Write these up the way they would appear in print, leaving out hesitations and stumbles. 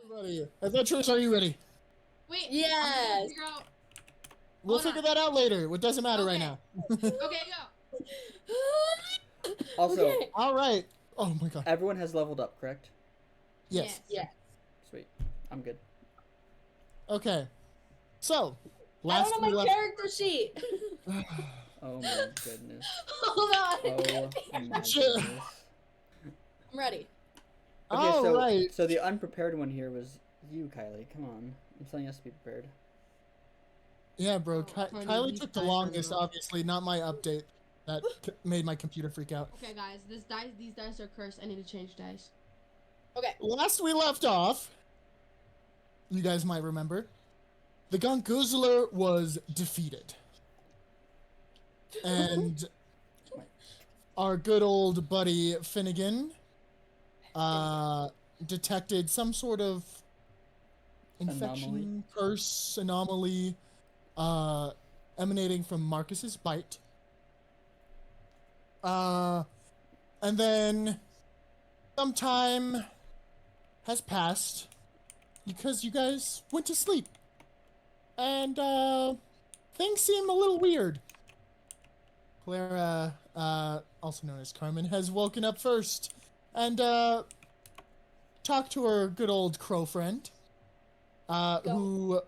Everybody, adventurers, are you ready? Wait. Yes. We'll figure that out later. It doesn't matter right Okay. now. Okay, go. Also, Okay. All right. Oh my god. everyone has leveled up, correct? Yes. Yeah. Sweet. I'm good. Okay. So, I last don't we know my left. character sheet. Oh my goodness. Hold on. Oh my Shit. goodness. I'm ready. Okay, All so right. so the unprepared one here was you, Kylie. Come on. I'm telling us to be prepared. Yeah, bro. Tony, Kylie these took the dice are longest, not- obviously, not my update. That made my computer freak out. Okay, guys, these dice are cursed. I need to change dice. Okay. Last we left off, you guys might remember, the Gongoozler was defeated. And our good old buddy Finnegan detected some sort of infection, curse, anomaly emanating from Marcus's bite. And then some time has passed because you guys went to sleep. And things seem a little weird. Clara, also known as Carmen, has woken up first and talked to her good old crow friend, who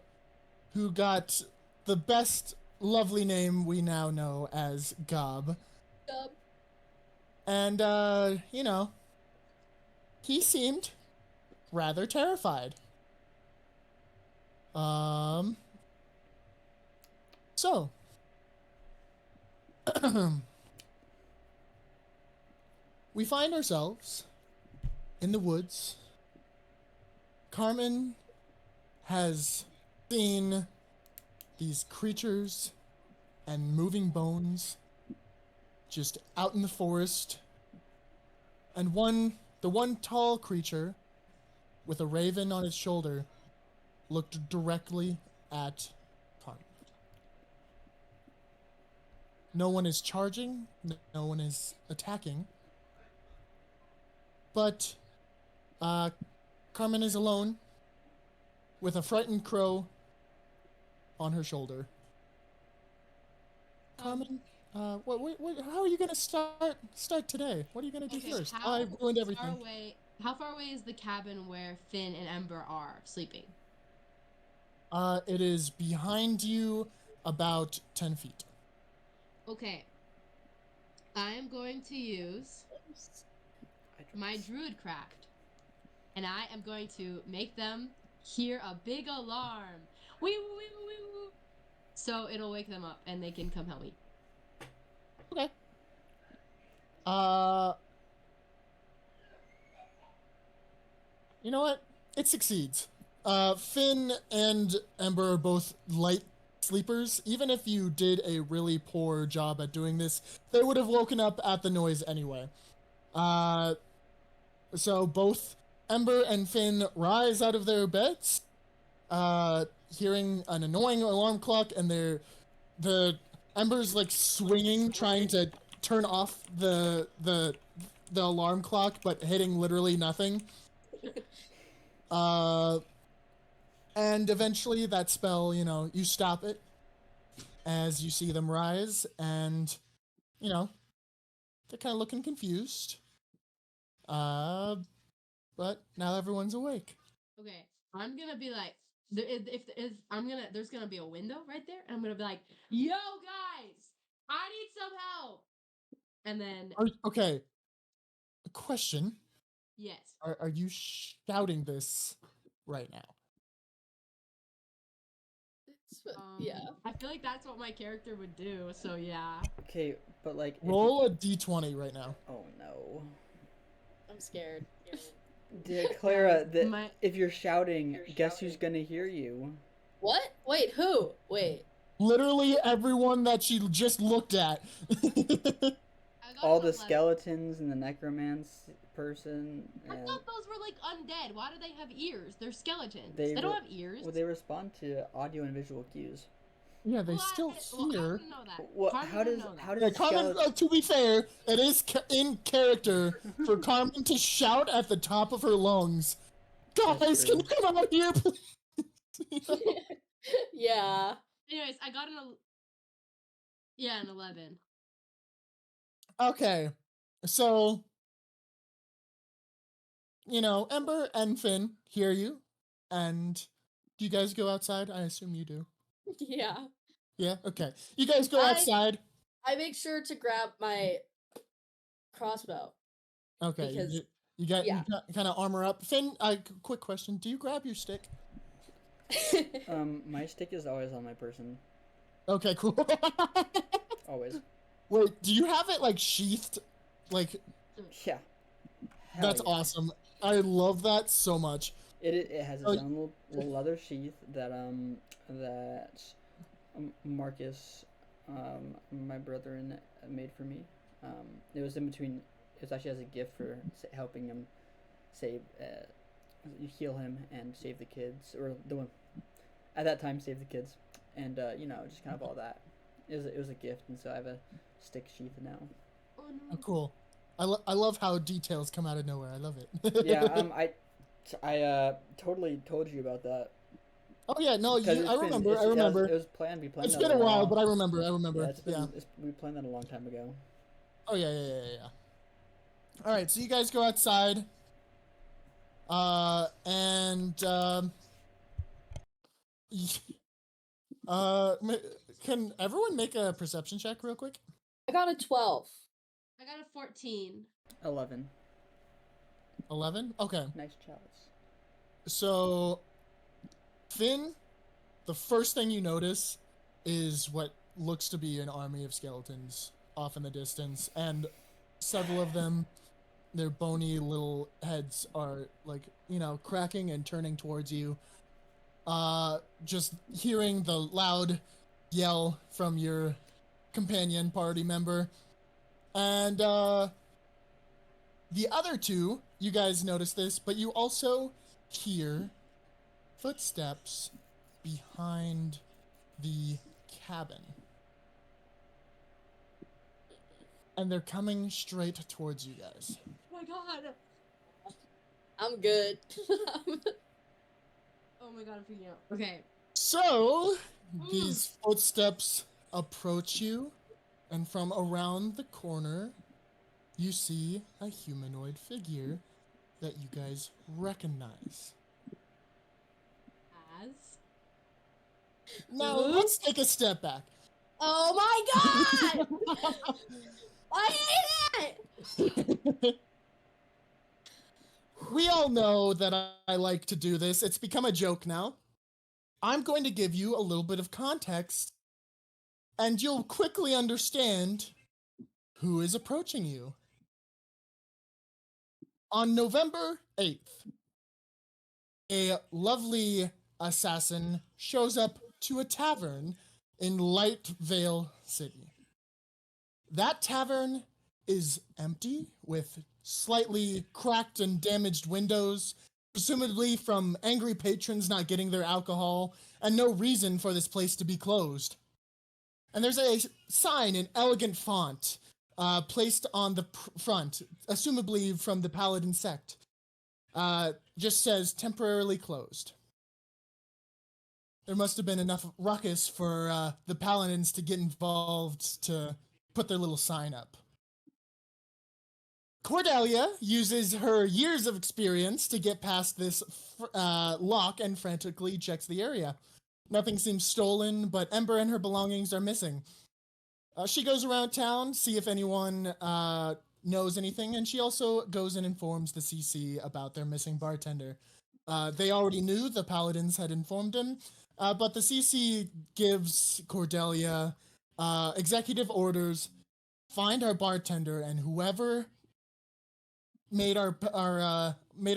got the best lovely name we now know as Gob. Dub. And you know, he seemed rather terrified. So we find ourselves in the woods. Carmen has seen these creatures and moving bones just out in the forest. And the one tall creature with a raven on its shoulder looked directly at Carmen. No one is charging, no one is attacking. But Carmen is alone with a frightened crow on her shoulder. Carmen, how are you gonna start today? What are you gonna do first? I ruined everything. How far away is the cabin where Finn and Ember are sleeping? It is behind you about 10 feet. Okay. I am going to use my druid craft, and I am going to make them hear a big alarm. Wee woo wee woo wee woo. So it'll wake them up, and they can come help me. Okay. You know what? It succeeds. Finn and Ember are both light sleepers. Even if you did a really poor job at doing this, they would have woken up at the noise anyway. So both Ember and Finn rise out of their beds, hearing an annoying alarm clock, and the Ember's like swinging, trying to turn off the alarm clock, but hitting literally nothing. And eventually that spell, you know, you stop it as you see them rise, and, you know, they're kind of looking confused. But now everyone's awake. Okay, I'm gonna be like, there's gonna be a window right there, and I'm gonna be like, yo guys, I need some help. And then Okay. A question. yes. Are you shouting this right now? Yeah. I feel like that's what my character would do, so yeah. Okay, but like. Roll a d20 right now. Oh no. I'm scared. Dear Clara, My- if you're shouting, guess who's gonna hear you? What? Wait, who? Wait. Literally everyone that she just looked at. I got All an the 11. skeletons and the necromance person. I And thought those were like undead. Why do they have ears? They're skeletons. They They don't re- have ears. well, they respond to audio and visual cues. Yeah, they Well, still I hear. didn't know that. What? Carmen How didn't does know that. how does Yeah, a Carmen, skeleton? to be fair, it is in character for Carmen to shout at the top of her lungs Guys, can true. you come out here, please? Yeah. Anyways, I got an 11. Okay, so Ember and Finn hear you, and do you guys go outside? I assume you do. Yeah. Yeah. Okay. You guys go outside. I make sure to grab my crossbow. Okay. Because You got yeah. kind of armor up. Finn, quick question: do you grab your stick? My stick is always on my person. Okay. Cool. Always. Wait, do you have it like sheathed? Like Yeah. Hell that's yeah. awesome. I love that so much. It has its Oh, own little leather sheath that Marcus, my brother, made for me. It was in between. It was actually as a gift for helping him save, heal him and save the kids, or the one at that time save the kids, and just kind of all that. It was a gift, and so I have a stick sheath now. Oh Oh, no. cool. I love how details come out of nowhere. I love it. Yeah. I totally told you about that. Oh yeah, no, Because I remember. I remember. It was planned. We planned It's that been a a while, while. but I remember. I Yeah, remember. Yeah. we planned that a long time ago. Oh yeah. All right, so you guys go outside, and ma- can everyone make a perception check real quick? I got a 12. I got a 14. 11. 11. Okay, Nice choice. so Finn, the first thing you notice is what looks to be an army of skeletons off in the distance, and several of them, their bony little heads are like cracking and turning towards you. Just hearing the loud yell from your companion party member, and the other two, you guys notice this, but you also hear footsteps behind the cabin, and they're coming straight towards you guys. Oh my god. I'm good. Oh my god, I'm freaking out. Okay. So these footsteps approach you, and from around the corner you see a humanoid figure that you guys recognize. As? Now let's take a step back. Oh my god! I hate it! We all know that I like to do this. It's become a joke now. I'm going to give you a little bit of context, and you'll quickly understand who is approaching you. On November 8th, a lovely assassin shows up to a tavern in Light Vale City. That tavern is empty, with slightly cracked and damaged windows, presumably from angry patrons not getting their alcohol, and no reason for this place to be closed. And there's a sign in elegant font placed on the front, assumably from the Paladin sect. Just says temporarily closed. There must have been enough ruckus for the Paladins to get involved to put their little sign up. Cordelia uses her years of experience to get past this lock and frantically checks the area. Nothing seems stolen, but Ember and her belongings are missing. She goes around town, see if anyone knows anything, and she also goes and informs the CC about their missing bartender. They already knew, the Paladins had informed him, but the CC gives Cordelia executive orders: find our bartender, and whoever made her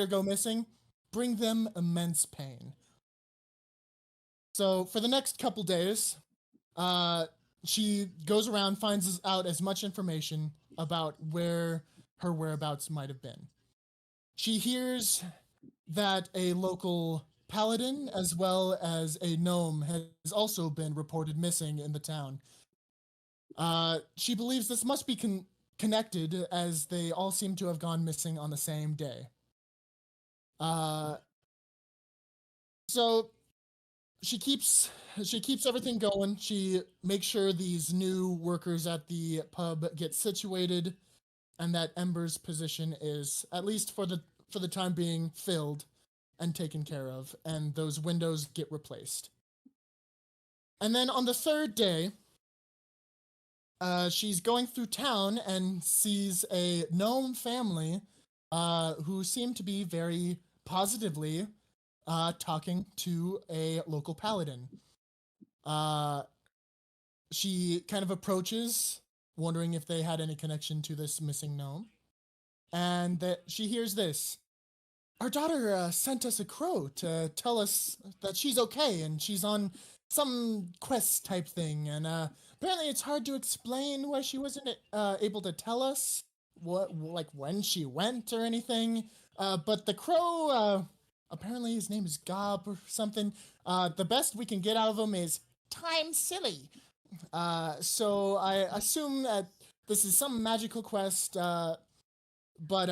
go missing, bring them immense pain. So for the next couple days, she goes around, finds out as much information about where her whereabouts might have been. She hears that a local paladin as well as a gnome has also been reported missing in the town. She believes this must be connected, as they all seem to have gone missing on the same day. So she keeps everything going. She makes sure these new workers at the pub get situated, and that Ember's position is, at least for the time being, filled and taken care of, and those windows get replaced. And then on the third day, she's going through town and sees a gnome family who seem to be very positively talking to a local paladin. She kind of approaches, wondering if they had any connection to this missing gnome, and that she hears this. Our daughter sent us a crow to tell us that she's okay and she's on some quest type thing, and apparently it's hard to explain why she wasn't able to tell us what, like, when she went or anything. But the crow, apparently his name is Gob or something. The best we can get out of him is "time silly." So I assume that this is some magical quest. But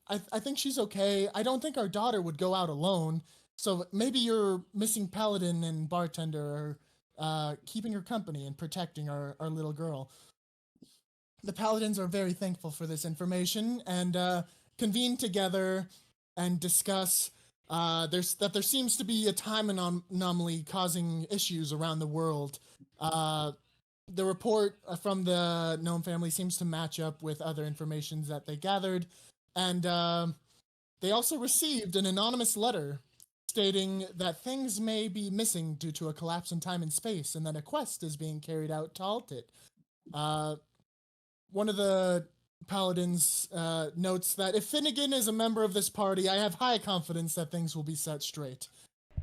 I think she's okay. I don't think our daughter would go out alone. So maybe your missing paladin and bartender are keeping her company and protecting our little girl. The paladins are very thankful for this information and convene together and discuss there seems to be a time anomaly causing issues around the world. The report from the gnome family seems to match up with other information that they gathered, and they also received an anonymous letter stating that things may be missing due to a collapse in time and space, and that a quest is being carried out to halt it. One of the paladins notes that if Finnegan is a member of this party, I have high confidence that things will be set straight,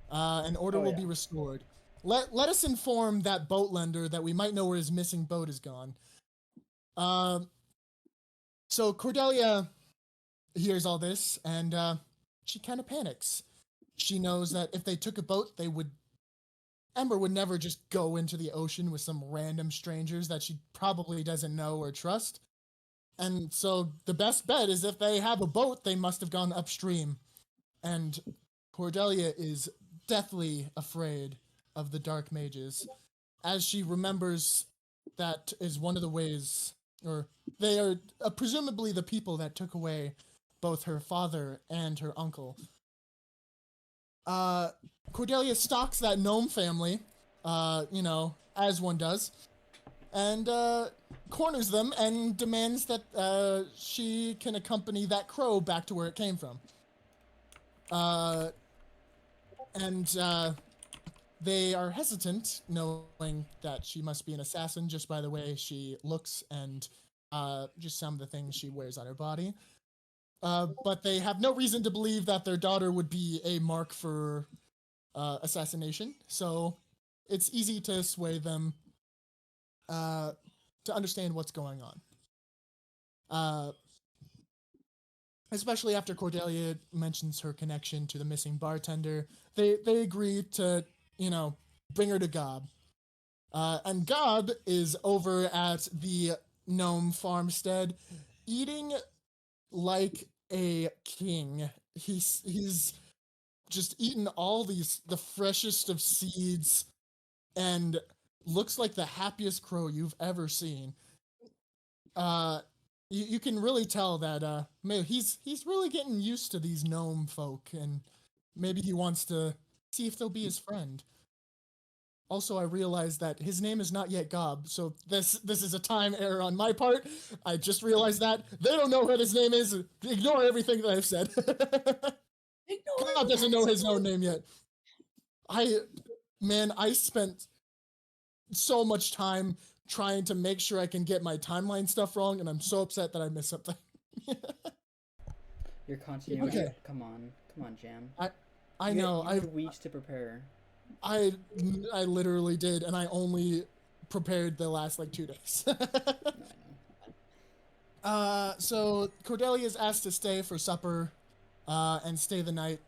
and order will be restored. Let us inform that boat lender that we might know where his missing boat is gone. So Cordelia hears all this, and she kind of panics. She knows that if they took a boat, Ember would never just go into the ocean with some random strangers that she probably doesn't know or trust. And so the best bet is if they have a boat, they must have gone upstream. And Cordelia is deathly afraid of the dark mages, as she remembers that is one of the ways, or they are presumably the people that took away both her father and her uncle. Cordelia stalks that gnome family, as one does, and corners them and demands that she can accompany that crow back to where it came from. They are hesitant, knowing that she must be an assassin just by the way she looks and just some of the things she wears on her body. But they have no reason to believe that their daughter would be a mark for assassination, so it's easy to sway them to understand what's going on. Especially after Cordelia mentions her connection to the missing bartender, they agree to, bring her to Gob. And Gob is over at the gnome farmstead, eating like a king. He's just eaten all the freshest of seeds, and looks like the happiest crow you've ever seen. You can really tell that maybe he's really getting used to these gnome folk, and maybe he wants to see if they'll be his friend. Also, I realized that his name is not yet Gob, so this is a time error on my part. I just realized that. They don't know what his name is. Ignore everything that I've said. Gob doesn't know his own name yet. I spent so much time trying to make sure I can get my timeline stuff wrong, and I'm so upset that I missed something. Your continuity. Okay. Come on, Jam. I know. You had weeks to prepare. I literally did, and I only prepared the last 2 days. No, I know. So Cordelia is asked to stay for supper, and stay the night,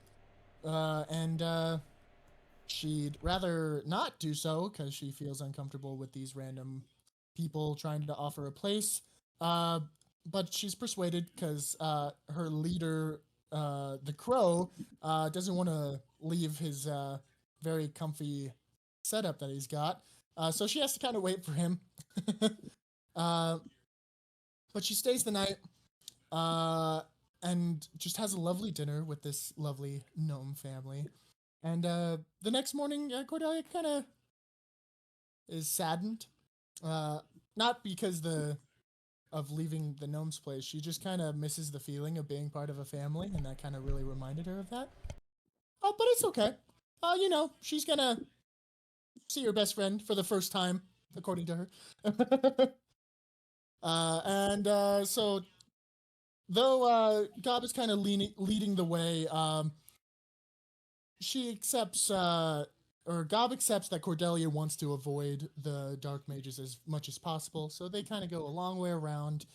and she'd rather not do so because she feels uncomfortable with these random people trying to offer a place. But she's persuaded because her leader, the crow, doesn't want to leave his very comfy setup that he's got. So she has to kind of wait for him. But she stays the night and just has a lovely dinner with this lovely gnome family. And the next morning, Cordelia kind of is saddened. Not because of leaving the gnome's place. She just kind of misses the feeling of being part of a family, and that kind of really reminded her of that. But it's okay. She's gonna see her best friend for the first time, according to her. So though Gob is kind of leading the way, she accepts, or Gob accepts that Cordelia wants to avoid the dark mages as much as possible, so they kind of go a long way around,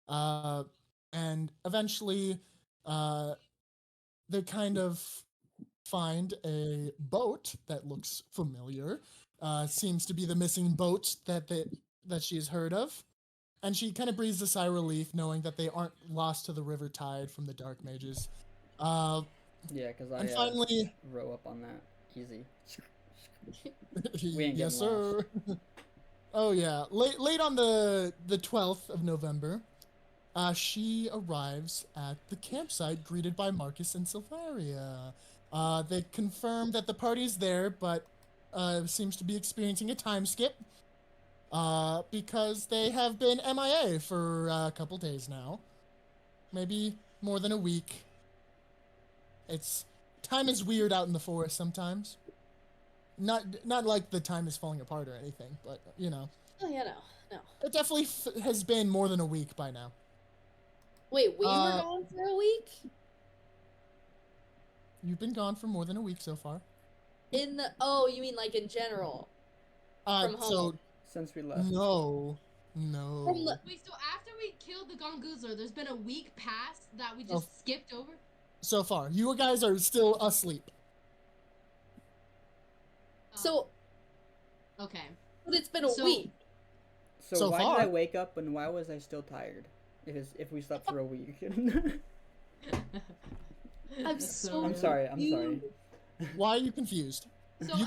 and eventually, they kind of find a boat that looks familiar, seems to be the missing boat that she has heard of, and she kind of breathes a sigh of relief knowing that they aren't lost to the river tide from the dark mages. Yeah, because I And finally, row up on that easy. yes, sir. Oh yeah, late on the 12th of November, she arrives at the campsite, greeted by Marcus and Silvaria. They confirm that the party's there, but seems to be experiencing a time skip. Because they have been MIA for a couple days now, maybe more than a week. Time is weird out in the forest sometimes. Not like the time is falling apart or anything, but Oh yeah, no. it definitely has been more than a week by now. Wait, we were gone for a week? You've been gone for more than a week so far. You mean like in general? From home. So since we left. no. Wait, so after we killed the Gongoozler, there's been a week past that we just skipped over? So far, you guys are still asleep. So. Okay. But it's been a week. So why did I wake up and why was I still tired? If we slept for a week. I'm sorry. Why are you confused? So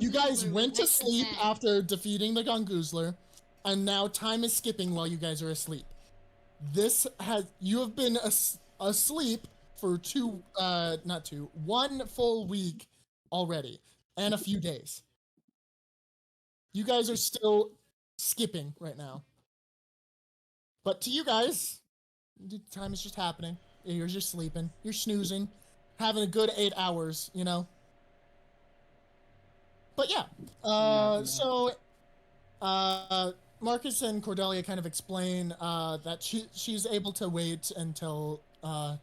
you guys went to sleep after defeating the Gongoozler, and now time is skipping while you guys are asleep. You have been asleep for 1 full week already, and a few days. You guys are still skipping right now. But to you guys, time is just happening. You're just sleeping. You're snoozing. Having a good 8 hours, But yeah. So Marcus and Cordelia kind of explain that she's able to wait until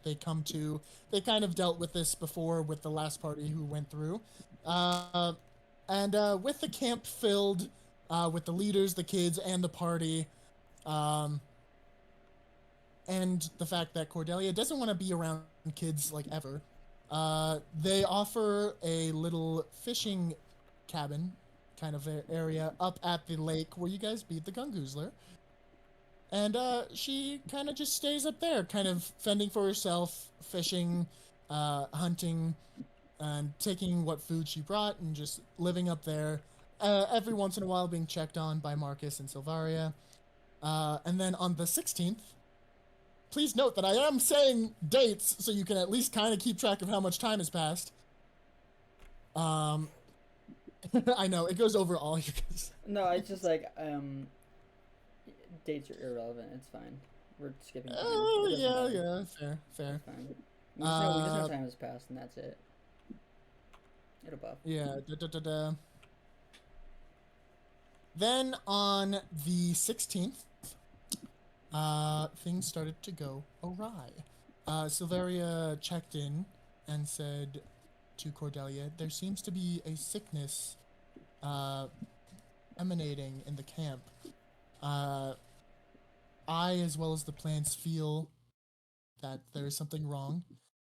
they come to. They kind of dealt with this before with the last party who went through. And with the camp filled with the leaders, the kids, and the party, and the fact that Cordelia doesn't want to be around kids like ever, they offer a little fishing cabin kind of area up at the lake where you guys beat the Gongoozler. And she kind of just stays up there, kind of fending for herself, fishing, hunting, and taking what food she brought and just living up there. Every once in a while being checked on by Marcus and Silvaria. And then on the 16th, please note that I am saying dates so you can at least kind of keep track of how much time has passed. I know, it goes over all you guys. No, it's just like, dates are irrelevant. It's fine. We're skipping time. Yeah, fair. It's fine. We just know time has passed and that's it. It'll buff. Yeah, Then on the 16th, things started to go awry. Silvaria checked in and said to Cordelia, there seems to be a sickness emanating in the camp. I, as well as the plants, feel that there is something wrong,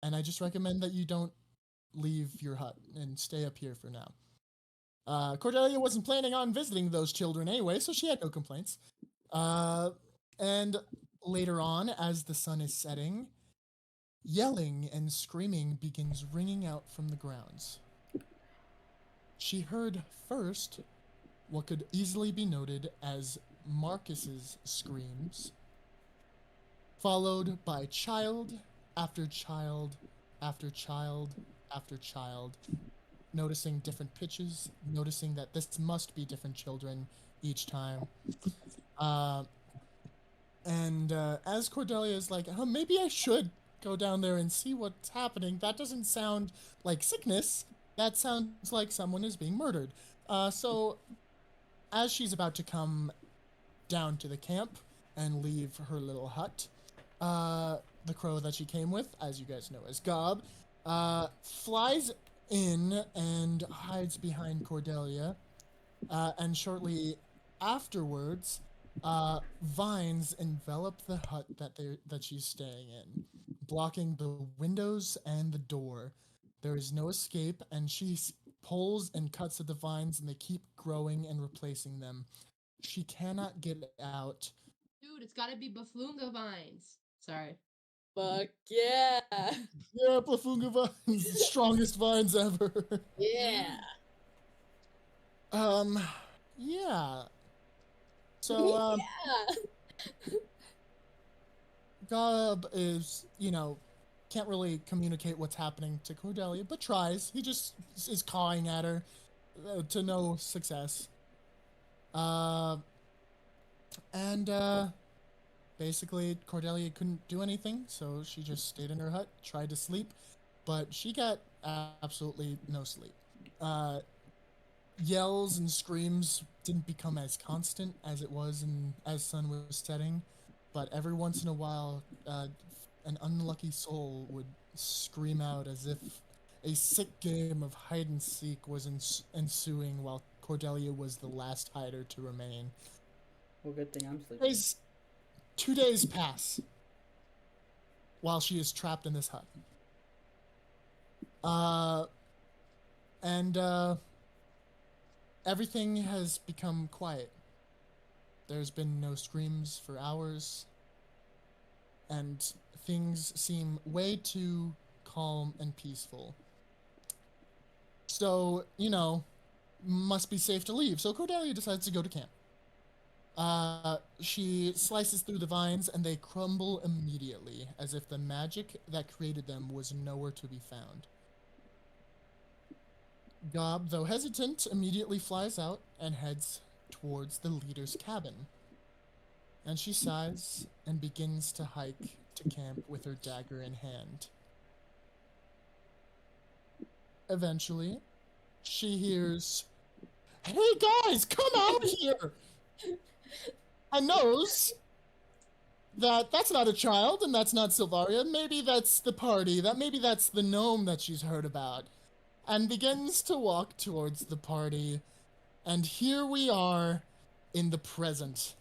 and I just recommend that you don't leave your hut and stay up here for now. Cordelia wasn't planning on visiting those children anyway, so she had no complaints. And later on, as the sun is setting, yelling and screaming begins ringing out from the grounds. she heard first what could easily be noted as Marcus's screams, followed by child after child after child after child, noticing different pitches, noticing that this must be different children each time. Uh, and as Cordelia is like, oh, maybe I should go down there and see what's happening. That doesn't sound like sickness. That sounds like someone is being murdered. So as she's about to come down to the camp and leave her little hut, the crow that she came with, as you guys know as Gob, flies in and hides behind Cordelia. And shortly afterwards, vines envelop the hut that she's staying in, blocking the windows and the door. There is no escape, and she pulls and cuts at the vines, and they keep growing and replacing them. She cannot get out. Dude, it's gotta be Bafloonga vines. Sorry. Fuck yeah. Yeah, Plafunga vines, the strongest vines ever. Yeah. Yeah. So, Yeah. Gob is, can't really communicate what's happening to Cordelia, but tries. He just is cawing at her to no success. And basically, Cordelia couldn't do anything, so she just stayed in her hut, tried to sleep, but she got absolutely no sleep. Yells and screams didn't become as constant as it was as sun was setting, but every once in a while, an unlucky soul would scream out as if a sick game of hide and seek was ensuing while Cordelia was the last hider to remain. Well, good thing I'm sleeping. 2 days pass while she is trapped in this hut. And everything has become quiet. There's been no screams for hours, and things seem way too calm and peaceful. So, must be safe to leave. So Cordelia decides to go to camp. She slices through the vines, and they crumble immediately, as if the magic that created them was nowhere to be found. Gob, though hesitant, immediately flies out and heads towards the leader's cabin. And she sighs and begins to hike to camp with her dagger in hand. Eventually, she hears, "Hey guys, come out here!" And knows that that's not a child and that's not Silvaria. Maybe that's the party. Maybe that's the gnome that she's heard about. And begins to walk towards the party. And here we are in the present.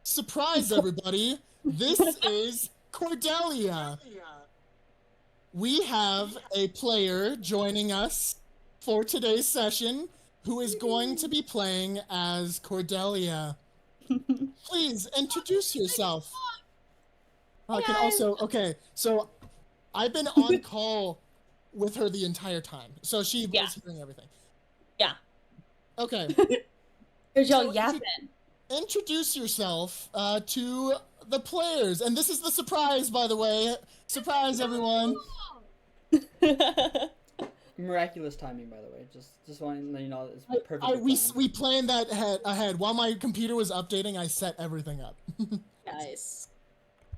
Surprise, everybody! This is Cordelia. We have a player joining us for today's session who is going to be playing as Cordelia. Please introduce yourself. So I've been on call with her the entire time, so she was hearing everything. Yeah. Okay. Here's y'all yapping. Introduce yourself to the players, and this is the surprise, by the way. Surprise, everyone. Miraculous timing, by the way. Just wanting to let you know it's perfect. We planned that ahead. While my computer was updating, I set everything up. Nice.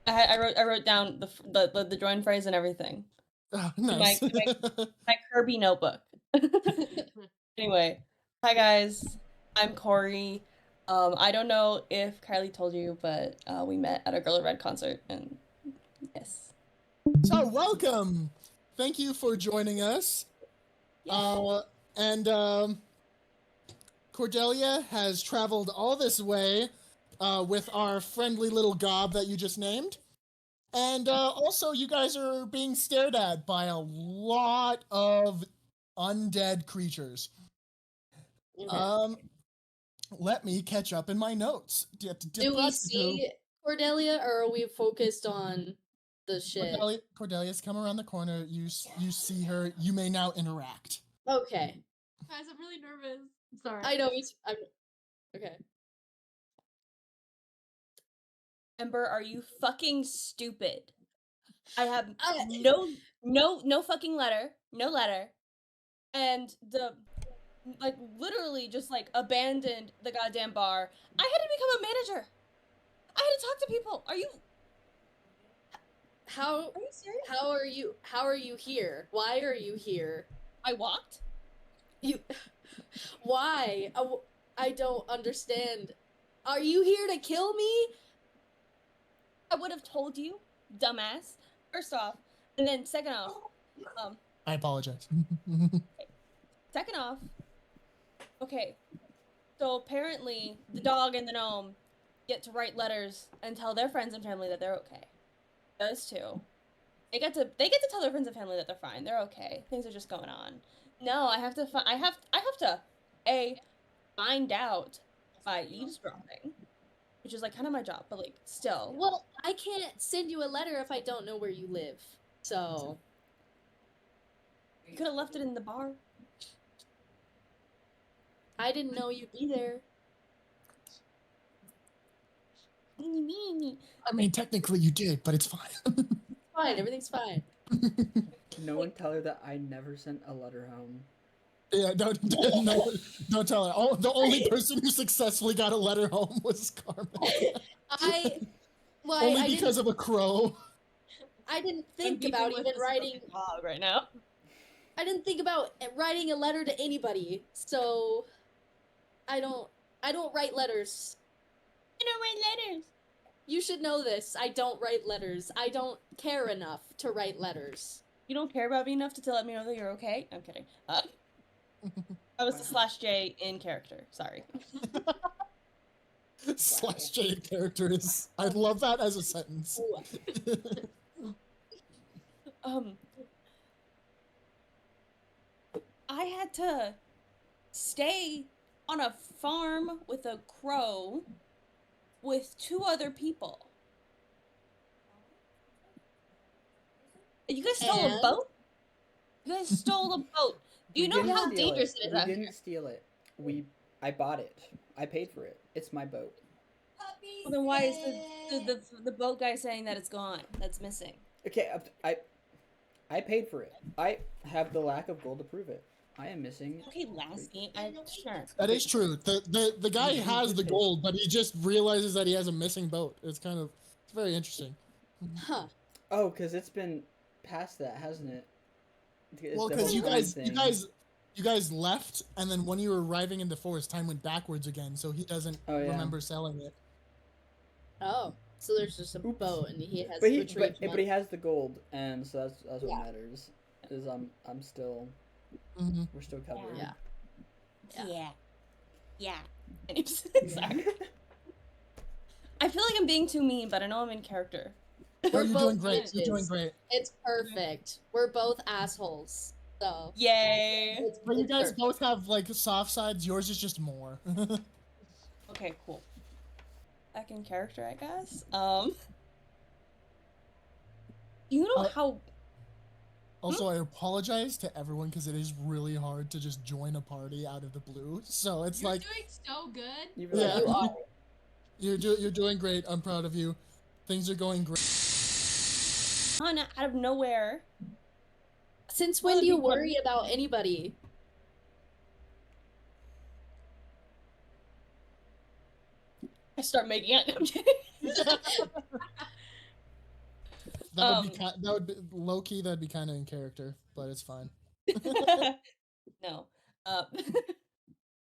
I wrote down the join phrase and everything. Nice. My Kirby notebook. Anyway, hi guys. I'm Corey. I don't know if Kylie told you, but we met at a Girl in Red concert, and yes. So welcome. Thank you for joining us. And Cordelia has traveled all this way with our friendly little Gob that you just named. And also, you guys are being stared at by a lot of undead creatures. Let me catch up in my notes. Do we see Cordelia, or are we focused on the shit. Cordelia's come around the corner. You see her. You may now interact. Okay. Guys, I'm really nervous. I'm sorry. I know I'm okay. Ember, are you fucking stupid? I have I- no fucking letter, no letter, and the like literally just like abandoned the goddamn bar. I had to become a manager. I had to talk to people. Are you How serious? how are you here? Why are you here? I walked. You why? I don't understand. Are you here to kill me? I would have told you, dumbass. First off, and then second off, I apologize. second off, okay. So apparently, the dog and the gnome get to write letters and tell their friends and family that they're okay. Those two, they get to tell their friends and family that they're fine. They're okay. Things are just going on. No, I have to find out by eavesdropping, which is like kind of my job, but like still. Well, I can't send you a letter if I don't know where you live. So You could have left it in the bar. I didn't know you'd be there. I mean, technically you did, but it's fine. Fine, everything's fine. No one tell her that I never sent a letter home. Yeah, don't tell her. Oh, the only person who successfully got a letter home was Carmen. Only because of a crow. I didn't I'm think beefing about with even this writing. fucking dog right now. I didn't think about writing a letter to anybody. So I don't write letters. I don't write letters. You should know this. I don't write letters. I don't care enough to write letters. You don't care about me enough to let me know that you're okay? I'm kidding. I was the /J in character. Sorry. /J character is. I love that as a sentence. I had to stay on a farm with a crow with 2 other people. You guys stole a boat? You guys stole a boat. Do you know how dangerous it is out here? We didn't steal it. I bought it. I paid for it. It's my boat. Well, then why is the boat guy saying that it's gone? That's missing. Okay, I paid for it. I have the lack of gold to prove it. I am missing. Okay, Lassie, sure. That is true. The guy has the gold, but he just realizes that he has a missing boat. It's very interesting. Huh. Oh, because it's been past that, hasn't it? Well, because you guys left, and then when you were arriving in the forest, time went backwards again, so he doesn't remember selling it. Oh, so there's just a boat, and he has. But he has the gold, and so that's what matters. Is I'm still. Mm-hmm. We're still covered. Yeah. Sorry. I feel like I'm being too mean, but I know I'm in character. You're doing great. You're doing great. It's perfect. We're both assholes. So. Yay. But you guys both have like soft sides. Yours is just more. Okay, cool. Back in character, I guess. You know how. Also, I apologize to everyone because it is really hard to just join a party out of the blue. So it's You're like doing so good. You are. You're doing great. I'm proud of you. Things are going great. Out of nowhere. Since when do you worry about anybody? I start making it. No, I'm kidding. That would be low key. That'd be kind of in character, but it's fine. No.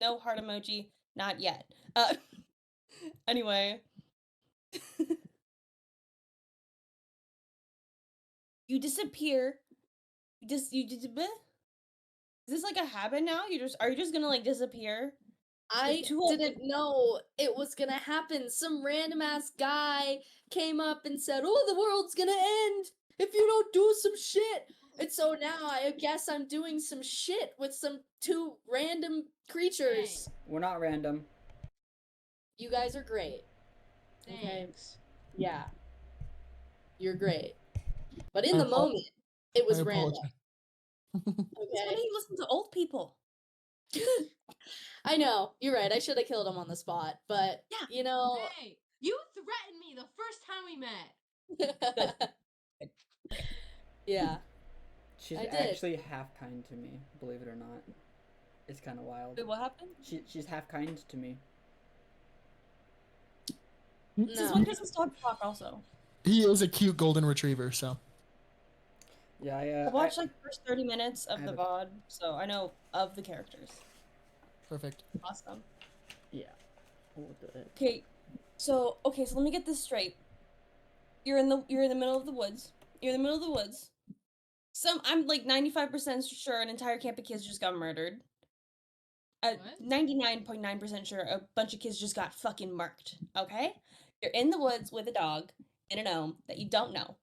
No heart emoji. Not yet. Anyway. You disappear. Is this like a habit now? Are you just gonna like disappear? I didn't know it was gonna happen. Some random ass guy came up and said, "Oh, the world's gonna end if you don't do some shit." And so now I guess I'm doing some shit with some 2 random creatures. We're not random. You guys are great. Thanks. Yeah. You're great. But in I the apo- moment, it was I random. apologize. That's why Okay. you listen to old people. I know, you're right. I should have killed him on the spot, but Yeah. you know. Hey, you threatened me the first time we met. Yeah. She's I did. actually half kind to me, believe it or not. It's kind of wild. Wait, what happened? She's half kind to me. This is one person's dog talk also. He is a cute golden retriever, so. Yeah, I watched like the first 30 minutes of I the have a- VOD, so I know of the characters. Perfect. Awesome. Yeah. What the heck? Okay, so let me get this straight. You're in the middle of the woods. You're in the middle of the woods. I'm like 95% sure an entire camp of kids just got murdered. What? 99.9% sure a bunch of kids just got fucking murked. Okay? You're in the woods with a dog and a gnome that you don't know.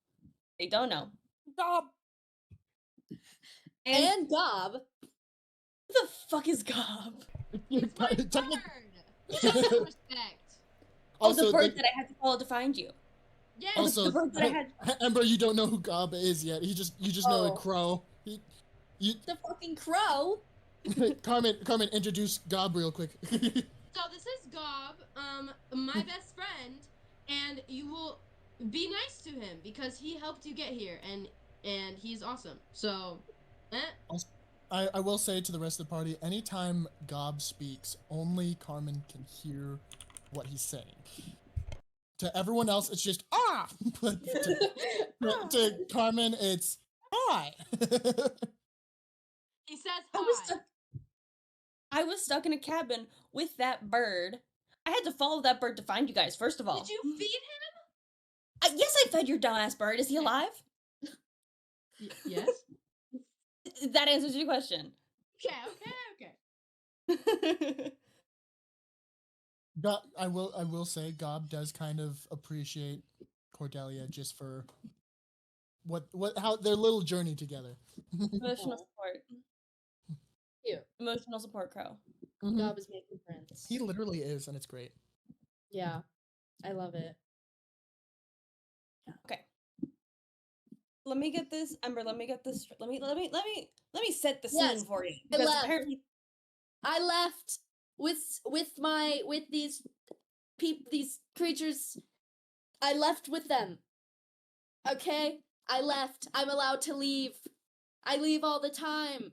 They don't know. Gob. And Gob. Who the fuck is Gob? It's my Technic- bird. Show some respect. Oh, the Also, bird that I had to follow to find you. Yeah. Also, the bird that I had. Ember, you don't know who Gob is yet. You just know a Oh. crow. The fucking crow. Carmen, introduce Gob real quick. So this is Gob, my best friend, and you will be nice to him because he helped you get here, and he's awesome. So, I will say to the rest of the party, anytime Gob speaks, only Carmen can hear what he's saying. To everyone else, it's just ah. But to Carmen, it's hi. he says I was hi. stuck. I was stuck in a cabin with that bird. I had to follow that bird to find you guys. First of all, Did you feed him? Yes, I fed your dumbass bird. Is he alive? Yes. That answers your question. Okay. I will say Gob does kind of appreciate Cordelia just for how their little journey together. Emotional support. Cute. Emotional support crow. Gob is making friends. He literally is, and it's great. Yeah. I love it. Okay. Let me get this, Ember. Let me get this. Let me set the scene Yes, for you I because left. apparently I left with these creatures. I left with them. Okay? I left. I'm allowed to leave. I leave all the time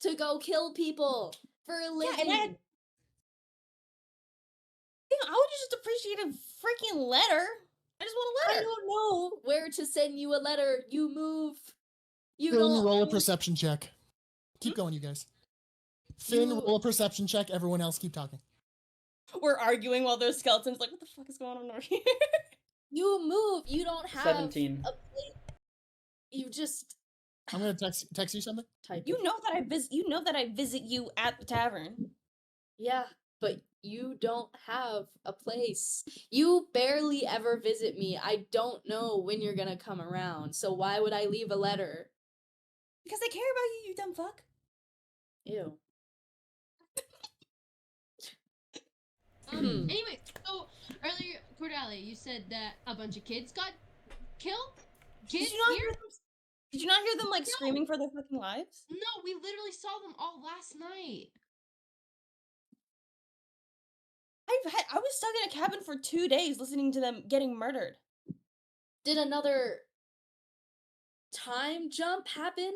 to go kill people for a living. and I would just appreciate a freaking letter. I just want a I letter. don't know where to send you a letter. You move. You Finn, don't roll a perception check. Keep going, you guys. Finn, You- roll a perception check. Everyone else, keep talking. We're arguing while there's skeletons. Like, what the fuck is going on over here? You move. You don't have 17. a place. You just I'm gonna text you something. type. You know that I visit you at the tavern. Yeah, but you don't have a place. You barely ever visit me. I don't know when you're gonna come around. So why would I leave a letter? Because I care about you, you dumb fuck. Ew. Anyway, so earlier, Cordelia, you said that a bunch of kids got killed. Kids here? Did you not hear them like screaming for their fucking lives? No, we literally saw them all last night. I was stuck in a cabin for 2 days listening to them getting murdered. Did another time jump happen?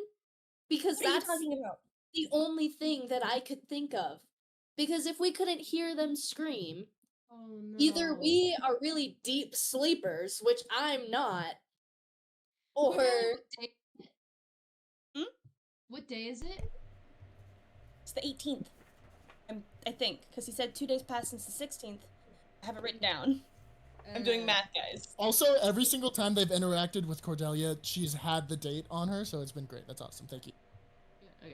Because What are you that's talking about? the only thing that I could think of. Because if we couldn't hear them scream, Oh no. either we are really deep sleepers, which I'm not, or Cordelia, what day is it? Hmm? What day is it? It's the 18th. I think, because he said 2 days passed since the 16th. I have it written down. I'm doing math, guys. Also, every single time they've interacted with Cordelia, she's had the date on her, so it's been great. That's awesome. Thank you. Yeah,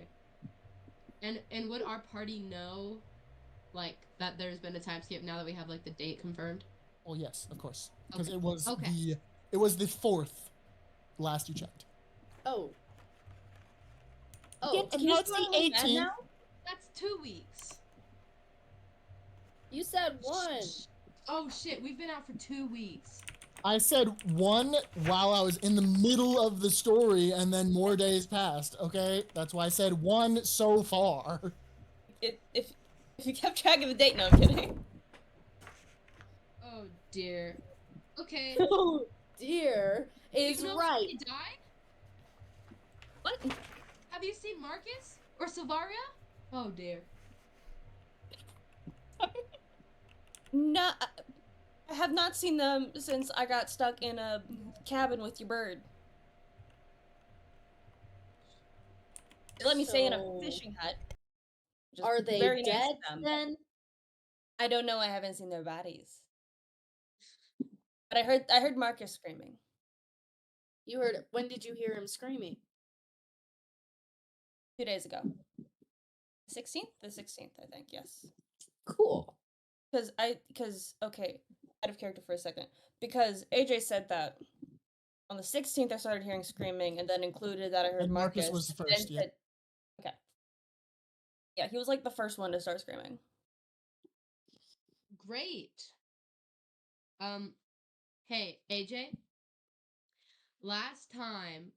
okay. And would our party know, like, that there's been a time skip now that we have like the date confirmed? Well, yes, of course, because Okay. it was the 4th last you checked. oh. Can and you now just it's run the a little mad 18th. now? That's 2 weeks. You said one. Oh shit, we've been out for 2 weeks. I said one while I was in the middle of the story, and then more days passed. Okay, that's why I said one so far. If you kept track of the date, no, I'm kidding. Oh dear. Okay. Oh dear, is You know right. He died? What? Have you seen Marcus or Silvaria? Oh dear. No, I have not seen them since I got stuck in a cabin with your bird. Let me stay in a So, fishing hut. which is are they very nice dead of them. then? I don't know. I haven't seen their bodies. But I heard Marcus screaming. You heard it. When did you hear him screaming? 2 days ago. 16th? The 16th, I think, yes. Cool. Because, okay, out of character for a second. Because AJ said that on the 16th I started hearing screaming and then included that I heard And Marcus. Marcus was the and first, then yeah. said- okay. Yeah, he was like the first one to start screaming. Great. Hey, AJ. Last time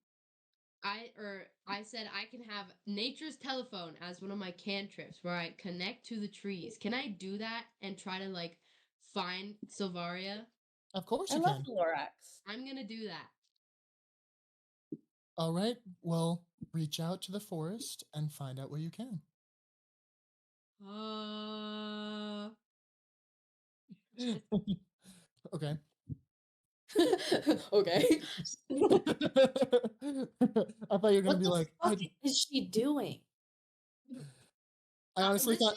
I said I can have nature's telephone as one of my cantrips where I connect to the trees. Can I do that and try to like find Silvaria? Of course I you love can. the Lorax. I'm gonna do that. All right. Well, reach out to the forest and find out where you can. Okay. Okay. I thought you were gonna What be the like, fuck is she doing? I honestly listen-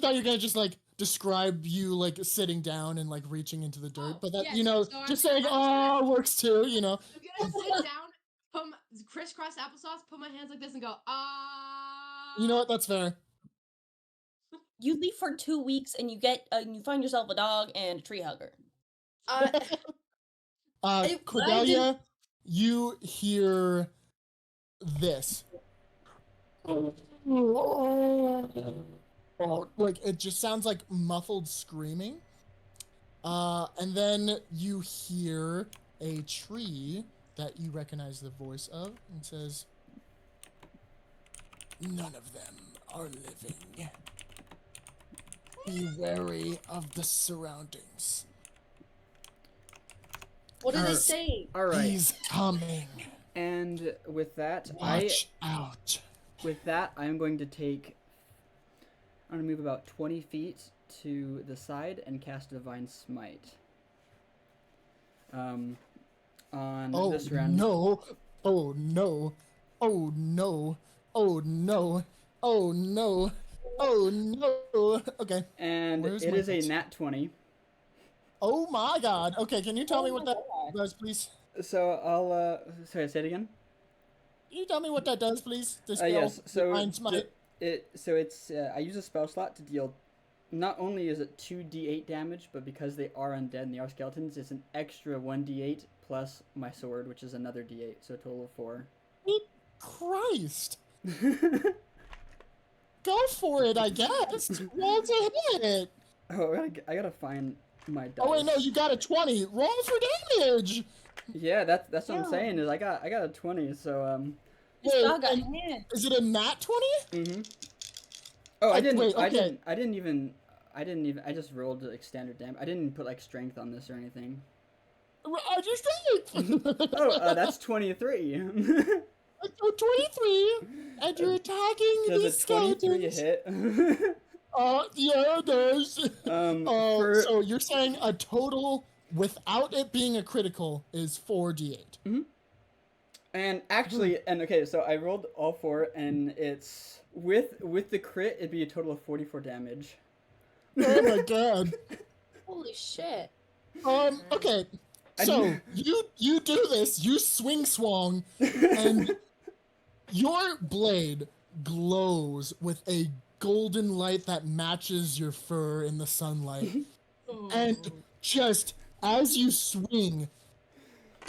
thought you were gonna just like describe you like sitting down and like reaching into the dirt, Oh, but that yes, you know, so just I'm saying gonna- "oh" works too. You know. I'm gonna sit down, crisscross applesauce, put my hands like this, and go You know what? That's fair. You leave for 2 weeks and you find yourself a dog and a tree hugger. I Cordelia, you hear this. Like it just sounds like muffled screaming. And then you hear a tree that you recognize the voice of and says, "None of them are living. Be wary of the surroundings. What are they Alright. saying? All right. He's coming. And with that, Watch out." I'm going to take. I'm gonna move about 20 feet to the side and cast Divine Smite. On Oh this round. no! Oh no! Oh no! Oh no! Oh no! Oh no! Okay. And Where's it my is a books? nat 20. Oh my god! Okay, can you tell me Oh what my that God. does, please? So I'll. Sorry, say it again. Can you tell me what that does, please? This Yes. So Divine Smite. it's I use a spell slot to deal. Not only is it 2d8 damage, but because they are undead and they are skeletons, it's an extra 1d8 plus my sword, which is another d8, so a total of 4. Sweet Christ! Go for it, I guess. Roll to hit. Oh, I gotta find my dice. Oh wait, no, you got a 20. Roll for damage. Yeah, that's what I'm Yeah. saying. Is I got a 20, so This Wait, dog got and hands. is it a nat 20? Mm-hmm. Oh, I didn't. wait, okay. I didn't even. I just rolled like standard damage. I didn't put like strength on this or anything. I just did. Oh, that's 23. So 23, and you're attacking Does these a 23 skeletons. hit? Yeah, it does. For So you're saying a total without it being a critical is 4d8. and actually, and okay, so I rolled all 4, and it's with the crit, it'd be a total of 44 damage. Oh my god. Holy shit. Okay. I So knew- you do this, you swing swung, and your blade glows with a golden light that matches your fur in the sunlight. And just as you swing,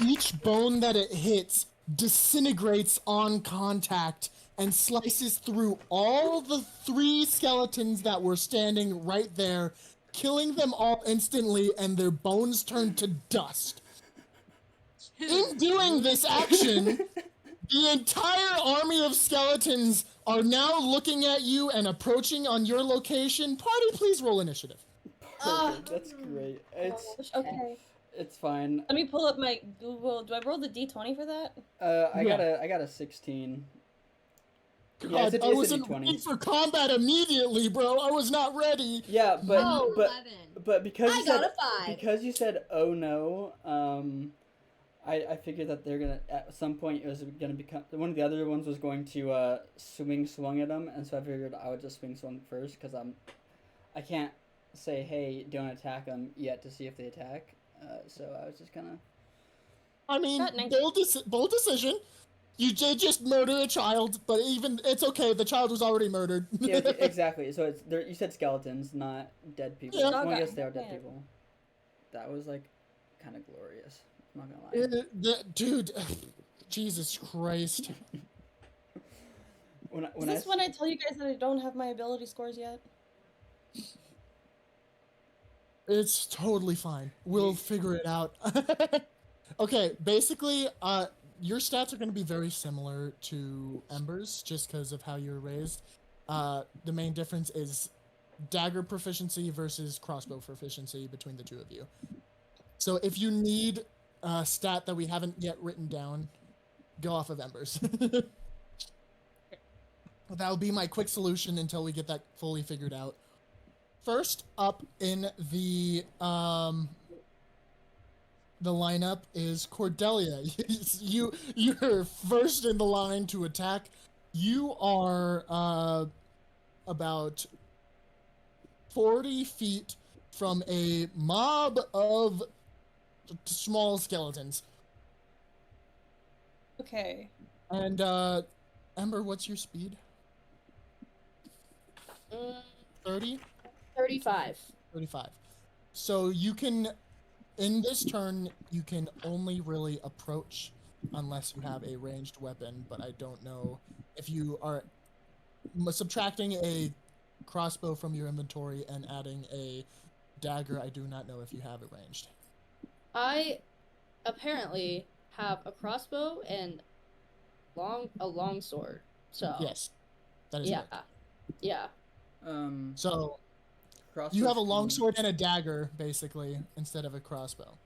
each bone that it hits disintegrates on contact and slices through all the 3 skeletons that were standing right there, killing them all instantly, and their bones turn to dust. In doing this action, the entire army of skeletons are now looking at you and approaching on your location. Party, please roll initiative. Perfect. That's great. Okay. It's fine. Let me pull up my Google. Do I roll the d20 for that? I got a 16. God, Yeah, I was a in D20. ready for combat immediately, bro. I was not ready. Yeah, but Oh, but because I you got said a 5. because you said oh no, I figured that they're gonna at some point it was gonna become one of the other ones was going to swung at them, and so I figured I would just swung first because I can't say hey don't attack them yet to see if they attack. So I was just gonna. I mean, Got 19. bold decision. You did just murder a child, but even it's okay. The child was already murdered. Yeah, exactly. So it's there. You said skeletons, not dead people. Yeah. Well, I Okay. guess they are dead Yeah. people. That was like kind of glorious. I'm not gonna lie. Dude, Jesus Christ. Is this when I tell you guys that I don't have my ability scores yet? It's totally fine. We'll figure it out. Okay, basically, your stats are going to be very similar to Ember's just because of how you're raised. The main difference is dagger proficiency versus crossbow proficiency between the two of you. So if you need a stat that we haven't yet written down, go off of Ember's. That'll be my quick solution until we get that fully figured out. First up in the lineup is Cordelia. You're first in the line to attack. You are about 40 feet from a mob of small skeletons. Okay. And Ember, what's your speed? 30? 35. 35. So you can, in this turn, you can only really approach unless you have a ranged weapon, but I don't know if you are subtracting a crossbow from your inventory and adding a dagger. I do not know if you have it ranged. I apparently have a crossbow and a long sword. So Yes, that is yeah, correct. yeah. So crossbow you have a speed. longsword and a dagger, basically, instead of a crossbow.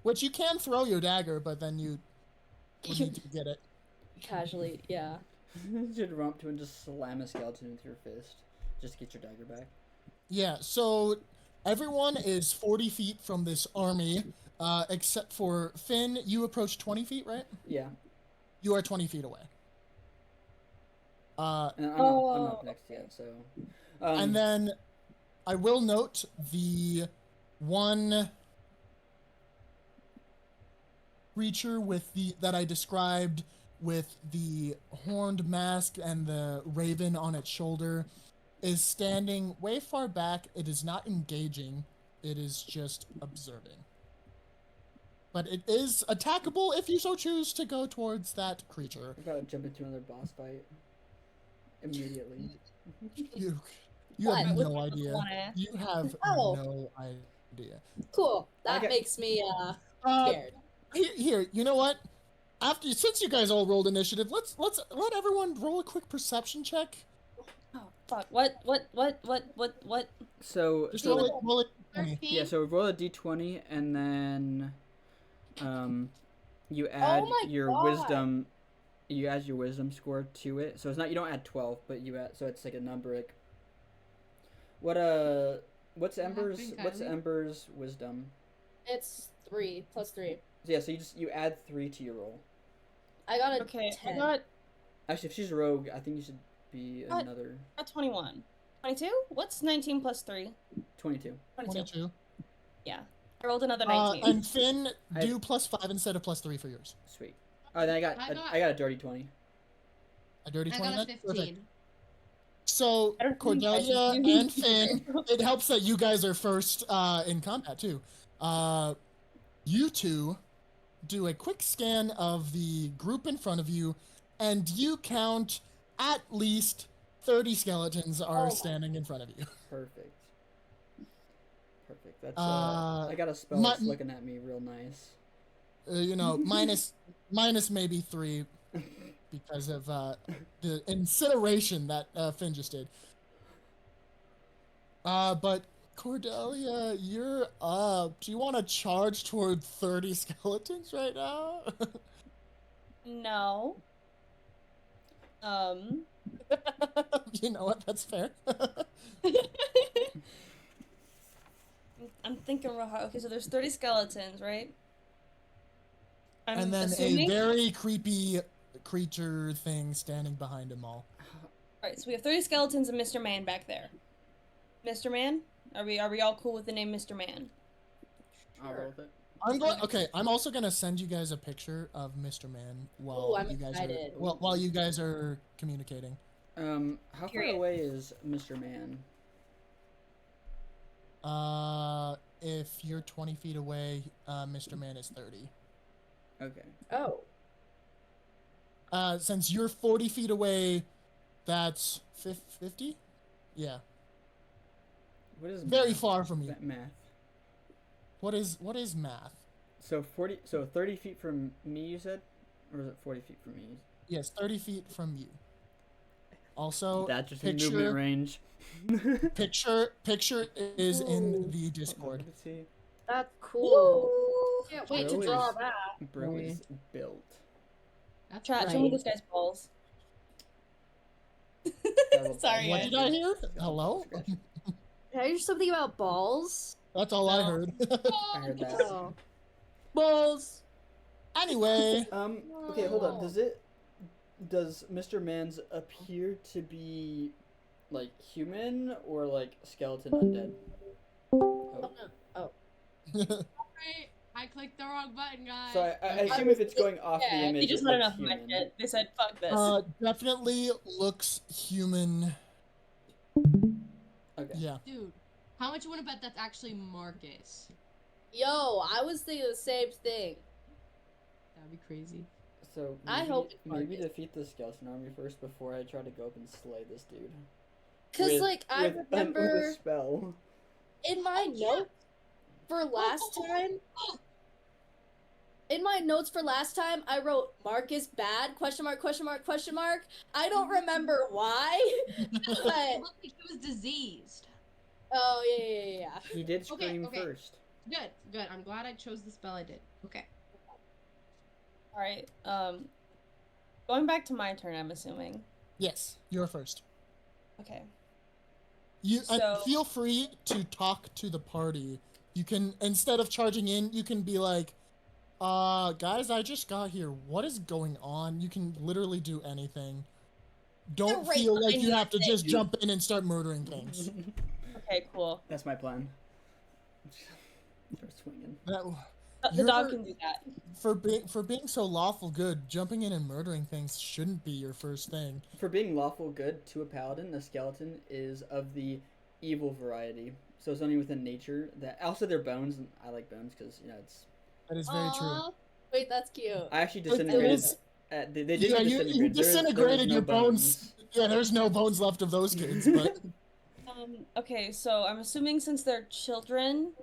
Which you can throw your dagger, but then you would need to get it. Casually, yeah. You should run up to and just slam a skeleton with your fist. Just get your dagger back. Yeah, so everyone is 40 feet from this army, except for Finn. You approach 20 feet, right? Yeah. You are 20 feet away. And I'm not next yet, so. And then I will note the one creature with that I described with the horned mask and the raven on its shoulder is standing way far back. It is not engaging. It is just observing. But it is attackable if you so choose to go towards that creature. I gotta jump into another boss fight immediately. You have What? no idea. You have Oh. no idea. Cool. That Okay. makes me Uh, scared. Here, you know what? Since you guys all rolled initiative, let's let everyone roll a quick perception check. Oh fuck! What? So, Just so roll it. 20. yeah, so roll a d20 and then you add my your God. wisdom. You add your wisdom score to it. So it's not you don't add 12, but you add so it's like a number like what's Ember's wisdom? It's 3 plus 3. So yeah, so you add 3 to your roll. I got a Okay, 10. I got Actually, if she's rogue, I think you should be What? another 21. 22? What's 19 plus 3? 22. 22. Yeah. I rolled another 19. And Finn, I- do +5 instead of +3 for yours. Sweet. Oh, then I got a dirty 20. A dirty I 20. got a then? 15. Perfect. So I don't think you guys Cordelia should do and Finn, it helps that you guys are first in combat too. You two do a quick scan of the group in front of you, and you count at least 30 skeletons are my standing in front of you. Perfect. That's I got a spell that's looking at me real nice. you know, minus maybe 3 because of the incineration that Finn just did. But Cordelia, you're up. Do you want to charge toward 30 skeletons right now? No. You know what? That's fair. I'm thinking real hard. Okay, so there's 30 skeletons, right? I'm And then assuming... a very creepy creature thing standing behind them all. Alright, so we have 30 skeletons and Mr. Man back there. Mr. Man? Are we all cool with the name Mr. Man? I'll roll with it. Okay, I'm also gonna send you guys a picture of Mr. Man while Ooh, I'm you guys excited. are while you guys are communicating. How far Period. away is Mr. Man? If you're 20 feet away, Mr. Man is 30. Okay. Oh. Since you're 40 feet away, that's 50? Yeah. What is Very math? far from you. Math. What is math? So 30 feet from me, you said, or is it 40 feet from me? Yes, 30 feet from you. Also, That's just picture, movement range. picture is in the Discord. Let's see. That's cool. Ooh. Can't wait Bro to draw is- that. Bro is built. That's Chat, show Right. me this guy's balls. Sorry, What guys. did I hear? Hello? Did I hear something about balls? That's all I No. heard. I heard that. Oh. Balls. Anyway, Okay, hold up. Does Mr. Man's appear to be like human or like skeleton undead? Oh. Right. I clicked the wrong button, guys. So I assume if it's going off the Yeah, image, they just it not looks enough of my human. shit. They said, fuck this. definitely looks human. Okay. Yeah. Dude, how much you want to bet that's actually Marcus? Yo, I was thinking the same thing. That'd be crazy. So I maybe, hope it's maybe Marcus. defeat the skeleton army first before I try to go up and slay this dude. Cause With- like I with a remember spell. in my notes for last time. In my notes for last time, I wrote Marcus bad ? I don't remember why, It but looked like he was diseased. oh yeah. He did Okay, scream okay. first. Good. I'm glad I chose the spell I did. Okay. Alright, going back to my turn, I'm assuming. Yes, you're first. Okay. You So- feel free to talk to the party. You can, instead of charging in, you can be like, guys, I just got here. What is going on? You can literally do anything. Don't right feel like behind you you, have to I just think. jump in and start murdering things. Okay, cool. That's my plan. Start swinging. The dog You're- can do that. For being so lawful good, jumping in and murdering things shouldn't be your first thing. For being lawful good to a paladin, a skeleton is of the evil variety. So it's only within nature that. Also, they're bones, and I like bones because it's. That is very true. Aw, wait, that's cute. I actually It disintegrated. is- They didn't Yeah, you disintegrate. disintegrated no your bones. Yeah, there's no bones left of those kids, but Okay, so I'm assuming since they're children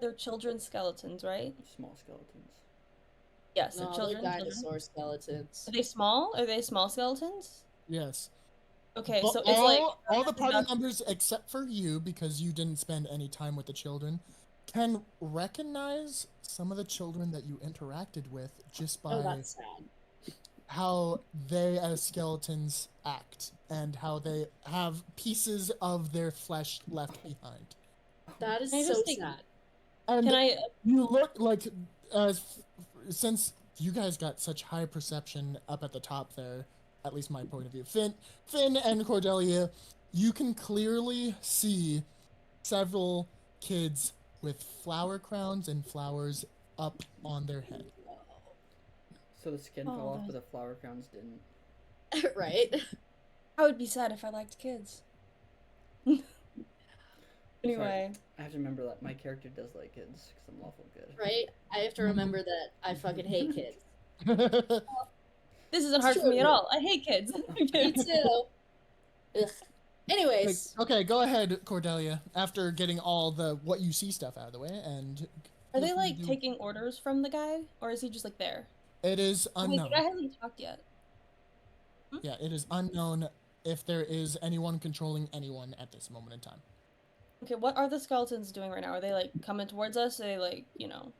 skeletons, right? Small skeletons. Yes, they're No, children. they're children. dinosaur skeletons. Are they small? Are they small skeletons? yes. Okay, But so it's like all the party product- members except for you, because you didn't spend any time with the children, can recognize some of the children that you interacted with just by Oh, that's sad. how they as skeletons act and how they have pieces of their flesh left behind. That is Can I so just take- sad. And Can I? you look like, since you guys got such high perception up at the top there, at least my point of view, Finn and Cordelia, you can clearly see several kids with flower crowns and flowers up on their head. So the skin Oh, fell off, that's- but the flower crowns didn't. Right? I would be sad if I liked kids. Anyway, I have to remember that my character does like kids because I'm lawful good. Right? I have to remember that I fucking hate kids. this isn't hard for me at true. all. I hate kids. Me too. Ugh. Anyways, Okay, go ahead, Cordelia. After getting all the what you see stuff out of the way, and Are they feel free like to do- taking orders from the guy, or is he just like there? It is Wait, unknown. the guy hasn't talked yet. Yeah, it is unknown if there is anyone controlling anyone at this moment in time. Okay, what are the skeletons doing right now? Are they like coming towards us? Are they like, you know?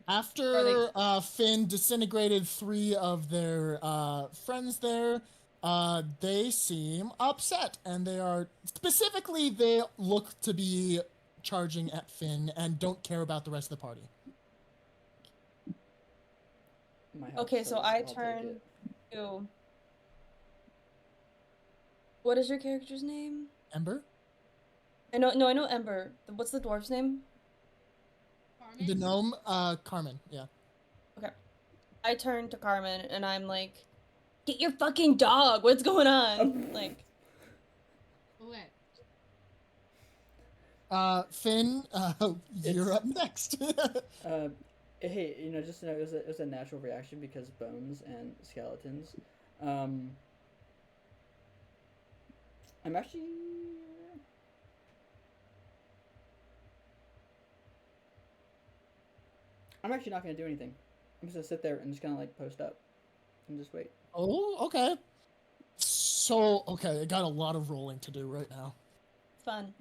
After Finn disintegrated 3 of their friends there, they seem upset, and they look to be charging at Finn and don't care about the rest of the party. My house Okay, so says I I'll take turn it. to. What is your character's name? Ember? I know Ember. What's the dwarf's name? Carmen? The gnome? Carmen, yeah. Okay. I turn to Carmen and I'm like, get your fucking dog. What's going on? Like, Okay. Finn, you're up next. Hey, you know, just to know, it was a natural reaction because bones and skeletons. I'm actually. I'm actually not gonna do anything. I'm just gonna sit there and just kind of like post up and just wait. Oh, okay. So, okay, I got a lot of rolling to do right now. it's fun.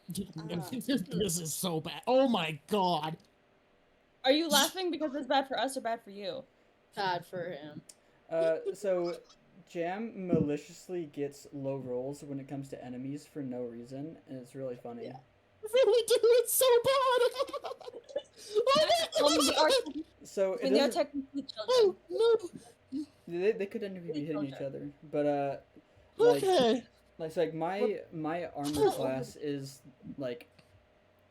This is so bad. Oh my god. Are you laughing because it's bad for us or bad for you? Bad for him. So Jam maliciously gets low rolls when it comes to enemies for no reason, and it's really funny. Yeah. I really do. It's so bad. Oh my They god. are, So I it mean, they're doesn't. technically children. Oh no. They could end up be hitting each other, but Okay. like my armor class is like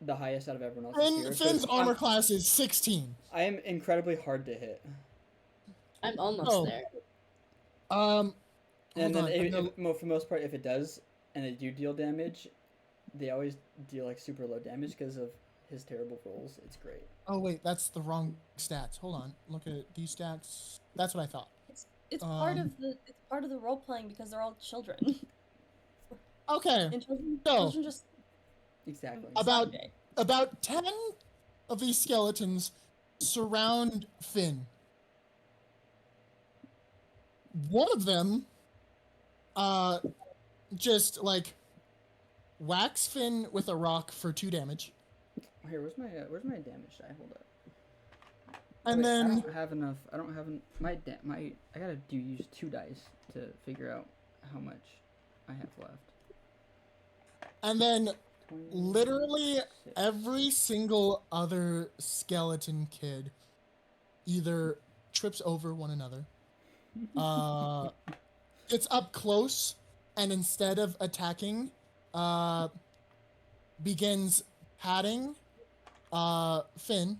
the highest out of everyone else's here. so Finn's armor I'm- class is 16. I am incredibly hard to hit. I'm almost Oh. there. Hold And then on. for the most part, if it does, and they do deal damage, they always deal like super low damage because of his terrible rolls. It's great. Oh wait, that's the wrong stats. Hold on. Look at these stats. That's what I thought. It's part of the role playing because they're all children. Okay. And children, So- children just Exactly. About 10 of these skeletons surround Finn. One of them just like whacks Finn with a rock for 2 damage. Here, where's my damage die? Hold up. And Wait, then I don't have enough. I don't have my I gotta use 2 dice to figure out how much I have left. and then 20, literally 6. every single other skeleton kid either trips over one another, gets up close, and instead of attacking, begins patting Finn,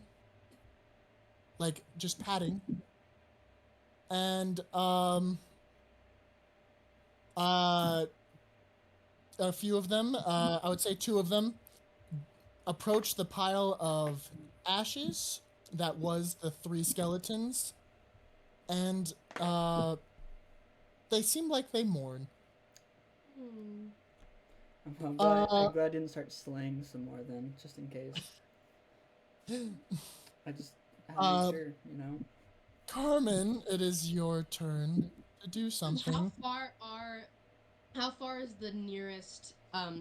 like just patting, and a few of them, I would say 2 of them, approach the pile of ashes that was the 3 skeletons, and they seem like they mourn. I'm glad I didn't start slaying some more then, just in case. I just had to make sure, you know. Carmen, it is your turn to do something. How far is the nearest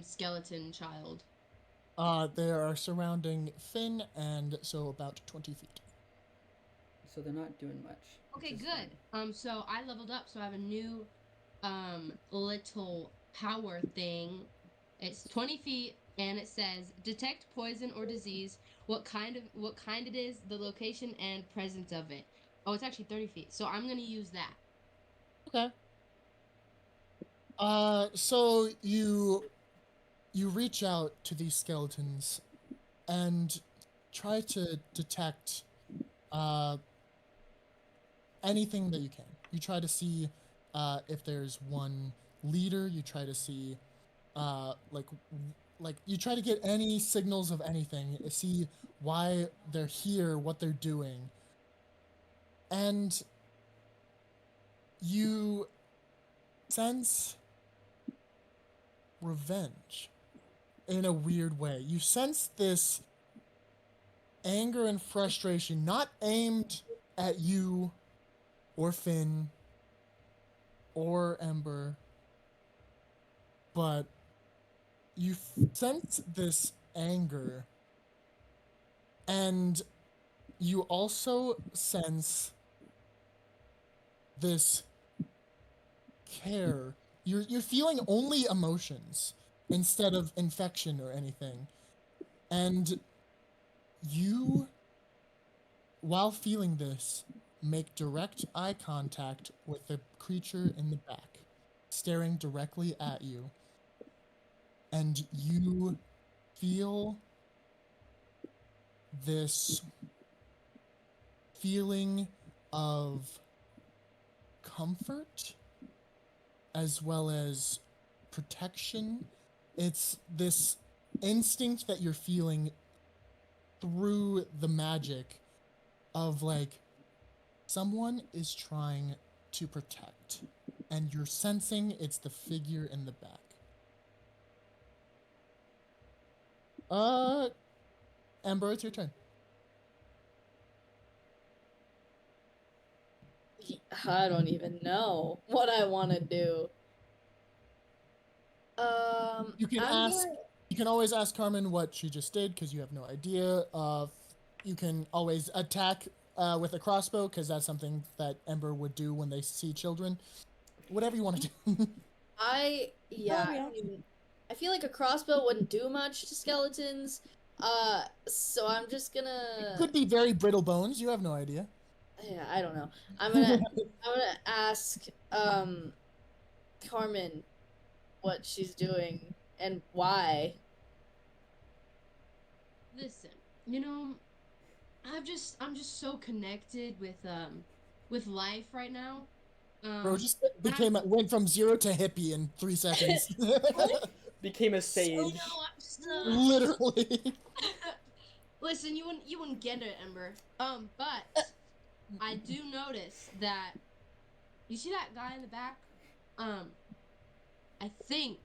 skeleton child? They are surrounding Finn, and so about 20 feet. So they're not doing much. Okay, which is good. fine. So I leveled up, so I have a new little power thing. It's 20 feet, and it says detect poison or disease, what kind it is, the location and presence of it. Oh, it's actually 30 feet, so I'm gonna use that. Okay. So you reach out to these skeletons and try to detect anything that you can. You try to see if there's one leader. You try to see like you try to get any signals of anything. See why they're here, what they're doing, and you sense revenge in a weird way. You sense this anger and frustration, not aimed at you or Finn or Ember, but you sense this anger, and you also sense this care. You're feeling only emotions instead of infection or anything. And you, while feeling this, make direct eye contact with the creature in the back, staring directly at you. And you feel this feeling of comfort as well as protection. It's this instinct that you're feeling through the magic of like someone is trying to protect, and you're sensing it's the figure in the back. Ember, it's your turn. I don't even know what I want to do. You can I'm ask. gonna- You can always ask Carmen what she just did because you have no idea. You can always attack with a crossbow because that's something that Ember would do when they see children. Whatever you want to do. I yeah. don't even. I feel like a crossbow wouldn't do much to skeletons. So I'm just gonna. Could be very brittle bones. You have no idea. Yeah, I don't know. I'm gonna ask Carmen what she's doing and why. Listen, I'm just so connected with life right now. Bro just and I'm- went from 0 to hippie in 3 seconds. Became a sage. I'm just, Literally. Listen, you wouldn't get it, Ember. But I do notice that you see that guy in the back. I think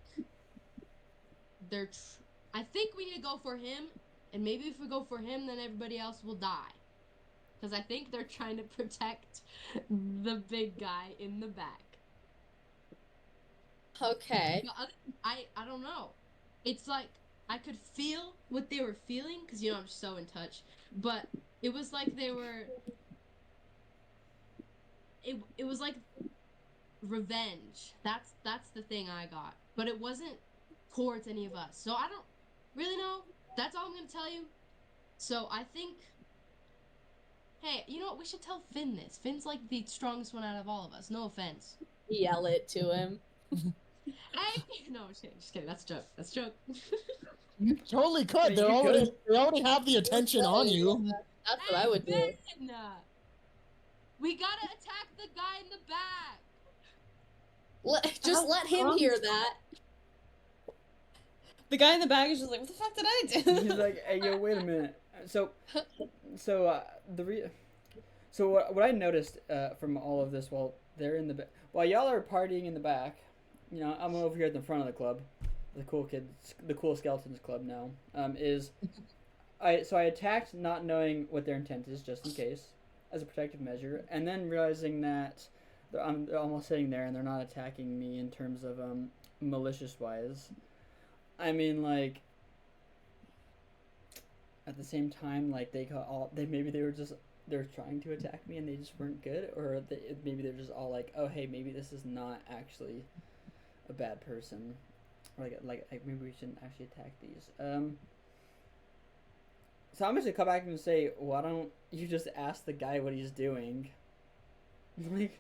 I think we need to go for him, and maybe if we go for him, then everybody else will die. Because I think they're trying to protect the big guy in the back. Okay. But I don't know. It's like I could feel what they were feeling because I'm so in touch. But it was like they were. It was like revenge. That's the thing I got. But it wasn't towards any of us. So I don't really know. That's all I'm gonna tell you. So I think. Hey, you know what? We should tell Finn this. Finn's like the strongest one out of all of us. No offense. Yell it to him. Hey, no, I'm just kidding. Just kidding. That's a joke. That's a joke. You totally could. I mean, you could. They already have the attention on you. That's what I would do. Finn! We gotta attack the guy in the back. Just let him hear that. The guy in the bag is just like, what the fuck did I do? He's like, hey, yo, wait a minute. So what I noticed from all of this while they're in the while y'all are partying in the back, I'm over here at the front of the club, the cool skeletons club now. I attacked not knowing what their intent is, just in case, as a protective measure, and then realizing that they're almost sitting there and they're not attacking me in terms of malicious wise. I mean, like, at the same time, like, maybe they were trying to attack me and they just weren't good, or maybe they're just all like, oh, hey, maybe this is not actually a bad person, or like maybe we shouldn't actually attack these. So I'm just gonna come back and say, why don't you just ask the guy what he's doing? Like,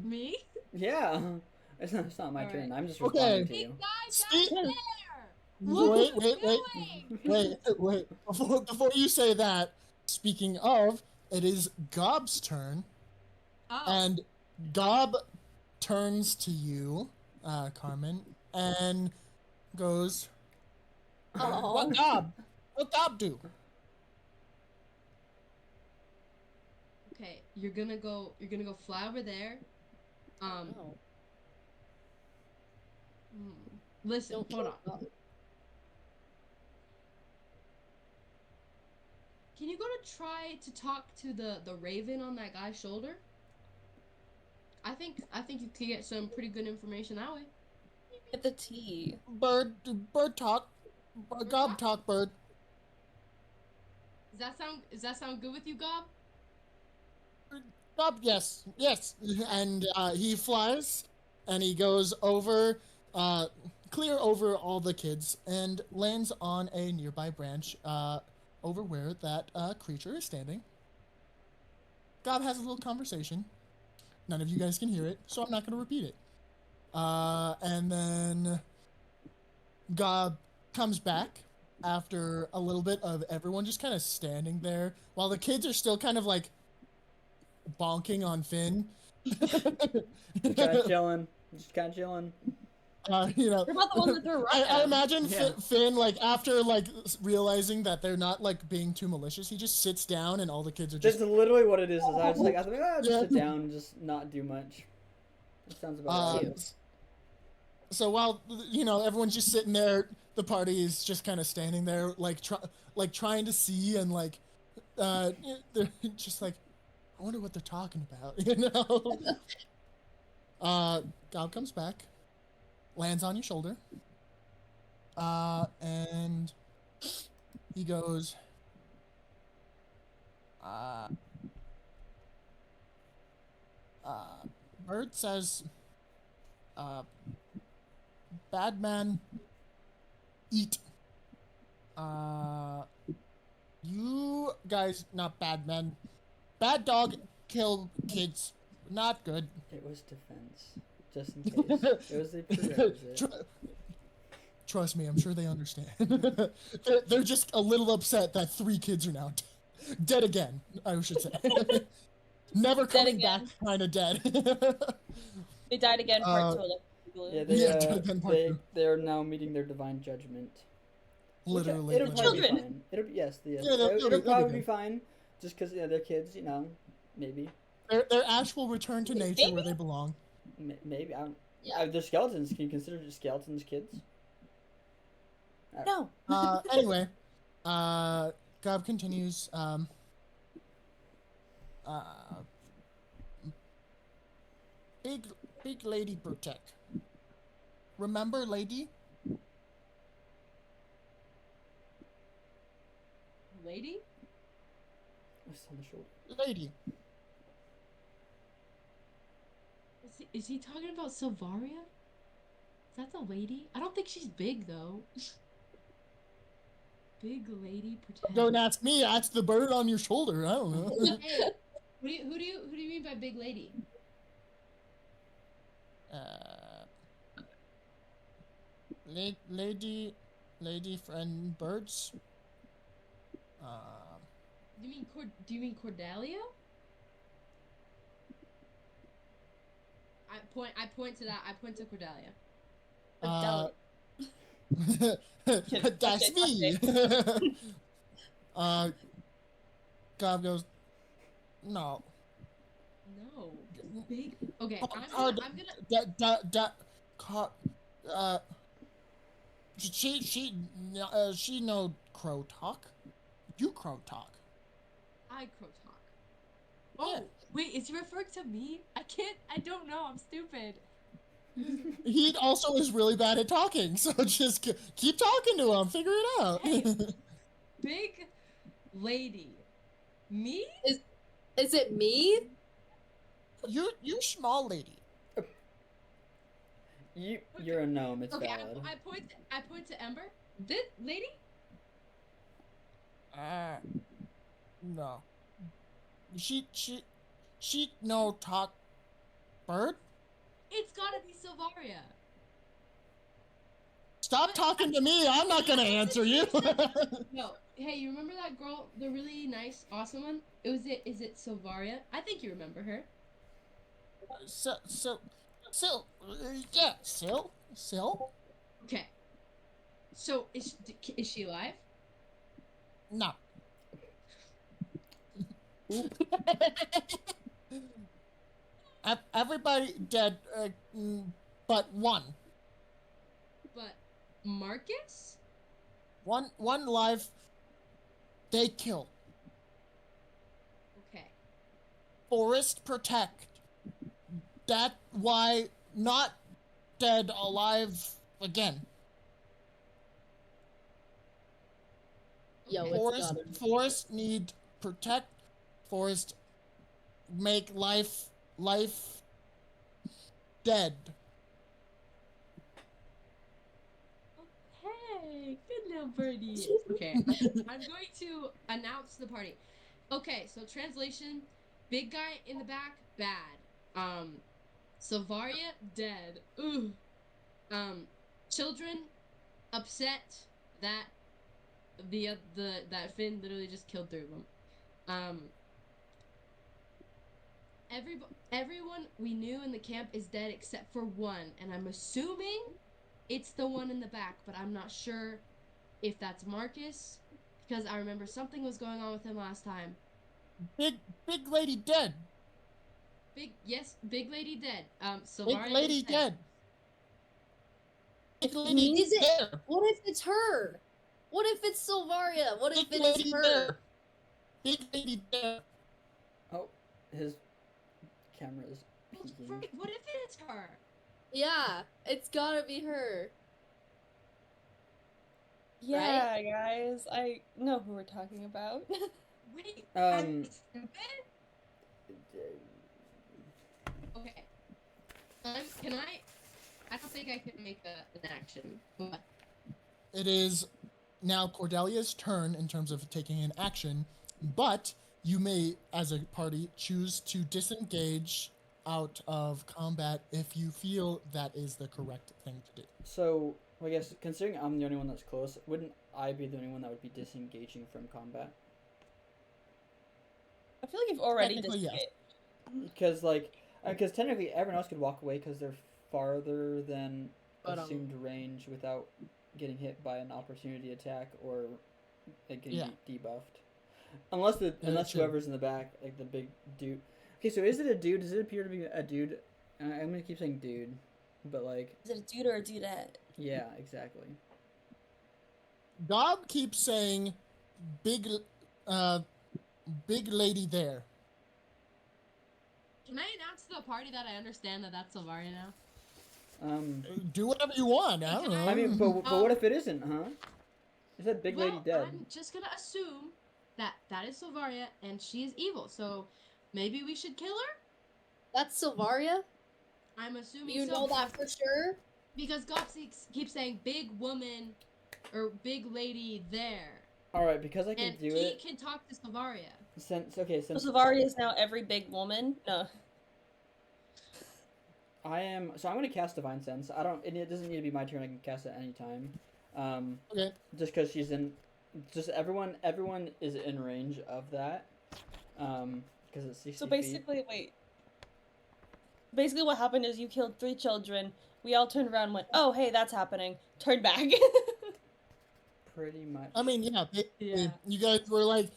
Me? yeah, it's not my All turn. right. I'm just Okay. responding to Big you. guy down there. Wait, Doing? wait. Before you say that, speaking of, it is Gob's turn, Oh. and Gob turns to you, Carmen, and goes, Oh. "What Gob? What Gob do?" Okay, you're gonna go fly over there. Oh. Listen, Don't hold on. kill Can you go to try to talk to the raven on that guy's shoulder? I think you could get some pretty good information that way. Get the tea. Bird talk. Gob talk, bird. Does that sound good with you, Gob? Gob, yes. And he flies, and he goes over, clear over all the kids, and lands on a nearby branch, over where that creature is standing. Gob has a little conversation. None of you guys can hear it, so I'm not going to repeat it. And then Gob comes back after a little bit of everyone just kind of standing there while the kids are still kind of like bonking on Finn. Just kind of chilling. You know, What about the one that threw a rock I at him? imagine Yeah. Finn, like, after, like, realizing that they're not, like, being too malicious, he just sits down and all the kids are just... That's literally what it is. I was like, just Yeah. sit down and just not do much. That sounds about right. So while, you know, everyone's just sitting there, the party is just kind of standing there, like, trying to see, and, like, they're just like, I wonder what they're talking about, you know? Gob comes back, lands on your shoulder, and he goes, Bird says, bad man, eat. You guys, not bad men. Bad dog, kill kids. Not good. It was defense, just in case. It was a prerequisite. Trust me, I'm sure they understand. They're just a little upset that 3 kids are now dead again, I should say. Never coming back, kind of dead. They died again, part 2. Yeah, they're now meeting their divine judgment. Literally. It'll probably be fine. It'll probably be fine. Just because they're kids, you know, maybe. Their ash will return to nature where they belong. Maybe. They're skeletons. Can you consider skeletons kids? No. Anyway, Gob continues. Big lady protect. Remember, lady? Lady? What's on the shoulder? Lady. Is he talking about Silvaria? Is that the lady? I don't think she's big though. Big lady protect. Don't ask me. Ask the bird on your shoulder. I don't know. Hey, who do you mean by big lady? Lady friend birds. Do you mean Cordelia? I point to that. I point to Cordelia. That's me. Gob goes, no. No. Big. Okay. I'm gonna. She no crow talk. You crow talk. I crow talk. Oh, yeah. Wait, is he referring to me? I don't know, I'm stupid. He also is really bad at talking, so just keep talking to him, figure it out. Hey, big lady. Me? Is it me? You small lady. You're a gnome, it's okay, valid. I point to Ember. This lady? No. She no talk bird? It's gotta be Silvaria. Stop talking to me, I'm not gonna answer you. No. Hey, you remember that girl, the really nice, awesome one? Is it Silvaria? I think you remember her. Yeah, Sil? Okay. So, is she alive? No. Everybody dead, but one. But Marcus? One life. They kill. forest protect. That why not dead, alive again. Yo, Okay. it's gotta be. Forest need protect. Forest make life dead. Hey, good now, birdie. Okay, I'm going to announce the party. Okay, so translation: big guy in the back, bad. Savaria dead. Ooh. Children upset that that Finn literally just killed 3 of them. Everyone we knew in the camp is dead except for one, and I'm assuming it's the one in the back, but I'm not sure if that's Marcus, because I remember something was going on with him last time. Big lady dead. Big lady dead. Big Savaria lady is dead. Big lady Is it? there. What if it's her? What if it's Silvaria? What if Big it's lady her? there. Big lady there. Oh, his camera is peeking. What if it's her? Yeah, it's gotta be her. Yeah, guys, I know who we're talking about. Wait, Um, I'm stupid? Okay. Can I? I don't think I can make an action. What? It is now Cordelia's turn in terms of taking an action, but you may, as a party, choose to disengage out of combat if you feel that is the correct thing to do. So, I guess, considering I'm the only one that's close, wouldn't I be the only one that would be disengaging from combat? I feel like you've already Technically, yes. disengaged. Because, like, because technically everyone else could walk away because they're farther than But, assumed range without getting hit by an opportunity attack or like, getting Yeah. debuffed. Unless true. whoever's in the back, like the big dude. Okay, so is it a dude? Does it appear to be a dude? I'm gonna keep saying dude, but like, Is it a dude or a dudette? yeah, exactly. Gob keeps saying, "Big lady there." Can I announce to the party that I understand that that's Savaria now? Do whatever you want. I don't know. I mean, but what if it isn't, huh? Is that big lady dead? I'm just gonna assume that that is Sylvaria and she is evil. So maybe we should kill her. That's Silvaria? I'm assuming You so. know that for sure? Because Gopsy keeps saying big woman or big lady there. All right, because I can And do he it. can talk to Sylvaria. Since So Savaria is now every big woman? No. I'm gonna cast Divine Sense. It doesn't need to be my turn. I can cast it anytime. Okay. Just because she's in, just everyone is in range of that. Because it's 60 So feet. basically, wait. Basically what happened is you killed 3 children. We all turned around and went, oh, hey, that's happening. Turned back. Pretty much. I mean, yeah, Yeah. you guys were like,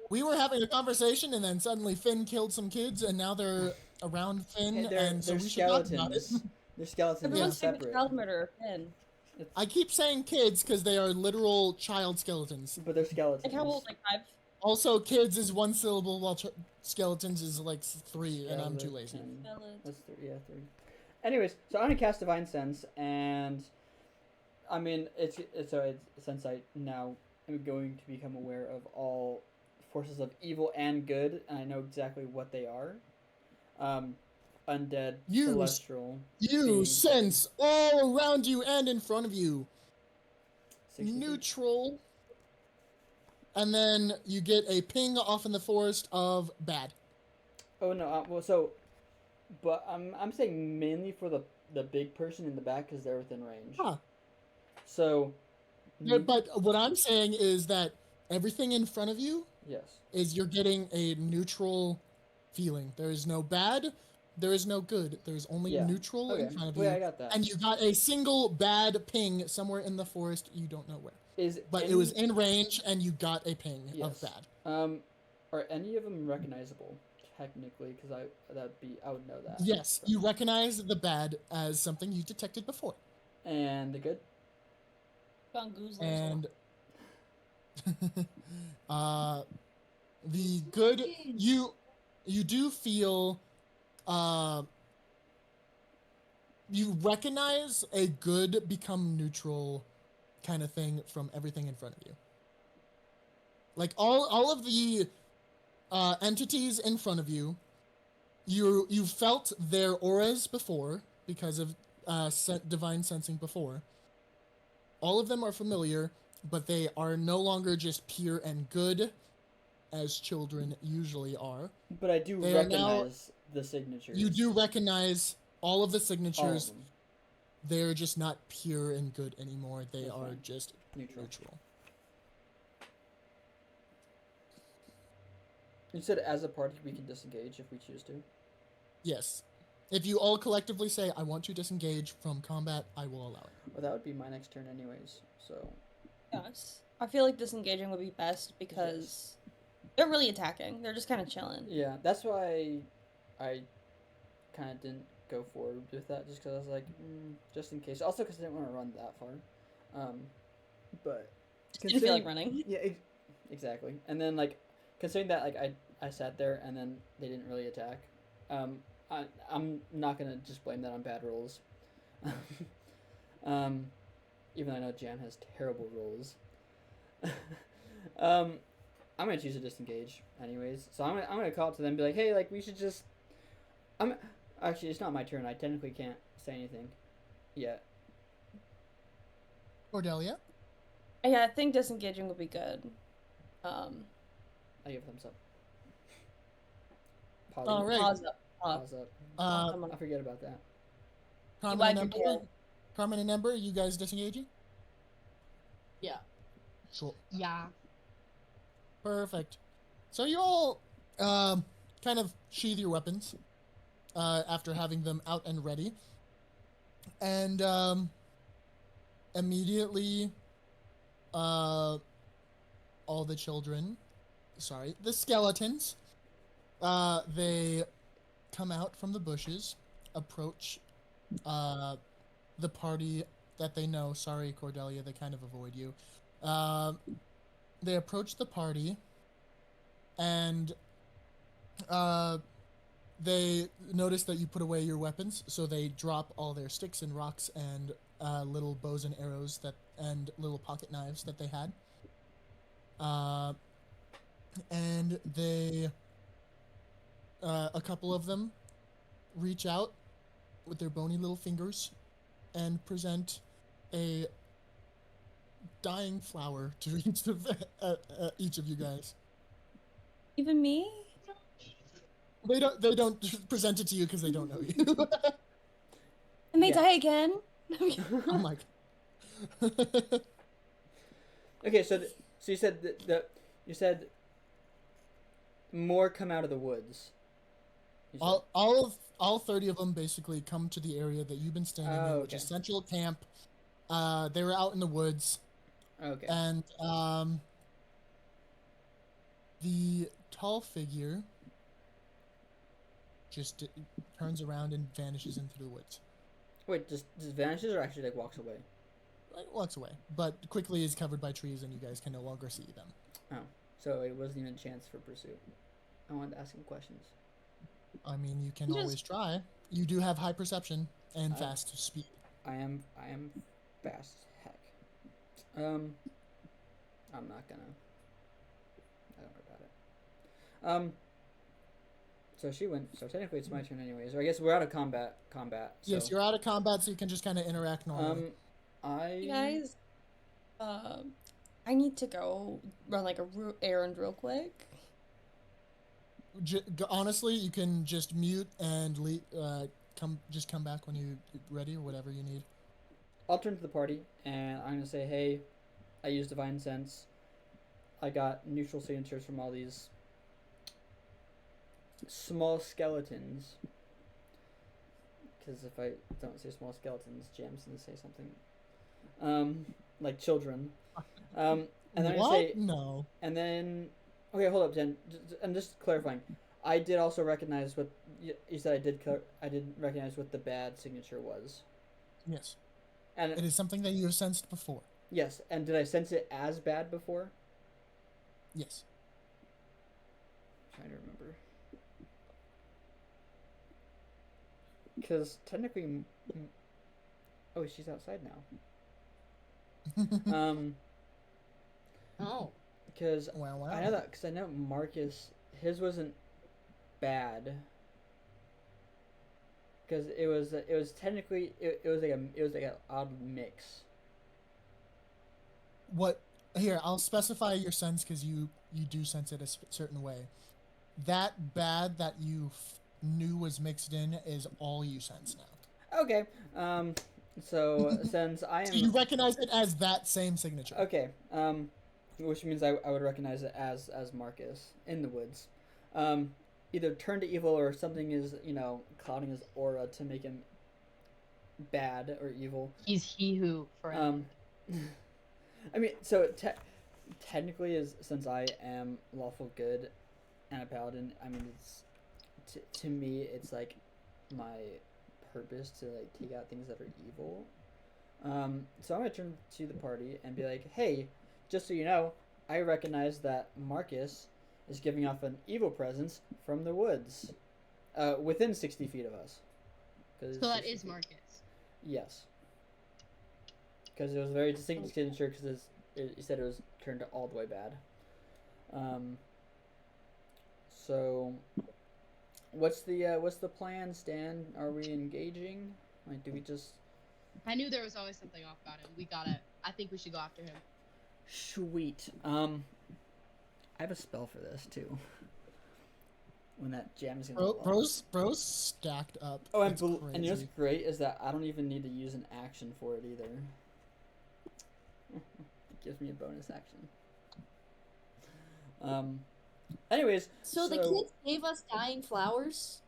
we were having a conversation, and then suddenly Finn killed some kids, and now they're around Finn, and so they're we should talk about it. skeletons. They're skeletons. Everyone's They're favorite separate. child murderer, Finn. I keep saying kids because they are literal child skeletons. But they're skeletons. Like how old? Like 5? Also, kids is 1 syllable, while skeletons is like 3, and I'm too lazy. Skeleton. That's 3. Yeah, 3. Anyways, so I'm gonna cast Divine Sense, and I mean, since I now am going to become aware of all forces of evil and good, and I know exactly what they are. Undead, celestial. You beings, sense all around you and in front of you. 60 feet. Neutral. And then you get a ping off in the forest of bad. Oh no! But I'm saying mainly for the big person in the back because they're within range. Huh. So. Yeah, but what I'm saying is that everything in front of you Yes. is you're getting a neutral feeling. There is no bad, there is no good. There's only neutral in front of you. Yeah, I got that. And you got a single bad ping somewhere in the forest. You don't know where. It was in range, and you got a ping of bad. Are any of them recognizable? Technically, because I would know that. Yes, you recognize the bad as something you detected before. And the good? And the good, you do feel you recognize a good become neutral kind of thing from everything in front of you. Like all of the entities in front of you, you felt their auras before because of divine sensing before. All of them are familiar, but they are no longer just pure and good as children usually are. But I do They are now- recognize the signatures. You do recognize all of the all of signatures. them. They're just not pure and good anymore. They That's are fine. just Neutral. neutral. You said as a party we can disengage if we choose to. Yes. If you all collectively say, I want to disengage from combat, I will allow it. Well, that would be my next turn anyways. So Yes. I feel like disengaging would be best because they're really attacking. They're just kind of chilling. yeah, that's why I kind of didn't go forward with that, just because I was like, just in case. Also, because I didn't want to run that far. But Didn't feel like running. Yeah, exactly. And then like considering that like I sat there and then they didn't really attack. I'm not gonna just blame that on bad rolls. Even though I know Jan has terrible rolls. I'm gonna choose to disengage anyways. So I'm gonna call up to them and be like, hey, like we should just. Actually, it's not my turn. I technically can't say anything yet. Cordelia? Yeah, I think disengaging would be good. I give a thumbs up. Pause. All right. Pause up. Pause up. I forget about that. Carmen wag and your Ember? tail. Carmen and Ember, you guys disengaging? Yeah. Sure. Yeah. Perfect. So you all kind of sheathe your weapons after having them out and ready. And immediately all the children, the skeletons, they come out from the bushes, approach the party that they know. Sorry, Cordelia, they kind of avoid you. They approach the party, and they notice that you put away your weapons, so they drop all their sticks and rocks and little bows and arrows and little pocket knives that they had. And they, a couple of them, reach out with their bony little fingers and present a dying flower to each of you guys. Even me? They don't present it to you because they don't know you. And they Yeah. die again? Oh my god. Okay, so you said you said more come out of the woods. You said. all 30 of them basically come to the area that you've been standing in, which is Okay. Central Camp. They were out in the woods, Okay. and the tall figure just turns around and vanishes into the woods. Wait, just vanishes or actually like walks away? Like, walks away, but quickly is covered by trees, and you guys can no longer see them. Oh, so it wasn't even a chance for pursuit. I wanted to ask him questions. I mean, you can Just- always try. You do have high perception and I- fast speed. I am fast as heck. I'm not gonna. I don't worry about it. So she went. So technically, it's my turn anyways. Or I guess we're out of combat. So, Yes, you're out of combat, so you can just kind of interact normally. You guys, I need to go run like a errand real quick. Honestly, you can just mute and come back when you're ready or whatever you need. I'll turn to the party and I'm gonna say, hey, I use Divine Sense. I got neutral signatures from all these small skeletons. Because if I don't say small skeletons, Jam's gonna say something. Like children. And then I'm What? gonna say, No. and then, okay, hold up, Jen. I'm just clarifying. I did also recognize what you said. I did recognize what the bad signature was. Yes. And It is something that you have sensed before. yes, and did I sense it as bad before? Yes. I'm trying to remember. Because technically, oh, she's outside now. Oh. Because Wow. I know that because I know Marcus, his wasn't bad. Because it was technically it was like an odd mix. What? Here, I'll specify your sense because you do sense it a certain way. That bad that you knew was mixed in is all you sense now. Okay. So since I So am you recognize it as that same signature. okay. Which means I would recognize it as Marcus in the woods. Either turned to evil or something is clouding his aura to make him bad or evil. He's HeeHoo forever. I mean, so technically, since I am lawful good and a paladin, I mean, it's to me, it's like my purpose to like take out things that are evil. So I'm gonna turn to the party and be like, "Hey, just so you know, I recognize that Marcus is giving off an evil presence from the woods, within 60 feet of us." So that is Marcus. Yes. Because it was a very distinct signature because you said it was turned all the way bad. So, what's the plan, Stan? Are we engaging? Like, do we just... I knew there was always something off about him. I think we should go after him. Sweet. I have a spell for this, too. When that jam is gonna Bro's stacked up. Oh, It's and you know what's crazy. great is that I don't even need to use an action for it either. It gives me a bonus action. Anyways, So the kids gave us dying flowers?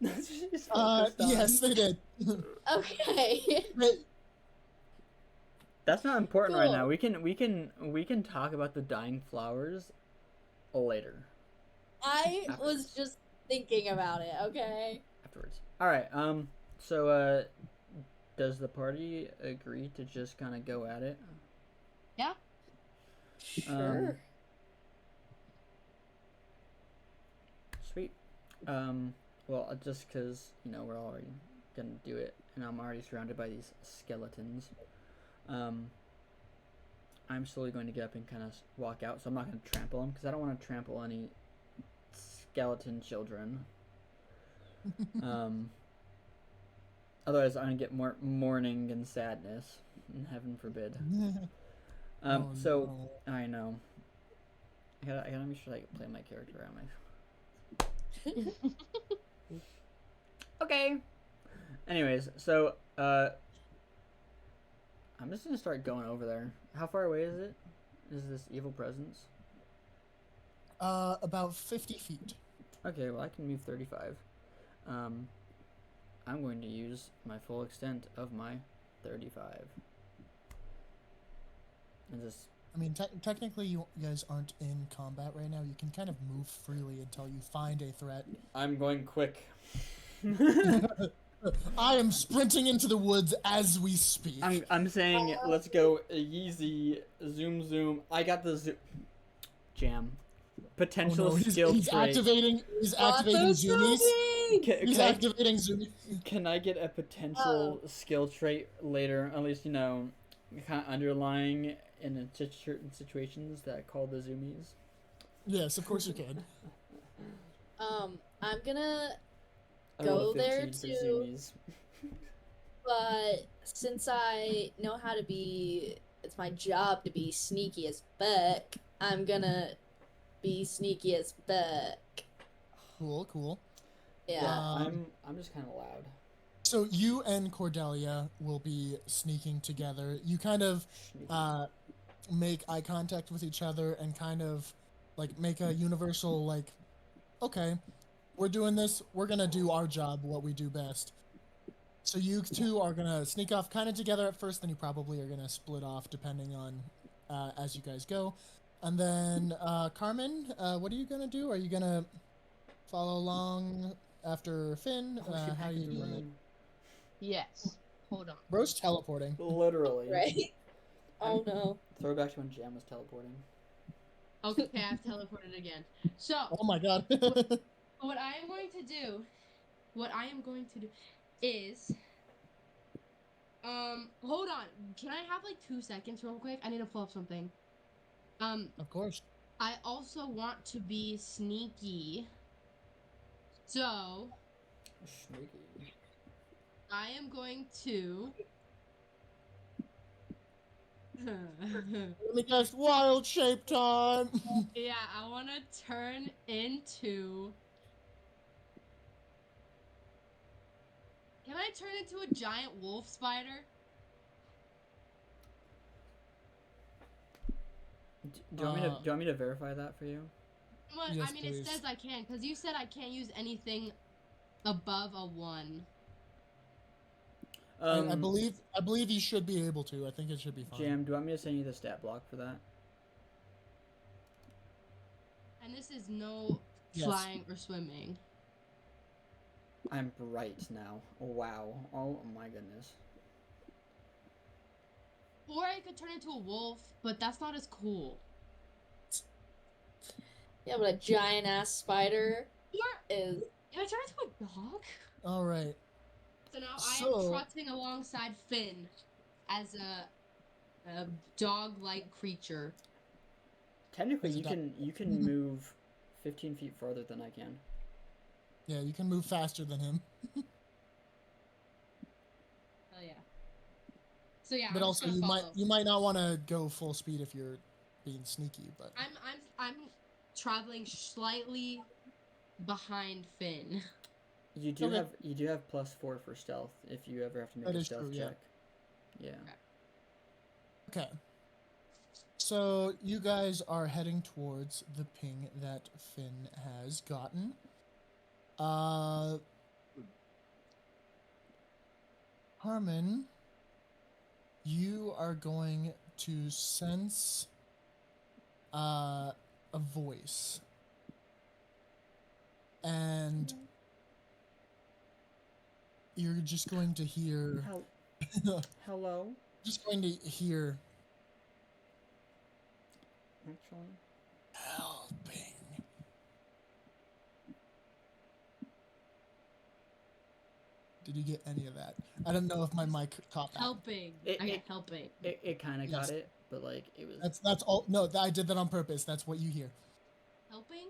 Yes, they did. Okay. That's not important right Cool. now. We can talk about the dying flowers later. I was just thinking about it, okay? Afterwards. All right. So does the party agree to just kind of go at it? Yeah. Sure. Sweet. Well, just because we're already gonna do it, and I'm already surrounded by these skeletons. I'm slowly going to get up and kind of walk out. So I'm not going to trample them because I don't want to trample any skeleton children. Otherwise, I'm gonna get more mourning and sadness, and heaven forbid. Oh, So no. I know. I gotta make sure I play my character out. Okay. Anyways, so I'm just gonna start going over there. How far away is it? Is this evil presence? About 50 feet. Okay, well I can move 35. I'm going to use my full extent of my 35. And just... I mean, technically, you guys aren't in combat right now. You can kind of move freely until you find a threat. I'm going quick. I am sprinting into the woods as we speak. I'm saying let's go easy, zoom. I got the jam. Potential skill he's trait. Activating zoomies. He's activating zoomies. Can I get a potential skill trait later? At least kind of underlying in certain situations that call the zoomies. Yes, of course you can. I'm gonna I rolled go a there 15 for too. zoomies. But since I know how to be, it's my job to be sneaky as fuck. I'm gonna be sneaky as fuck. Cool. Yeah. I'm just kind of loud. So you and Cordelia will be sneaking together. You kind of make eye contact with each other and kind of like make a universal like, okay, we're doing this. We're gonna do our job, what we do best. So you two are gonna sneak off kind of together at first, then you probably are gonna split off depending on as you guys go. And then Carmen, what are you gonna do? Are you gonna follow along after Finn? How are you doing it? Yes. Hold on. Bro's teleporting. Literally. Right? Oh no. Throwback to when Jam was teleporting. Okay, I've teleported again. So, Oh my god. what I am going to do is hold on. Can I have like 2 seconds real quick? I need to pull up something. Of course. I also want to be sneaky. So Sneaky. I am going to Let me guess, wild shape time. yeah, I want to turn into. Can I turn into a giant wolf spider? Do you want me to verify that for you? Well, Yes, I mean, please. it says I can, because you said I can't use anything above a 1. I believe you should be able to. I think it should be fine. Jam, do you want me to send you the stat block for that? And this is no Yes. flying or swimming. I'm bright now. Wow. Oh my goodness. Or I could turn into a wolf, but that's not as cool. Yeah, but a giant ass spider Or is. can I turn into a dog? All right. So now I So- am trotting alongside Finn as a dog-like creature. Technically, Is it you can move 15 feet farther than I can. Yeah, you can move faster than him. Oh yeah. So yeah, But I'm also just you gonna might follow. might not want to go full speed if you're being sneaky, but I'm traveling slightly behind Finn. You do Okay. have +4 for stealth if you ever have to make That a is stealth true, yeah. check. Yeah. okay. So you guys are heading towards the ping that Finn has gotten. Harmon, you are going to sense a voice. And you're just going to hear Hello. just going to hear Actually. helping. Did you get any of that? I don't know if my mic caught that. Helping. I get helping. It kind of Yes. got it, but like it was. That's all. No, I did that on purpose. That's what you hear. Helping?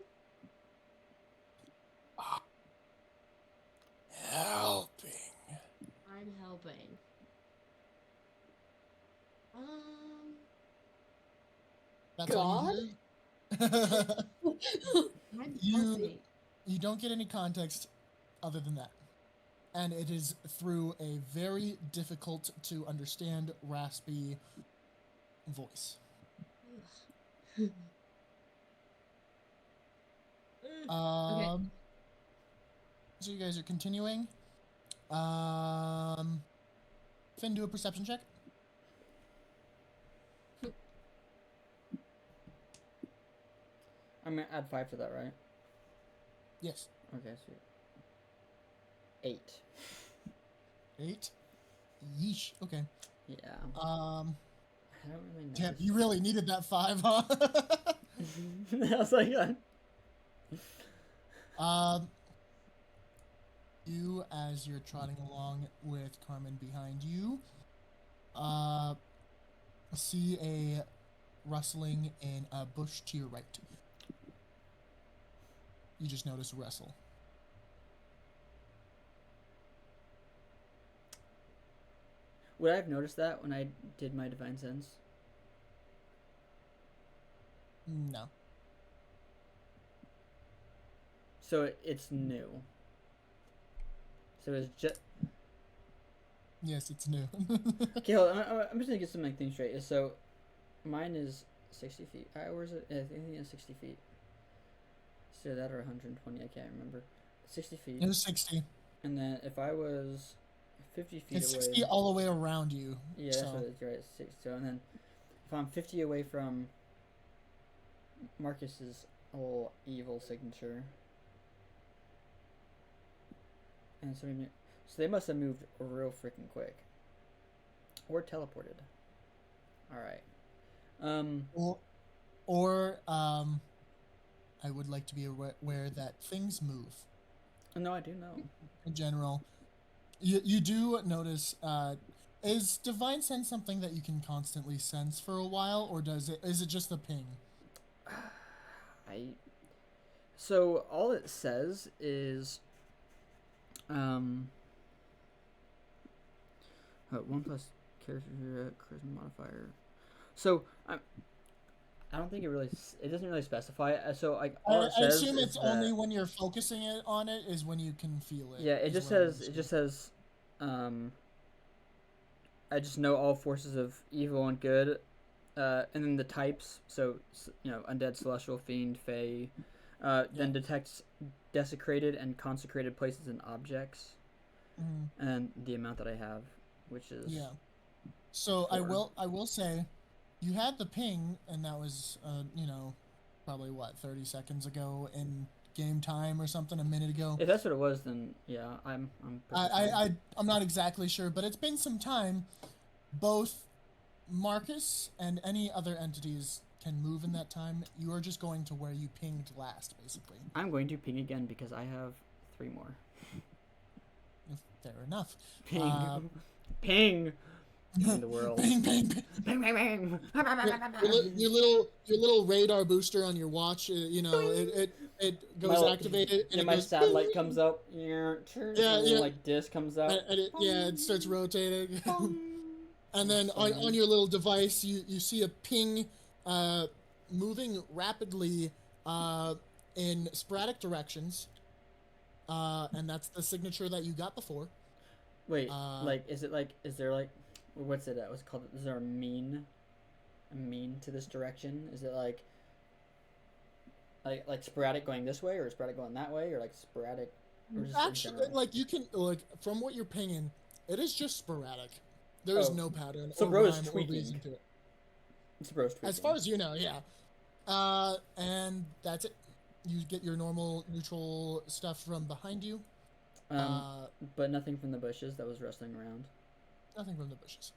Helping. I'm helping. That's all you hear. I'm You- helping. You don't get any context other than that. And it is through a very difficult to understand, raspy voice. So you guys are continuing. Finn, do a perception check. I'm gonna add 5 to that, right? Yes. Okay, sweet. 8. 8. Yeesh. Okay. Yeah. I don't really know. Damn, you really needed that 5, huh? I was like, You, as you're trotting along with Carmen behind you, see a rustling in a bush to your right. You just notice a rustle. would I have noticed that when I did my divine sense? No. So it's new. So it's just. Yes, it's new. Okay, hold on. I'm just gonna get some like things straight. So, mine is 60 feet. Where is it? I think it's 60 feet. So that or 120, I can't remember. 60 feet. It was 60. And then if I was 50 feet It's away. 60 all the way around you. Yeah, so. that's what it's right. 60. So and then if I'm 50 away from Marcus's little evil signature. And so they must have moved real freaking quick. Or teleported. Alright. Or I would like to be aware that things move. No, I do know. In general, You do notice. Is divine sense something that you can constantly sense for a while, or is it just a ping? So all it says is 1 plus character charisma modifier. So I don't think it doesn't really specify. So like all it I says assume is it's that, only when you're focusing it on it is when you can feel it. yeah, is what I'm it just says I just know all forces of evil and good, and then the types. So undead, celestial, fiend, fey. Then detects desecrated and consecrated places and objects, and the amount that I have, which is So 4. I will say, you had the ping, and that was probably what 30 seconds ago in game time or something, a minute ago. If that's what it was, then yeah, I'm. I'm not exactly sure, but it's been some time. Both Marcus and any other entities can move in that time. You are just going to where you pinged last, basically. I'm going to ping again because I have 3 more. Fair enough. Ping. Ping. In the world. Bang, bang, bang. Bang, bang, bang. Your little radar booster on your watch, it goes activated, and my goes, satellite comes up. Yeah, like disc comes out. and it starts rotating. And then on your little device, you see a ping moving rapidly in sporadic directions, and that's the signature that you got before. Wait, is there what's it? What's it called? Is there a mean to this direction? Is it like sporadic going this way, or sporadic going that way, or like sporadic? Or just Actually, like you can from what you're pinging, it is just sporadic. There is no pattern. So or bro is rhyme or tweaking. reason to it. So bro's tweaking. As far as you know, yeah. And that's it. You get your normal neutral stuff from behind you. But nothing from the bushes that was rustling around. Nothing from the bushes.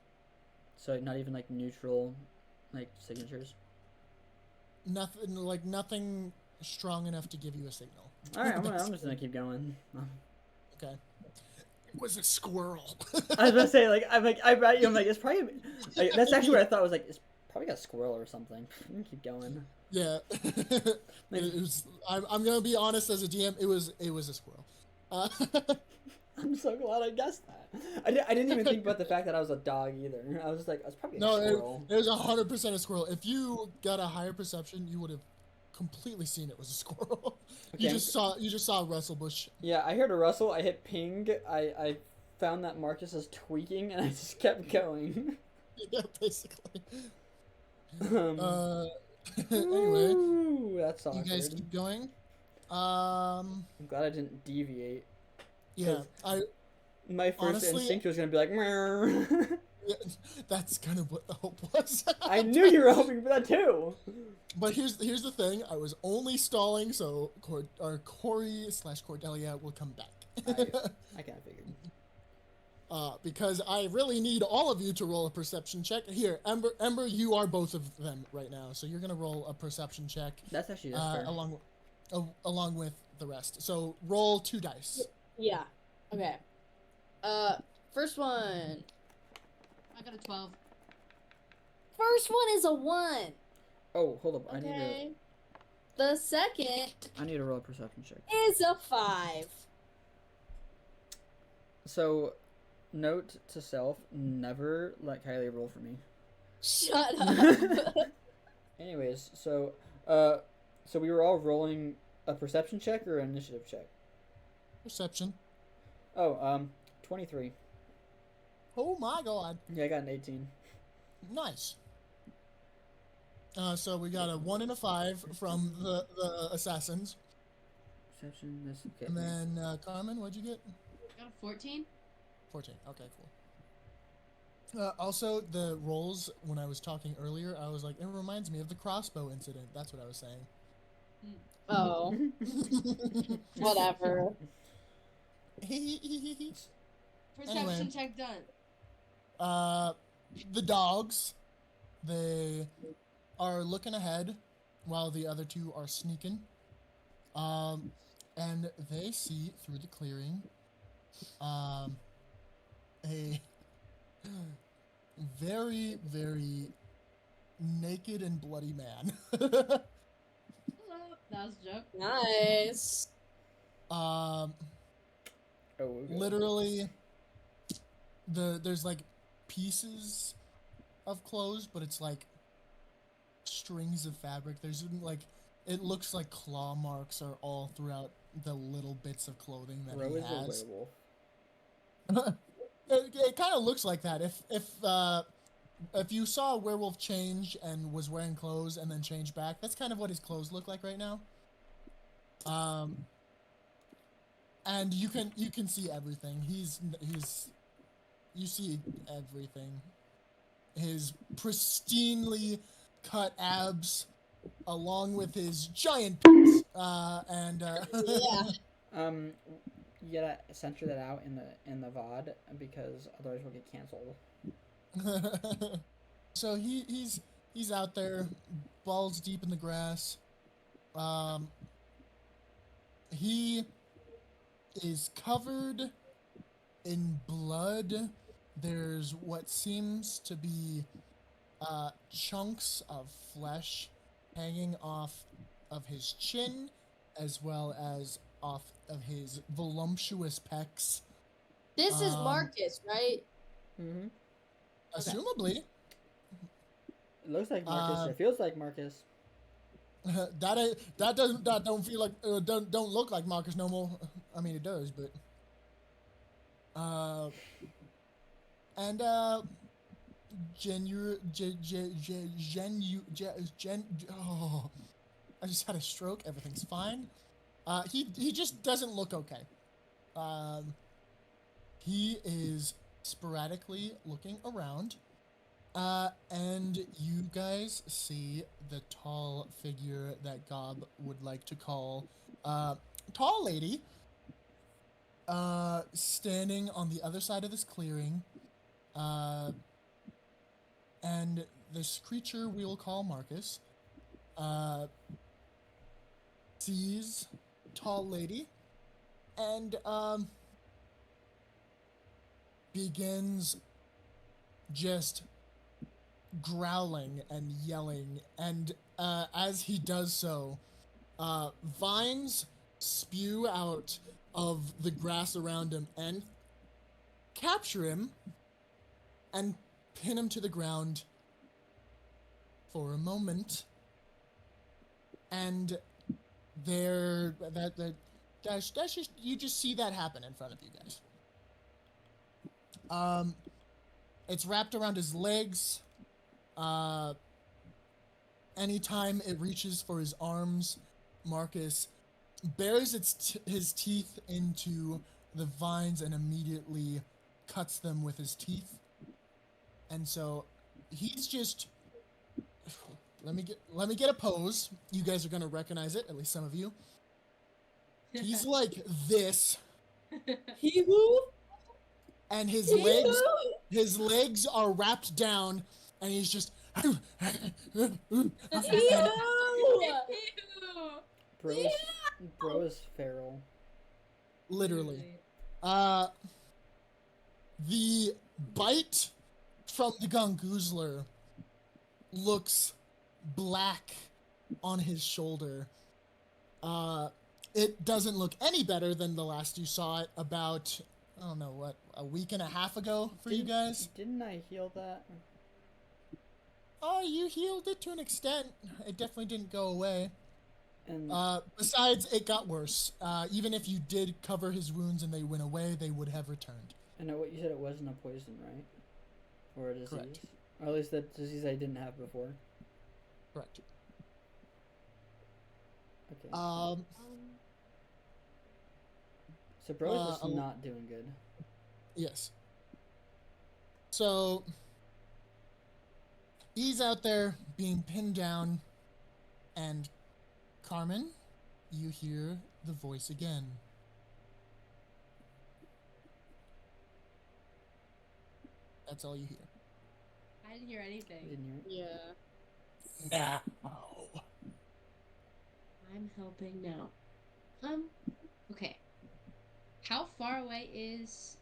So not even like neutral, like signatures. Nothing strong enough to give you a signal. All right, I'm just gonna keep going. Okay. It was a squirrel. I was about to say I'm like it's probably that's actually what I thought was like it's probably a squirrel or something. I'm gonna keep going. Yeah. It was. I'm gonna be honest as a DM. It was a squirrel. I'm so glad I guessed that. I didn't even think about the fact that I was a dog either. I was just like, I was probably a squirrel. It was 100% a squirrel. If you got a higher perception, you would have completely seen it was a squirrel. Okay. You just saw a rustle bush. Yeah, I heard a rustle. I hit ping. I found that Marcus is tweaking, and I just kept going. Yeah, basically. Anyway, that's awkward. You guys keep going. I'm glad I didn't deviate. Yeah, my first instinct was gonna be like, yeah, that's kind of what the hope was. I knew you were hoping for that too. But here's the thing. I was only stalling so Corey/Cordelia will come back. I kind of figured. Because I really need all of you to roll a perception check. Here, Ember, you are both of them right now, so you're gonna roll a perception check. That's fair. Along with the rest. So roll 2 dice. Yeah. Okay. First one. I got a 12. First one is a 1. Oh, hold up. Okay. The second. I need to roll a perception check. Is a 5. So, note to self: never let Kylie roll for me. Shut up. Anyways, so we were all rolling a perception check or an initiative check. Perception. Oh, 23. Oh my god. Yeah, I got an 18. Nice. So we got a 1 and a 5 from the assassins. Perception. This. Okay. And then Carmen, what'd you get? I got a 14. 14. Okay, cool. Also, the rolls when I was talking earlier, I was like, it reminds me of the crossbow incident. That's what I was saying. Oh. Whatever. Perception check done. The dogs, they are looking ahead while the other 2 are sneaking. And they see through the clearing very, very naked and bloody man. That was a joke. Nice. Oh, okay. Literally, there's like pieces of clothes, but it's like strings of fabric. There's like, it looks like claw marks are all throughout the little bits of clothing that Bro he is a has. werewolf. It kind of looks like that. If you saw a werewolf change and was wearing clothes and then change back, that's kind of what his clothes look like right now. And you can see everything. You see everything. His pristinely cut abs, along with his giant penis, Yeah. You gotta censor that out in the VOD because otherwise we'll get canceled. So he's out there, balls deep in the grass. He is covered in blood. There's what seems to be chunks of flesh hanging off of his chin, as well as off of his voluptuous pecs. This is Marcus, right? Mm-hmm. Assumably. It looks like Marcus. It feels like Marcus. that don't feel like don't look like Marcus no more. I mean, it does, but oh, I just had a stroke. Everything's fine. He just doesn't look okay. He is sporadically looking around. And you guys see the tall figure that Gob would like to call, tall lady, standing on the other side of this clearing, and this creature we'll call Marcus, sees tall lady, and, begins just growling and yelling, and as he does so, vines spew out of the grass around him and capture him and pin him to the ground for a moment. And that's just, you just see that happen in front of you guys. It's wrapped around his legs. Anytime it reaches for his arms, Marcus bares his teeth into the vines and immediately cuts them with his teeth. And so he's just, let me get a pose. You guys are gonna recognize it, at least some of you. He's like this, HeeHoo? and his HeeHoo? legs are wrapped down, and he's just HeeHoo! Bro is feral. literally. The bite from the Gongoozler looks black on his shoulder. It doesn't look any better than the last you saw it about, I don't know, what, a week and a half ago for you guys? Didn't I heal that? Oh, you healed it to an extent. It definitely didn't go away. And Besides, it got worse. Even if you did cover his wounds and they went away, they would have returned. I know what you said, it wasn't a poison, right? Or a disease. Correct. Or at least the disease I didn't have before. Correct. Okay. So bro is just not doing good. Yes. So he's out there being pinned down, and Carmen, you hear the voice again. That's all you hear. I didn't hear anything. Didn't hear it? Yeah. Now. I'm helping now. Okay. How far away is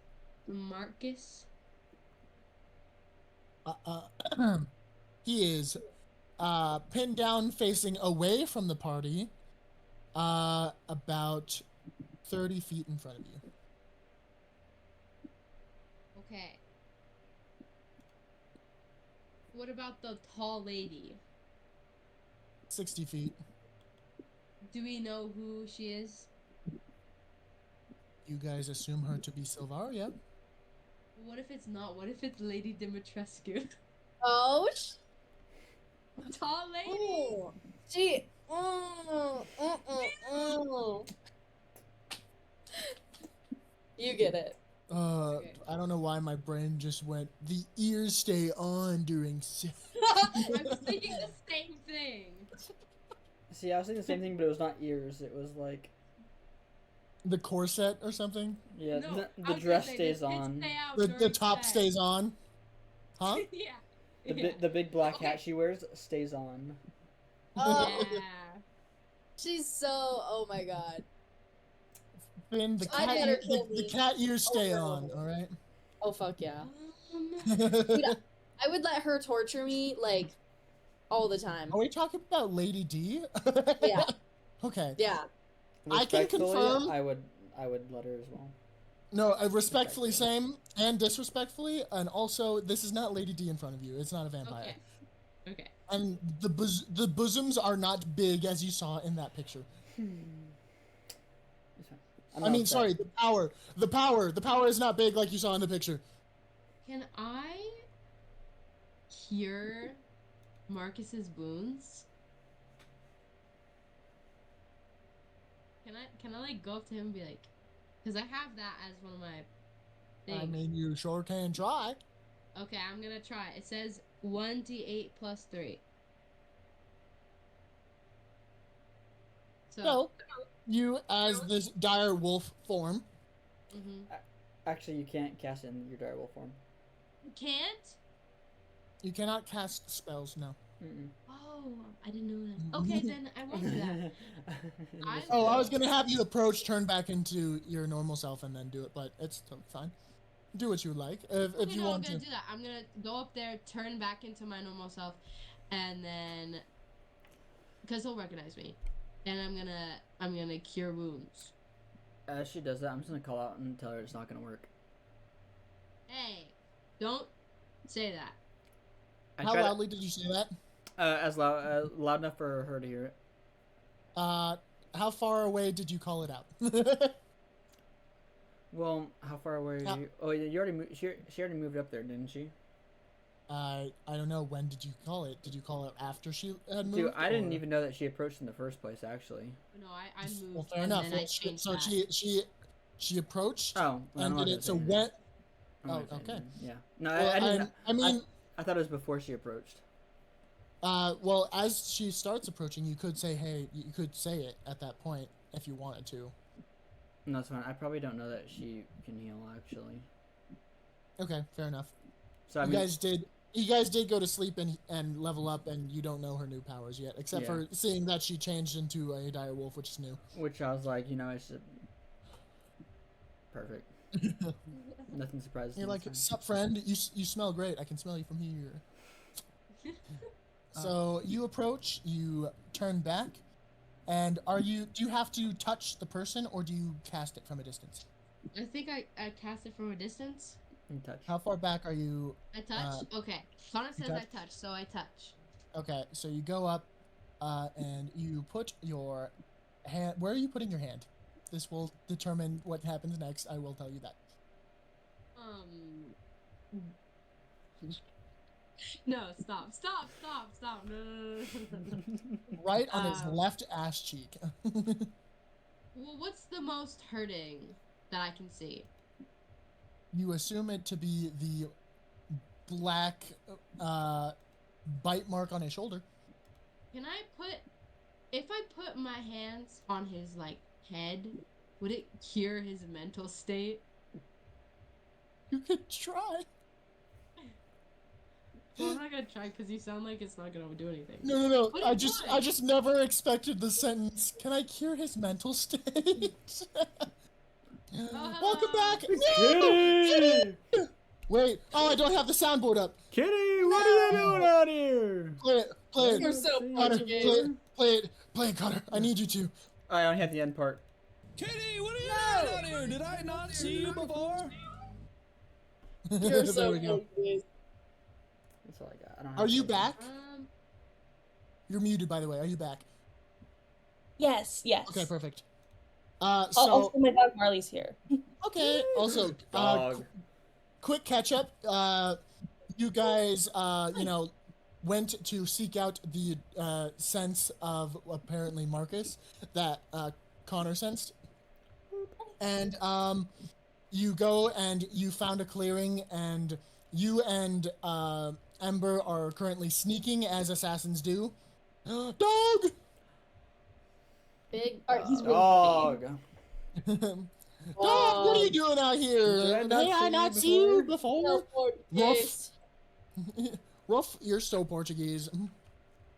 Marcus? He is pinned down, facing away from the party, about 30 feet in front of you. Okay. What about the tall lady? 60 feet. Do we know who she is? You guys assume her to be Silvaria? What if it's not? What if it's Lady Dimitrescu? Oh, Tall lady. oh, she. You get it. Okay. I don't know why my brain just went, the ears stay on during sex. I was thinking the same thing. See, I was thinking the same thing, but it was not ears. It was like, The corset or something? yeah, No, I the was gonna dress say, stays the tits on. stay out The during top sex. stays on? Huh? Yeah. The, Yeah. the big black Okay. hat she wears stays on. Oh, Yeah. she's so. Oh my god. Finn, the I'd cat, let her the, kill the me. cat ears stay Over and on, over. alright? Oh fuck yeah. Um, I would let her torture me like all the time. Are we talking about Lady D? Yeah. Okay. Yeah. I can Respectfully, confirm- I would let her as well. No, respectfully same and disrespectfully, and also this is not Lady D in front of you. It's not a vampire. okay. Okay. And the bosoms are not big as you saw in that picture. It's fine. I'm I not mean, upset. sorry, the power is not big like you saw in the picture. Can I cure Marcus's wounds? Can I like go up to him and be like, because I have that as one of my things. I mean, you sure can try. Okay, I'm gonna try. It says 1d8 plus 3. So, you as this dire wolf form, Mhm. Actually, you can't cast it in your direwolf form. You can't? you cannot cast spells. No. Mm-mm. Oh, I didn't know that. Okay, then I won't do that. I- Oh, I was gonna have you approach, turn back into your normal self, and then do it, but it's totally fine. Do what you would like. If Okay, you no, I'm want gonna to. do that. I'm gonna go up there, turn back into my normal self, and then because he'll recognize me, and I'm gonna cure wounds. As she does that, I'm just gonna call out and tell her it's not gonna work. Hey, don't say that. I How tried loudly did you say that? as loud enough for her to hear it. How far away did you call it out? Well, how far away? How- Are you? Oh, yeah, you already she already moved up there, didn't she? I don't know. When did you call it? Did you call it after she had moved? Dude, I didn't or- even know that she approached in the first place. Actually. No, I moved. Well, fair and enough. Then I Well, changed so that. she approached Oh, well, I'm and not did gonna it. say So anything. when? I'm not Oh, gonna say okay. anything. Yeah. No, Well, I didn't. I mean, I thought it was before she approached. well, as she starts approaching, you could say, "Hey," you could say it at that point if you wanted to. No, it's fine. I probably don't know that she can heal actually. Okay, fair enough. So I You mean, guys did go to sleep and level up, and you don't know her new powers yet, except Yeah. for seeing that she changed into a dire wolf, which is new. which I was like, it's perfect. Nothing surprises You're me like, this "Sup, friend? You smell great. I can smell you from here." So you approach, you turn back, and do you have to touch the person, or do you cast it from a distance? I think I cast it from a distance. In touch. How far back are you? I touch. Okay. Fauna you says I touch? touch, so I touch. Okay, so you go up, and you put your hand. Where are you putting your hand? This will determine what happens next. I will tell you that. No, stop. No. Right on his Um, left ass cheek. Well, what's the most hurting that I can see? You assume it to be the black bite mark on his shoulder. Can I if I put my hands on his like head, would it cure his mental state? You could try. Well, I'm not gonna try because you sound like it's not gonna do anything. No. But I it just would. never expected the sentence. Can I cure his mental state? Welcome hello. back. No! Kitty! Wait. Oh, I don't have the soundboard up. Kitty, what are you doing out here? Play it. Play it. You're so Connor, Portuguese. play it. Play it. Play it, Connor. I need you to. I only have the end part. Kitty, what are you doing out here? Did I not see you before? You're There so we go. Portuguese. That's all I got. I don't have Are you anything. back? You're muted, by the way. Are you back? Yes, yes. Okay, perfect. Also, my dog Marley's here. Okay. Also, Dog. quick catch up. You guys, went to seek out the sense of apparently Marcus that Connor sensed, and you go and you found a clearing, and you and Ember are currently sneaking as assassins do. Dog. Big Alright, he's really Dog. Dog, what are you doing out here? Did I not see you you before? No Portuguese. Ruff, you're so Portuguese.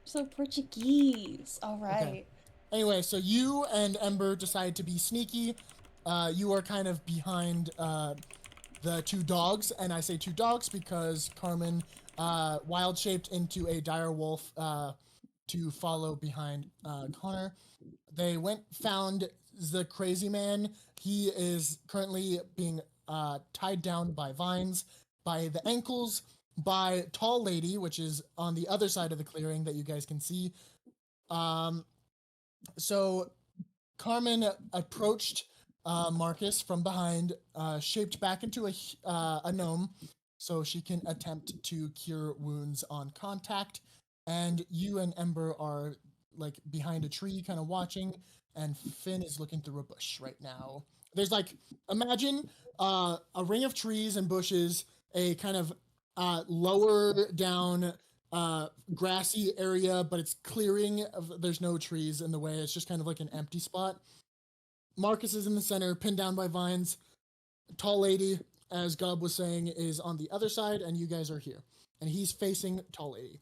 so Portuguese. All right. Okay. Anyway, so you and Ember decide to be sneaky. You are kind of behind the two dogs, and I say two dogs because Carmen wild shaped into a dire wolf to follow behind Connor. They found the crazy man. He is currently being tied down by vines, by the ankles, by Tall Lady, which is on the other side of the clearing that you guys can see. So Carmen approached Marcus from behind, shaped back into a gnome, so she can attempt to cure wounds on contact. And you and Ember are like behind a tree, kind of watching, and Finn is looking through a bush right now. There's like, imagine a ring of trees and bushes, a kind of lower down grassy area, but it's clearing. There's no trees in the way. It's just kind of like an empty spot. Marcus is in the center, pinned down by vines. Tall Lady, as Gob was saying, is on the other side, and you guys are here. And he's facing Tall Lady.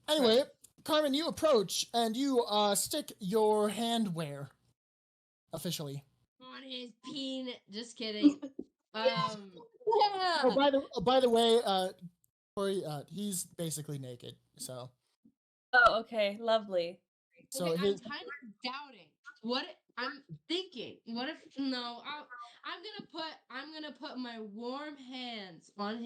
Anyway, Carmen, you approach, and you stick your hand where? Officially. On his penis. Just kidding. Yeah. Oh, by the way, Corey, he's basically naked, so. Oh, okay. Lovely. So okay, his, I'm kind of doubting. What I'm thinking? What if no? I'm gonna put my warm hands on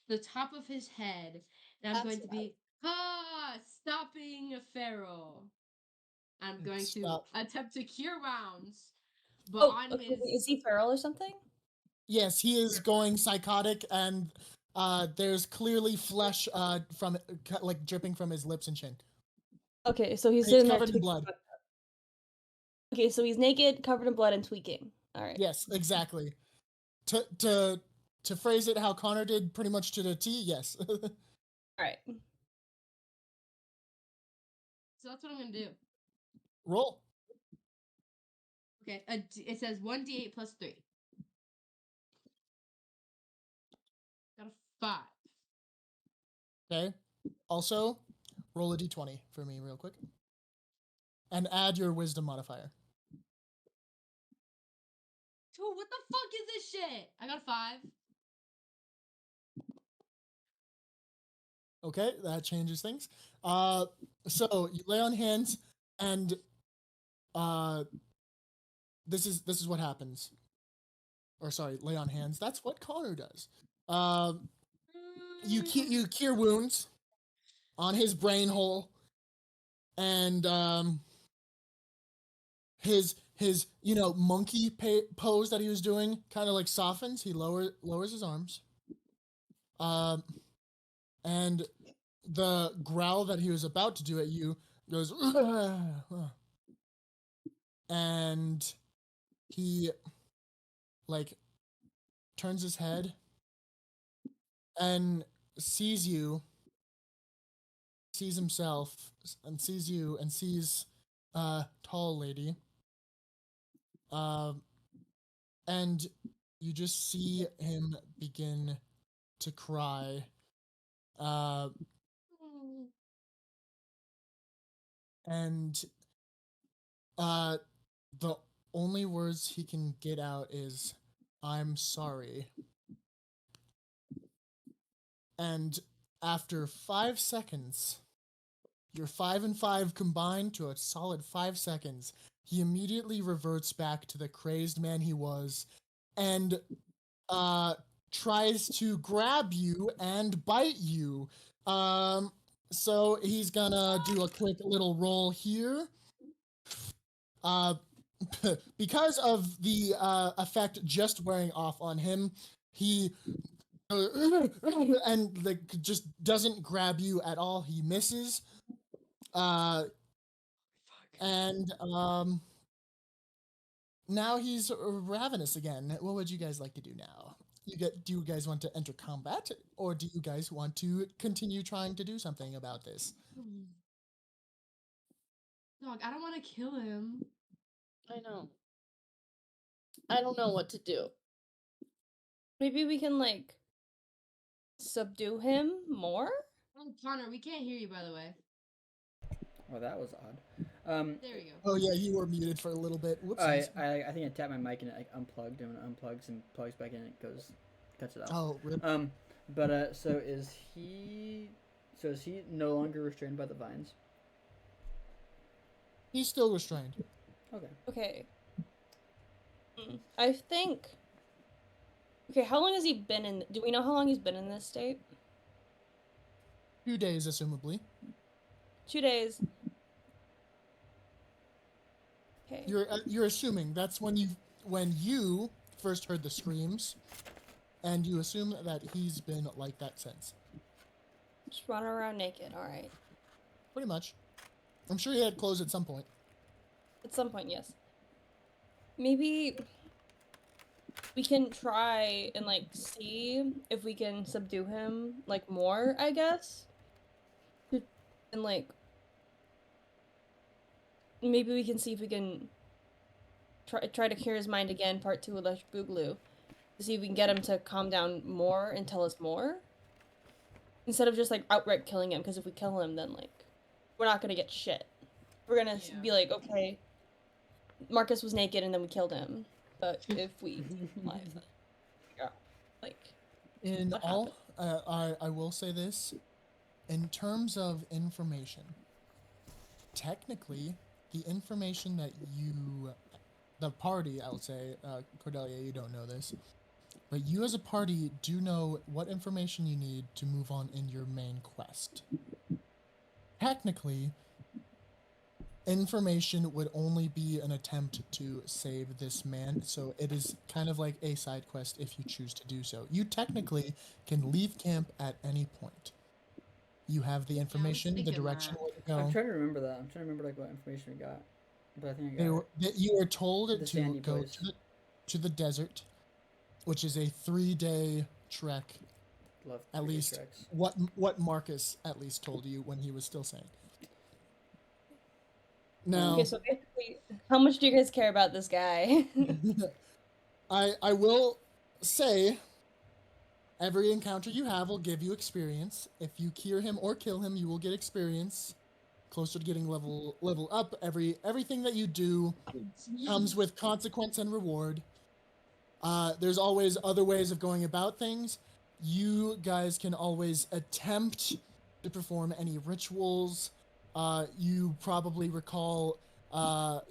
the top of his head, and I'm That's going to be stopping a pharaoh. I'm going Stop. to attempt to cure wounds, but Oh, on okay. his Is he feral or something? yes, he is going psychotic, and there's clearly flesh from like dripping from his lips and chin. Okay, so he's And sitting it's there covered in tweaking. blood. Okay, so he's naked, covered in blood, and tweaking. All right. Yes, exactly. To phrase it how Connor did, pretty much to the T. Yes. All right. so that's what I'm gonna do. Roll. Okay, it says 1d8 plus 3. Got a 5. Okay. Also, roll a d20 for me, real quick, and add your wisdom modifier. Dude, what the fuck is this shit? I got a 5. Okay, that changes things. So you lay on hands, and this is what happens. Or sorry, lay on hands. That's what Connor does. You cure wounds on his brain hole, and his monkey pose that he was doing kind of like softens. He lowers his arms. And the growl that he was about to do at you goes, and he like turns his head and sees himself, and sees you, and sees Tall Lady. And you just see him begin to cry. And the only words he can get out is, I'm sorry. And after 5 seconds, your 5 and 5 combined to a solid 5 seconds, he immediately reverts back to the crazed man he was and tries to grab you and bite you. So he's gonna do a quick little roll here. Because of the effect just wearing off on him, he and like just doesn't grab you at all. He misses. And now he's ravenous again. What would you guys like to do now? Do you guys want to enter combat, or do you guys want to continue trying to do something about this? Dog, I don't want to kill him. I know. I don't know what to do. Maybe we can like subdue him more? Oh, Connor, we can't hear you, by the way. Oh, that was odd. There we go. Oh yeah, you were muted for a little bit. Whoops. I think I tapped my mic and it like unplugged, and when it unplugs and plugs back in, it cuts it off. Oh, rip. So is he no longer restrained by the vines? He's still restrained. Okay. Okay. I think. Okay, how long has he been in? Do we know how long he's been in this state? 2 days, assumably. 2 days. Okay. You're assuming that's when you first heard the screams, and you assume that he's been like that since. Just running around naked. All right. Pretty much. I'm sure he had clothes at some point. At some point, yes. Maybe we can try and like see if we can subdue him like more, I guess. And like maybe we can see if we can try to clear his mind again, part 2 of Electric Boogaloo, to see if we can get him to calm down more and tell us more. Instead of just like outright killing him, because if we kill him, then like we're not gonna get shit. We're gonna be like, okay, Marcus was naked and then we killed him. But if we live, then yeah, like In what all, I will say this. In terms of information, technically, the information that the party, I'll say, Cordelia, you don't know this, but you as a party do know what information you need to move on in your main quest. Technically, information would only be an attempt to save this man, so it is kind of like a side quest if you choose to do so. You technically can leave camp at any point. You have the information, the thinking direction that. where to go. I'm trying to remember that. I'm trying to remember like what information we got, but I think I got it. You were told The to sandy go place. to the desert, which is a 3-day trek. Love At 3D least tracks. what Marcus at least told you when he was still sane. Now, okay, so basically, how much do you guys care about this guy? I will say, every encounter you have will give you experience. If you cure him or kill him, you will get experience. Closer to getting level up. Everything that you do comes with consequence and reward. There's always other ways of going about things. You guys can always attempt to perform any rituals. You probably recall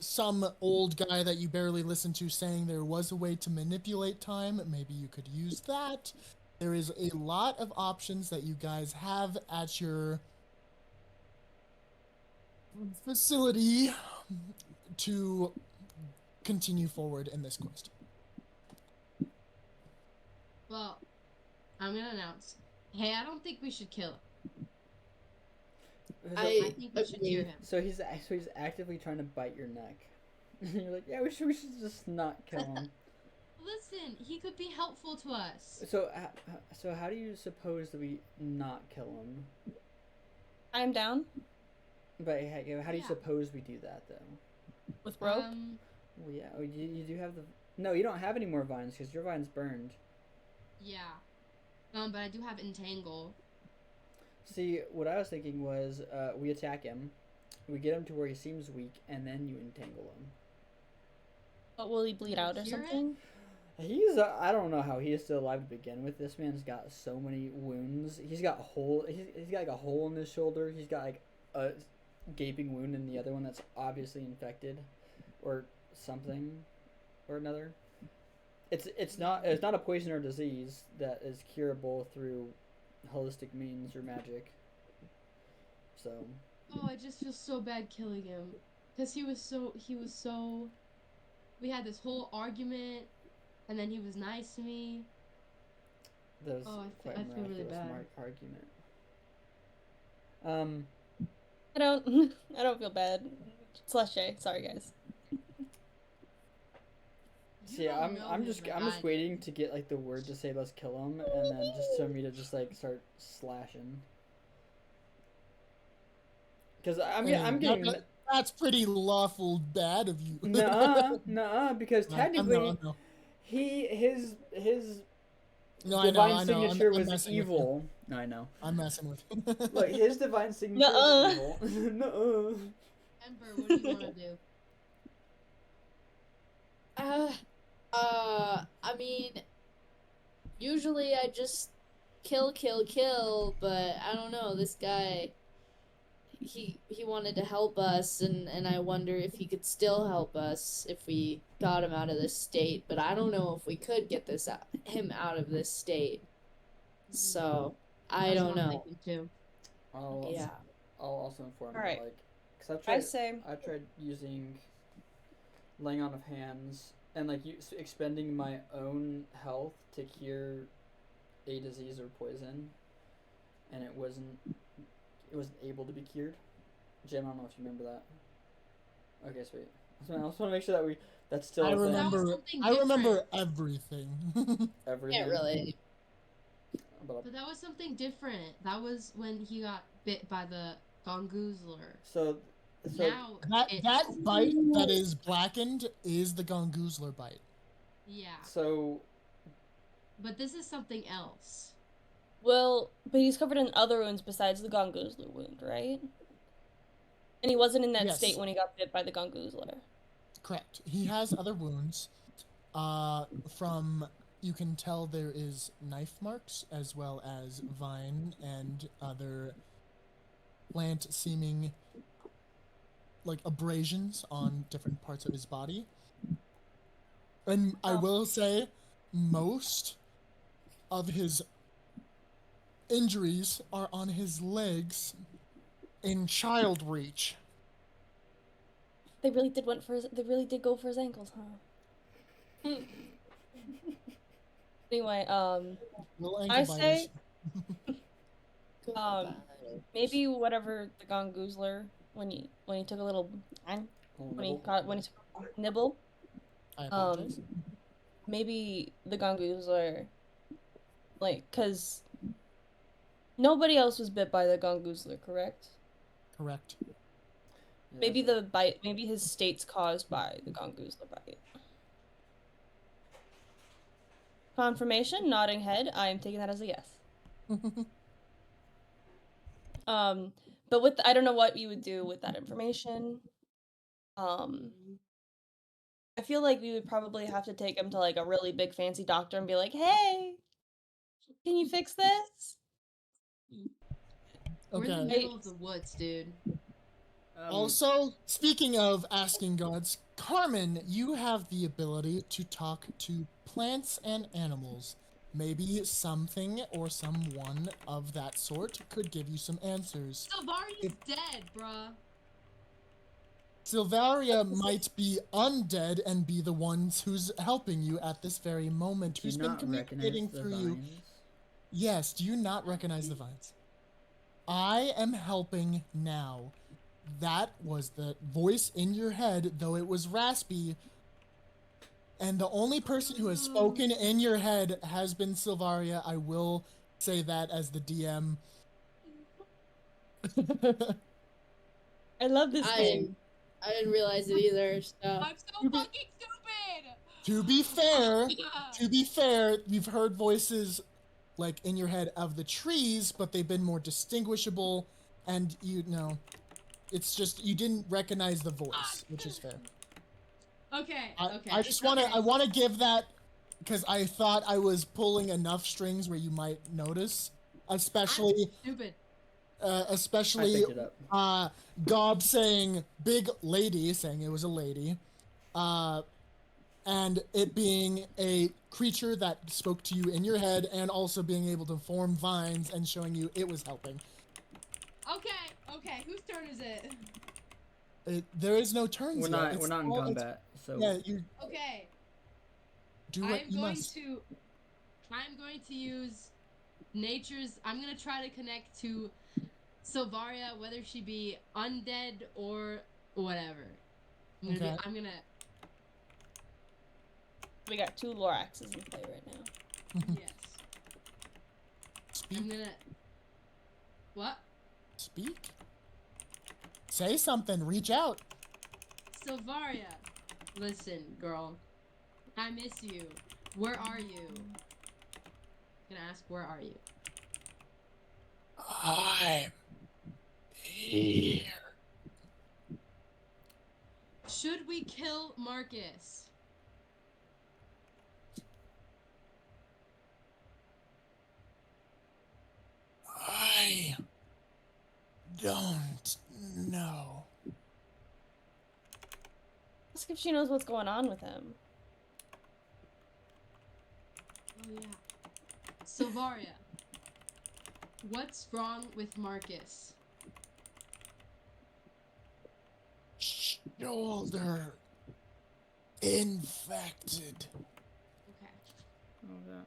some old guy that you barely listened to saying there was a way to manipulate time. Maybe you could use that. There is a lot of options that you guys have at your facility to continue forward in this quest. Well, I'm gonna announce. Hey, I don't think we should kill him. I think we should cure him. So he's actively trying to bite your neck. You're like, yeah, we should just not kill him. Listen, he could be helpful to us. So how do you suppose that we not kill him? I'm down But how do you Yeah. suppose we do that though? with rope. Well, yeah, you do have the. No, you don't have any more vines because your vine's burned. Yeah. But I do have entangle. See, what I was thinking was, we attack him, we get him to where he seems weak, and then you entangle him. But will he bleed out or Cure it? something? I don't know how he is still alive to begin with. This man's got so many wounds. He's got he's got like a hole in his shoulder. He's got like a gaping wound in the other one that's obviously infected, or something, or another. It's not a poison or disease that is curable through holistic means or magic. So. Oh, I just feel so bad killing him, cause he was so. We had this whole argument, and then he was nice to me. That was I feel really bad. Argument. I don't feel bad. /J. Sorry, guys. See, I'm just waiting to get like the word to say let's kill him, and then just for me to just like start slashing. Because I'm getting. That's pretty lawful bad of you. Nuh-uh, because technically, no. his No, divine I know. signature I'm was evil. No, I know. I'm messing with you. Look, his divine signature was evil. Nuh-uh. Ember, what do you want to do? I mean, usually I just kill, but I don't know, this guy, he wanted to help us, and I wonder if he could still help us if we got him out of this state, but I don't know if we could get him out of this state. So, I That's don't what I'm know. thinking too. Yeah. I'll also inform you, Alright. like, because I've tried using laying on of hands and like expending my own health to cure a disease or poison, and it wasn't able to be cured. Jim, I don't know if you remember that. Okay, sweet. I just want to make sure that that's still. I a thing. remember everything. Everything. Can't really. But that was something different. That was when he got bit by the gongoozler. So Now that bite that is blackened is the gongoozler bite. Yeah. So. But this is something else. Well, but he's covered in other wounds besides the gongoozler wound, right? And he wasn't in that state when he got bit by the gongoozler. Correct. He has other wounds. From you can tell there is knife marks as well as vine and other plant seeming like abrasions on different parts of his body. And I will say most of his injuries are on his legs in child reach. They really did go for his ankles, huh? Anyway, I say maybe whatever the gongoozler when he took a little when he took a nibble. I apologize. Maybe the gongoozler, like, cause nobody else was bit by the gongoozler, correct? Correct. Maybe maybe his state's caused by the gongoozler bite. Confirmation, nodding head. I am taking that as a yes. But I don't know what you would do with that information. I feel like we would probably have to take him to like a really big fancy doctor and be like, "Hey, can you fix this?" We're in the middle of the woods, dude. Also, speaking of asking gods, Carmen, you have the ability to talk to plants and animals. Maybe something or someone of that sort could give you some answers. Silvaria's dead, bruh. Silvaria might be undead and be the ones who's helping you at this very moment, who's been communicating through you. Yes, do you not recognize the vines? I am helping now. That was the voice in your head, though it was raspy. And the only person who has spoken in your head has been Silvaria. I will say that as the DM. I love this game. I didn't realize it either. So. I'm so fucking stupid. To be fair, you've heard voices like in your head of the trees, but they've been more distinguishable, and you know, it's just you didn't recognize the voice, which is fair. Okay. I want to give that because I thought I was pulling enough strings where you might notice, especially Stupid. especially I picked it up. Gob saying big lady, saying it was a lady, and it being a creature that spoke to you in your head, and also being able to form vines and showing you it was helping. Okay, whose turn is it? There is no turns We're yet. not. We're not in combat, so. Yeah, you Okay, do what you must. I'm going to use nature's. I'm gonna try to connect to Silvaria, whether she be undead or whatever. Okay. I'm gonna. We got 2 Loraxes in play right now. Yes. Speak. I'm gonna. What? Speak. Say something. Reach out. Silvaria, listen, girl. I miss you. Where are you? I'm gonna ask, where are you? I'm here. Should we kill Marcus? I don't know. Ask if she knows what's going on with him. Oh yeah. Silvaria, what's wrong with Marcus? Shoulder infected. Okay. Oh, that.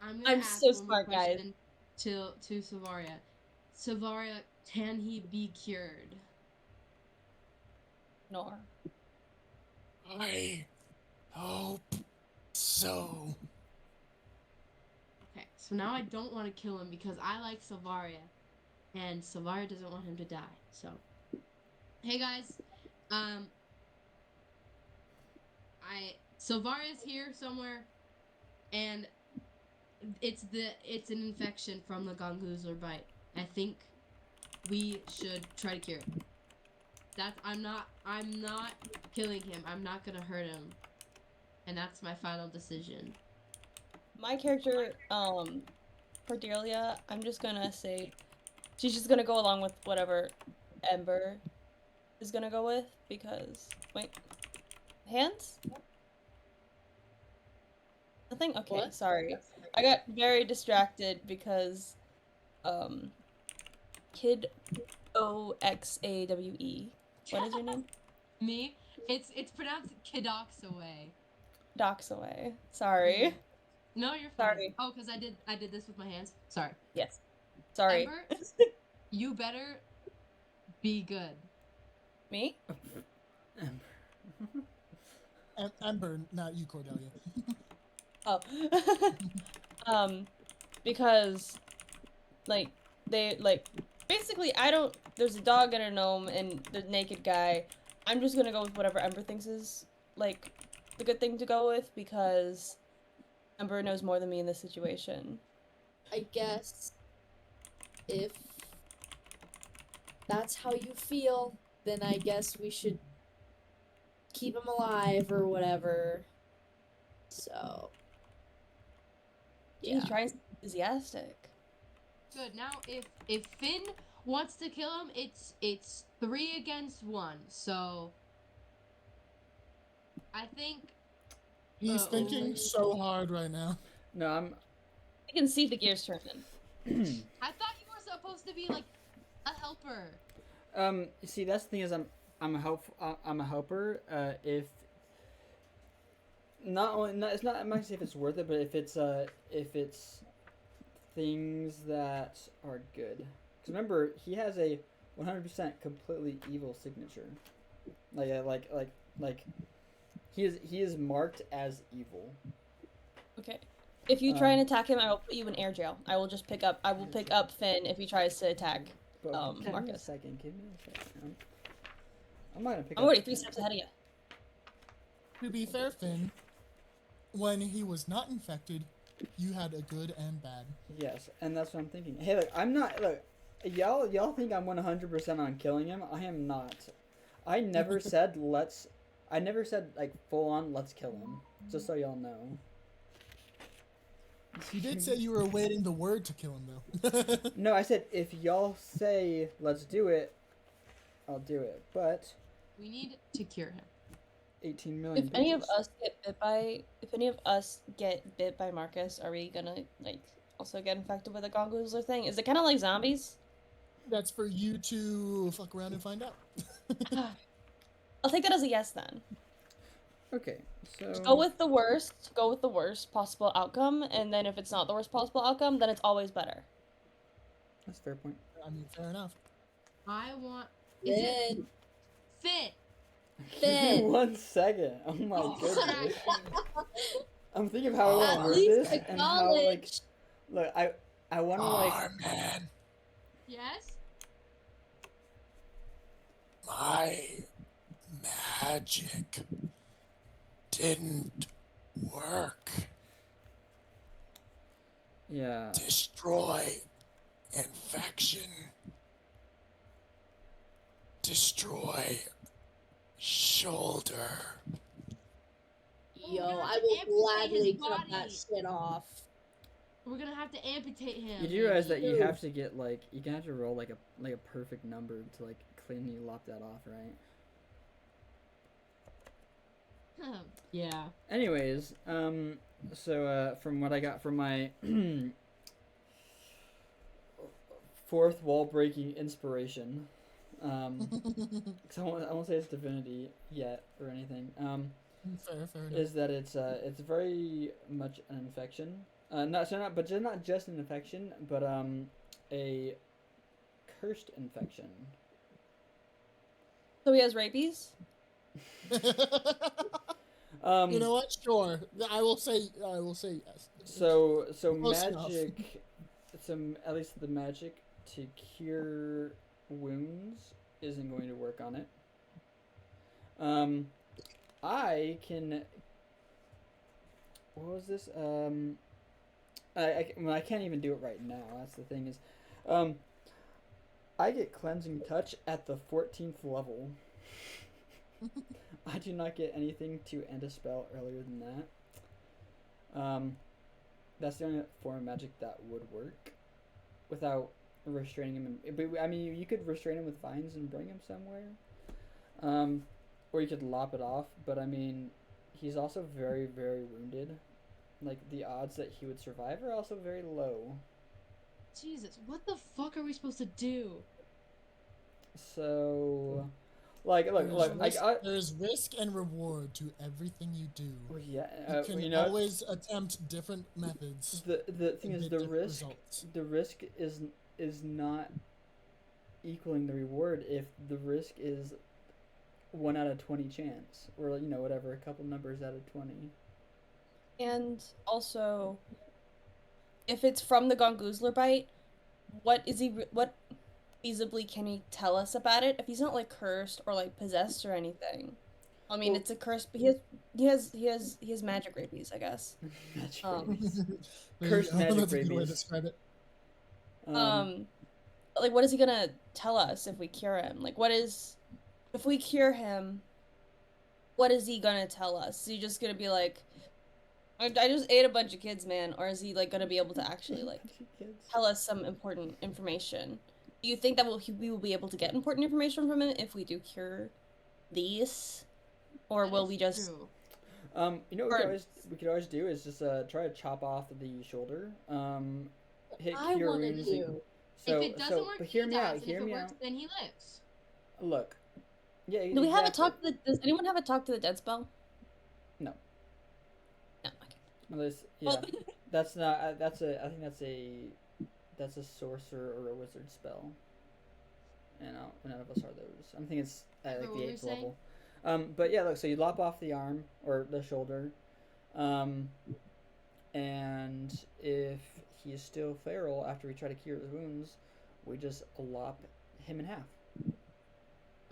I'm I'm ask so one more smart, guys. question to Silvaria. Silvaria, can he be cured? Nor. I hope so. Okay, so now I don't want to kill him because I like Silvaria, and Silvaria doesn't want him to die. So, hey guys, Silvaria's here somewhere, and it's an infection from the Gongoozler bite. I think we should try to cure it. I'm not killing him. I'm not gonna hurt him, and that's my final decision. My character, Cordelia, I'm just gonna say she's just gonna go along with whatever Ember is gonna go with because wait. Hands? Nothing? Okay, What? sorry. I got very distracted because Kid Oxawe. What is your name? Me? It's pronounced Kidoxaway. Doxaway. Sorry. No, you're fine. Sorry. Oh, because I did this with my hands. Sorry. Yes. Sorry. Ember, you better be good. Me? Ember, not you, Cordelia. Oh. Because like they basically there's a dog and a gnome and the naked guy. I'm just gonna go with whatever Ember thinks is like the good thing to go with because Ember knows more than me in this situation. I guess if that's how you feel, then I guess we should keep him alive or whatever. So, yeah. He's trying to be enthusiastic. Good. Now, if Finn wants to kill him, it's 3 against 1. So, I think He's thinking so hard right now. No, I'm. I can see the gears turning. I thought you were supposed to be like a helper. See, that's the thing is, I'm a helper. If not only, it's not. I'm not gonna say if it's worth it, but if it's things that are good. Because remember, he has a 100% completely evil signature. Like he is marked as evil. Okay. If you try and attack him, I will put you in air jail. I will pick up Finn if he tries to attack Give me a Marcus. second. Give me a second. I'm not gonna pick. I'm already 3 steps ahead of you. To be fair, Finn, when he was not infected, you had a good and bad. Yes, and that's what I'm thinking. Hey, look, I'm not. Look, y'all think I'm 100% on killing him. I am not. I never said let's. I never said like full on let's kill him. Just so y'all know. You did say you were awaiting the word to kill him, though. No, I said if y'all say let's do it, I'll do it. But We need to cure him. 18 million. If any of bitches. us get bit by Marcus, are we gonna like also get infected with a gongoozler thing? Is it kind of like zombies? That's for you to fuck around and find out. I'll take that as a yes then. Okay, so Just go with the worst. Go with the worst possible outcome, and then if it's not the worst possible outcome, then it's always better. that's a fair point. I mean, fair enough. I want. Is it Finn. Finn? Give me Finn. 1 second. Oh my goodness. Distraction. I'm thinking of how I want At to word least this and how like acknowledge. look. I want to like. Man, Yes. my magic didn't work. Yeah. Destroy infection. Destroy shoulder. Yo, We're gonna I have to will amputate gladly his cut that body. shit off. We're gonna have to amputate him. You do realize that you Ew. have to get like you can have to roll like a perfect number to like cleanly lop that off, right? Yeah. Anyways, so from what I got from my fourth wall breaking inspiration, 'cause I won't say it's divinity yet or anything. Fair enough. Is that it's very much an infection. Not just an infection, but a cursed infection. So he has rabies. You know what? Sure. I will say yes. So Close enough. magic, at least the magic to cure wounds isn't going to work on it. I can. What was this? I can't even do it right now. That's the thing is, I get cleansing touch at the 14th level. I do not get anything to end a spell earlier than that. That's the only form of magic that would work without restraining him. But I mean, you could restrain him with vines and bring him somewhere. Or you could lop it off. But I mean, he's also very, very wounded. Like the odds that he would survive are also very low. Jesus, what the fuck are we supposed to do? So, like, look, There's risk and reward to everything you do. yeah, You can you know, always attempt different methods. the thing and is get the different risk results. the risk is not equaling the reward if the risk is 1 out of 20 chance, or you know, whatever, a couple numbers out of 20. And also, if it's from the gongoozler bite, what feasibly can he tell us about it? If he's not like cursed or like possessed or anything. I mean, Well- it's a curse, but he has magic rabies, I guess. Magic rabies. Cursed magic That's a good way to rabies. describe it. Like, what is he gonna tell us if we cure him? Like, if we cure him, what is he gonna tell us? Is he just gonna be like, I just ate a bunch of kids, man? Or is he like gonna be able to actually like tell us some important information? Do you think that we will be able to get important information from him if we do cure these, or That will is we just? true. You know what we could always do is just try to chop off the shoulder. Hit I cure want to wounds. do. So, If it doesn't work, but he hear me dies, out. and Hear if it me works, out. then he lives. Look. Yeah. Do we have a exactly. talk to the? Does anyone have a talk to the dead spell? No. No. Okay. Unless, yeah, Well, that's not. I think that's a sorcerer or a wizard spell. And none of us are those. I'm thinking it's at like What the were we 8th saying? level. But yeah, look. So you lop off the arm or the shoulder, and if he is still feral after we try to cure his wounds, we just lop him in half.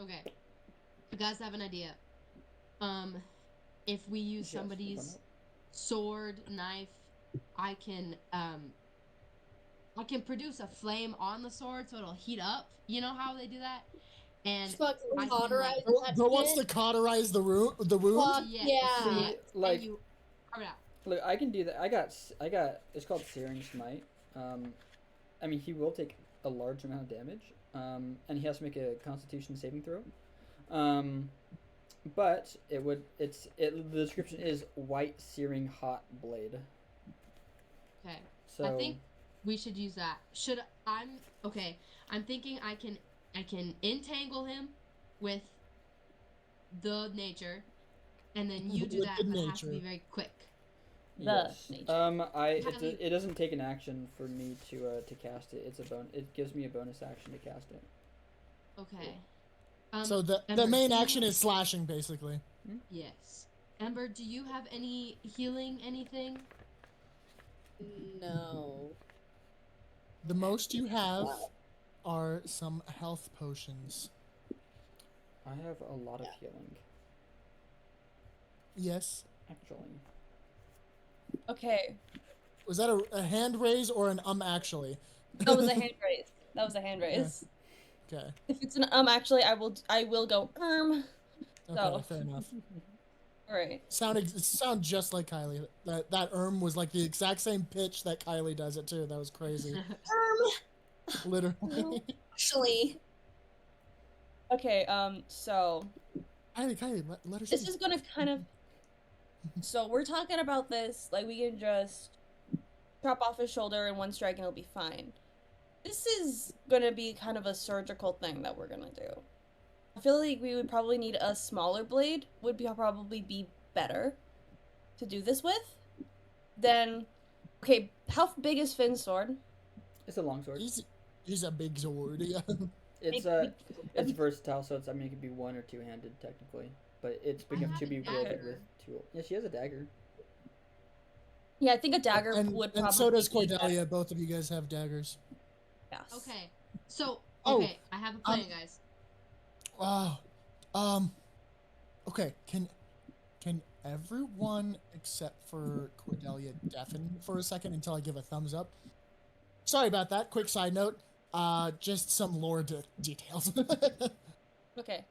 Okay. You guys have an idea. If we use Yes, somebody's sword, knife, I can produce a flame on the sword so it'll heat up. You know how they do that? And Just fucking I can, cauterize like, that Bro wants to shit. cauterize the wound. Fuck yeah, yeah. See, like- and you carve it out. Look, I can do that. I got. It's called Searing Smite. I mean, he will take a large amount of damage. And he has to make a Constitution saving throw. But the description is white searing hot blade. Okay. So I think we should use that. I'm thinking I can entangle him with the nature, and then you do With that, the but it has to be nature. very quick. yes. nature. It doesn't take an action for me to cast it. It gives me a bonus action to cast it. Okay. So the Ember, main do you action have- is slashing, basically. Yes. Ember, do you have any healing, anything? No. The most you have are some health potions. I have a lot of healing, Yes. actually. Okay, Was that a hand raise or an actually? that was a hand raise. That was a hand raise. Okay. If it's an actually, I will go Okay, So. fair enough. All right. Sound just like Kylie. That was like the exact same pitch that Kylie does it too. That was crazy. Literally. Actually, Okay. So Kylie, let her this speak. is gonna kind of. So we're talking about this like we can just chop off his shoulder in one strike and it'll be fine. This is gonna be kind of a surgical thing that we're gonna do. I feel like we would probably need a smaller blade. Probably be better to do this with. Then, okay, how big is Finn's sword? It's a longsword. He's a big sword. Yeah. It's versatile, so it could be one or two handed technically, but it's big I enough to have be a wielded dagger. with two. Yeah, she has a dagger. Yeah, I think a dagger and, would probably. and so does be better. Cordelia. Both of you guys have daggers. Yes. Okay. So, Oh, okay, I have a plan, guys. Okay. Can everyone except for Cordelia deafen for a second until I give a thumbs up? Sorry about that. Quick side note. Just some lore details. Okay.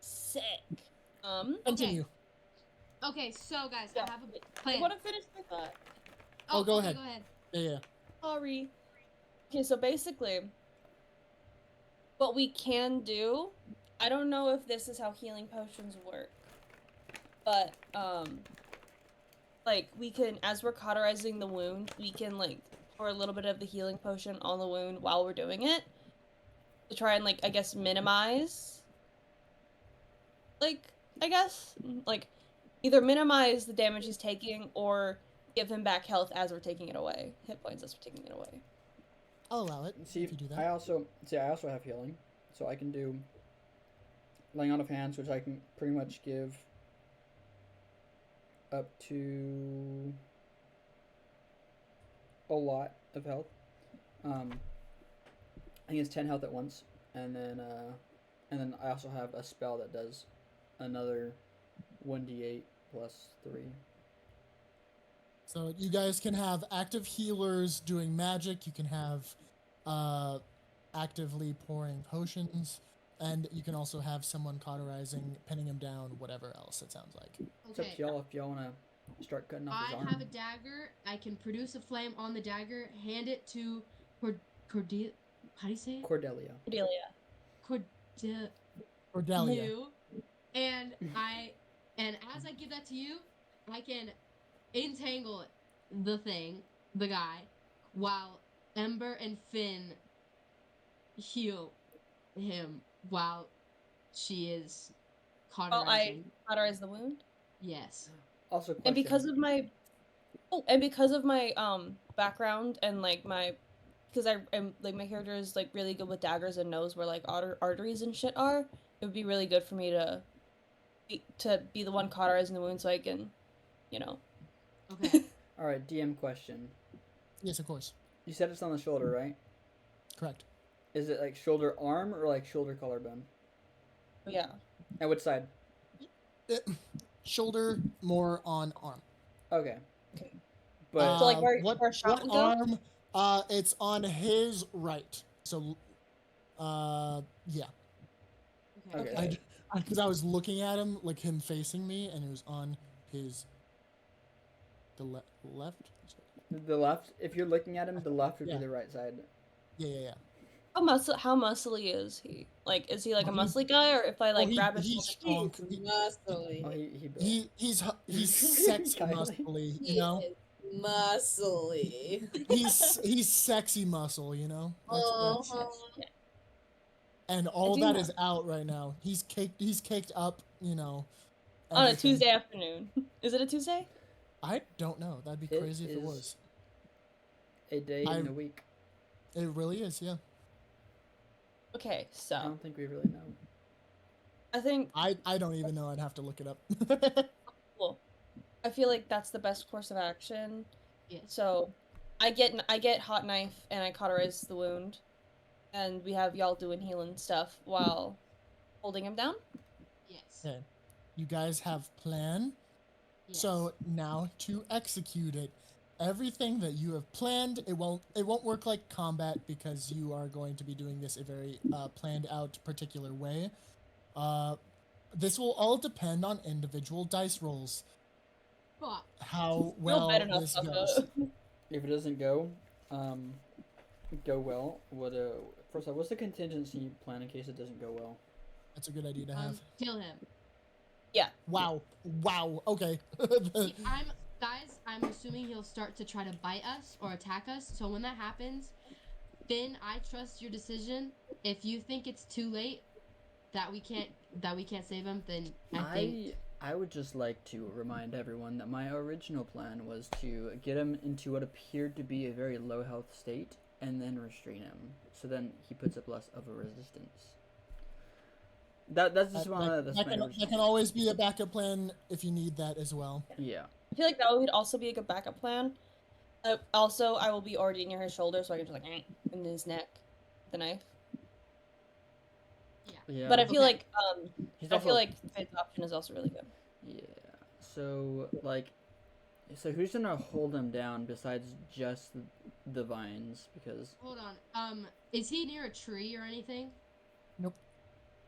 Sick. Continue. Okay, so guys, Yeah. I have a I plan. want to finish my thought. Oh, go okay, ahead. Go ahead. Yeah. Sorry. Okay, so basically, what we can do, I don't know if this is how healing potions work, but, like, we can, as we're cauterizing the wound, we can, like, pour a little bit of the healing potion on the wound while we're doing it, to try and, like, I guess, minimize, like, either minimize the damage he's taking, or give him back health as we're taking it away. Hit points as we're taking it away. I'll allow it. See, if you do that. I also have healing, so I can do laying on of hands, which I can pretty much give up to a lot of health. I think it's 10 health at once, and then I also have a spell that does another 1d8 plus 3. So you guys can have active healers doing magic. You can have actively pouring potions, and you can also have someone cauterizing, pinning him down, whatever else it sounds like. It's up Okay. to y'all if y'all want to start cutting off his I arm. have a dagger. I can produce a flame on the dagger, hand it to Cordelia. How do you say it? Cordelia. Cordelia. Cordelia. You. And as I give that to you, I can entangle the guy, while Ember and Finn heal him while she is cauterizing. Cauterize the wound? Yes. Also, question. And because of my background and like because I'm like my character is like really good with daggers and knows where like arteries and shit are, it would be really good for me to be the one cauterizing the wound so I can, you know. Okay. All right, DM question. Yes, of course. You said it's on the shoulder, right? Correct. Is it like shoulder arm or like shoulder collarbone? Yeah. And which side? Shoulder, more on arm. Okay. Okay. But So, like, where what shot would go? arm? It's on his right. So, yeah. Okay. Okay. Because I was looking at him, like him facing me, and it was on his The left. The left. If you're looking at him, the left would Yeah. be the right side. Yeah. How muscly is he? Like, is he like a Oh, he- muscly guy, or if I like he- grab his he's shoulder- strong. He's muscly. Oh, he built. He's sexy Kylie. muscly, He you know. is muscly. He's sexy muscle, you know. That's- Uh-huh. and all do that know. is out right now. He's caked up, you know. on a everything. Tuesday afternoon? Is it a Tuesday? I don't know. That'd be It crazy if it is- was. A day I- in a week. It really is, yeah. Okay, I so don't think we really know. I think I don't even know. I'd have to look it up. well, I feel like that's the best course of action. Yes. So, I get hot knife and I cauterize the wound, and we have y'all doing healing stuff while holding him down. Yes. Okay. You guys have plan. Yes. So now to execute it. Everything that you have planned, it won't work like combat because you are going to be doing this a very planned out particular way. This will all depend on individual dice rolls. Fuck. How Feel well bad enough this fuck goes. up. If it doesn't go well, first off, what's the contingency plan in case it doesn't go well? That's a good idea to have. Kill him. Wow. Okay. I'm assuming he'll start to try to bite us or attack us. So when that happens, Finn, I trust your decision. If you think it's too late, that we can't save him, then I think I would just like to remind everyone that my original plan was to get him into what appeared to be a very low health state and then restrain him. So then he puts up less of a resistance. That's just that can always be a backup plan if you need that as well. Yeah. I feel like that would also be a good backup plan. Also, I will be already near his shoulder, so I can just like in his neck, the knife. Yeah. But I feel Okay. like I feel like Finn's option is also really good. Yeah. So who's gonna hold him down besides just the vines? Because hold on. Is he near a tree or anything?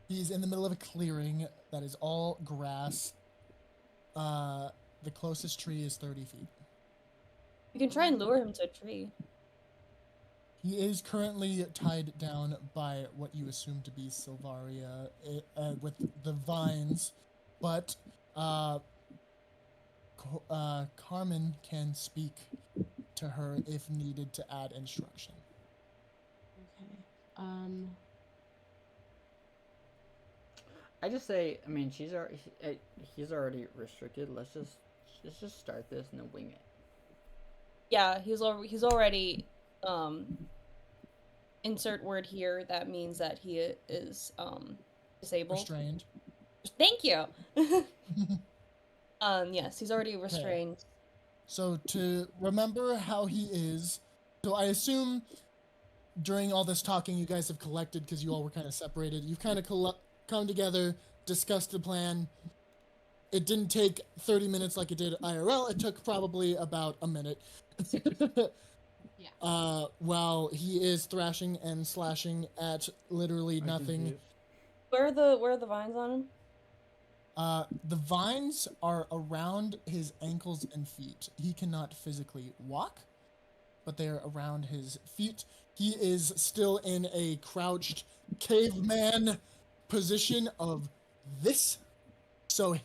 He's in the middle of a clearing that is all grass. The closest tree is 30 feet. You can try and lure him to a tree. He is currently tied down by what you assume to be Silvaria with the vines, but Carmen can speak to her if needed to add instruction. Okay. I just say, I mean, he's already restricted. Let's just start this and then wing it. Yeah, he's already insert word here that means that he is disabled. Restrained. Thank you. Yes, he's already restrained. So to remember how he is, so I assume during all this talking you guys have collected because you all were kind of separated. You've kind of come together, discussed the plan. It didn't take 30 minutes like it did IRL. It took probably about a minute. Yeah. While he is thrashing and slashing at literally nothing. Where are the vines on him? The vines are around his ankles and feet. He cannot physically walk, but they are around his feet. He is still in a crouched caveman position of this. So Okay.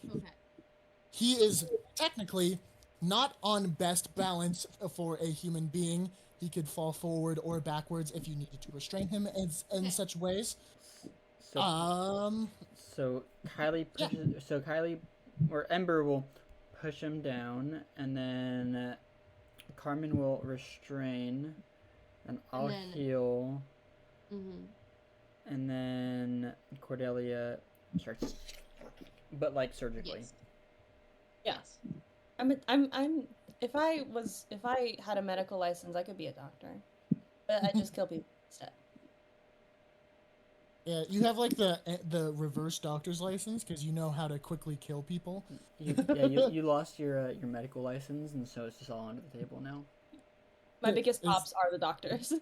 he is technically not on best balance for a human being. He could fall forward or backwards if you needed to restrain him in such ways. So Kylie pushes. So Kylie or Ember will push him down, and then Carmen will restrain, and I'll then- heal, Mhm. and then Cordelia starts, but like surgically. Yes. Yes. I'm if I had a medical license, I could be a doctor. But I just kill people instead. Yeah, you have like the reverse doctor's license because you know how to quickly kill people. You lost your medical license, and so it's just all under the table now. My Yeah, biggest it's- ops are the doctors.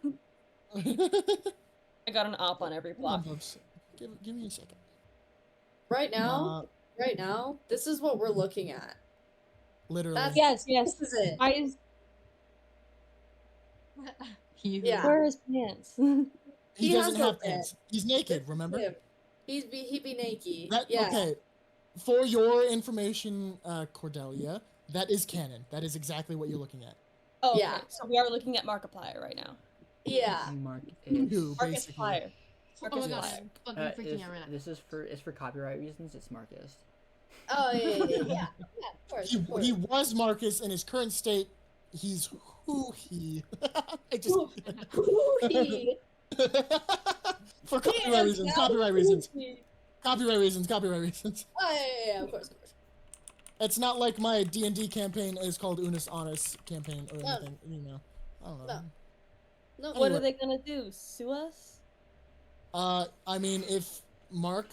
I got an op on every block. Give me a second. Right now, this is what we're looking at. Literally. That's- Yes, yes. This is it. Why is HeeHoo. Yeah. where are his pants? He He doesn't has no have pants. He's naked, remember? Him. He'd be naked. That, Yeah. Okay. For your information, Cordelia, that is canon. That is exactly what you're looking at. Oh, Yeah. okay. So we are looking at Markiplier right now. Yeah. Mark Who, Marcus basically. Plier. Oh Marcus my god, Plier. I'm fucking freaking out right now. This is for copyright reasons. It's Marcus. Oh yeah. Of course. He, Of course. he was Marcus. In his current state, he's he. I just... Hoo-hee. For copyright Yes, reasons, now copyright reasons. hoo-hee. Copyright reasons, copyright reasons. Oh yeah. Of course. It's not like my D&D campaign is called Unus Honest campaign or No. anything, you know. I don't know. No. What are Anyway. they gonna do? Sue us? I mean, if Mark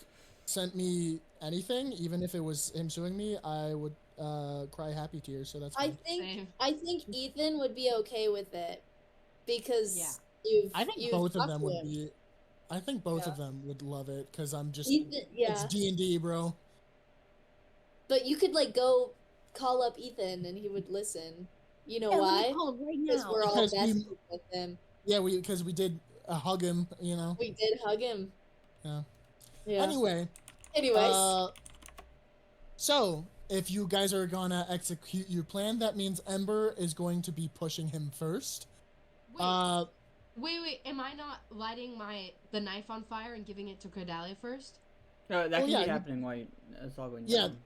sent me anything, even if it was him suing me, I would cry happy tears, so that's fine. Same. I think Ethan would be okay with it because Yeah. I think you've both of talked them to would him. be... I think both Yeah. of them would love it, because I'm just... Ethan, yeah. It's D&D, bro. But you could like go call up Ethan and he would listen. You know Yeah, let me why? call him right Because now. we're all Because we- besties with him. Yeah, because we did hug him, you know. We did hug him. Yeah. Yeah. Anyway, Anyways. so if you guys are gonna execute your plan, that means Ember is going to be pushing him first. Wait, wait. Am I not lighting the knife on fire and giving it to Cordelia first? No, that Oh, can yeah, be you- happening while it's all going Yeah. down.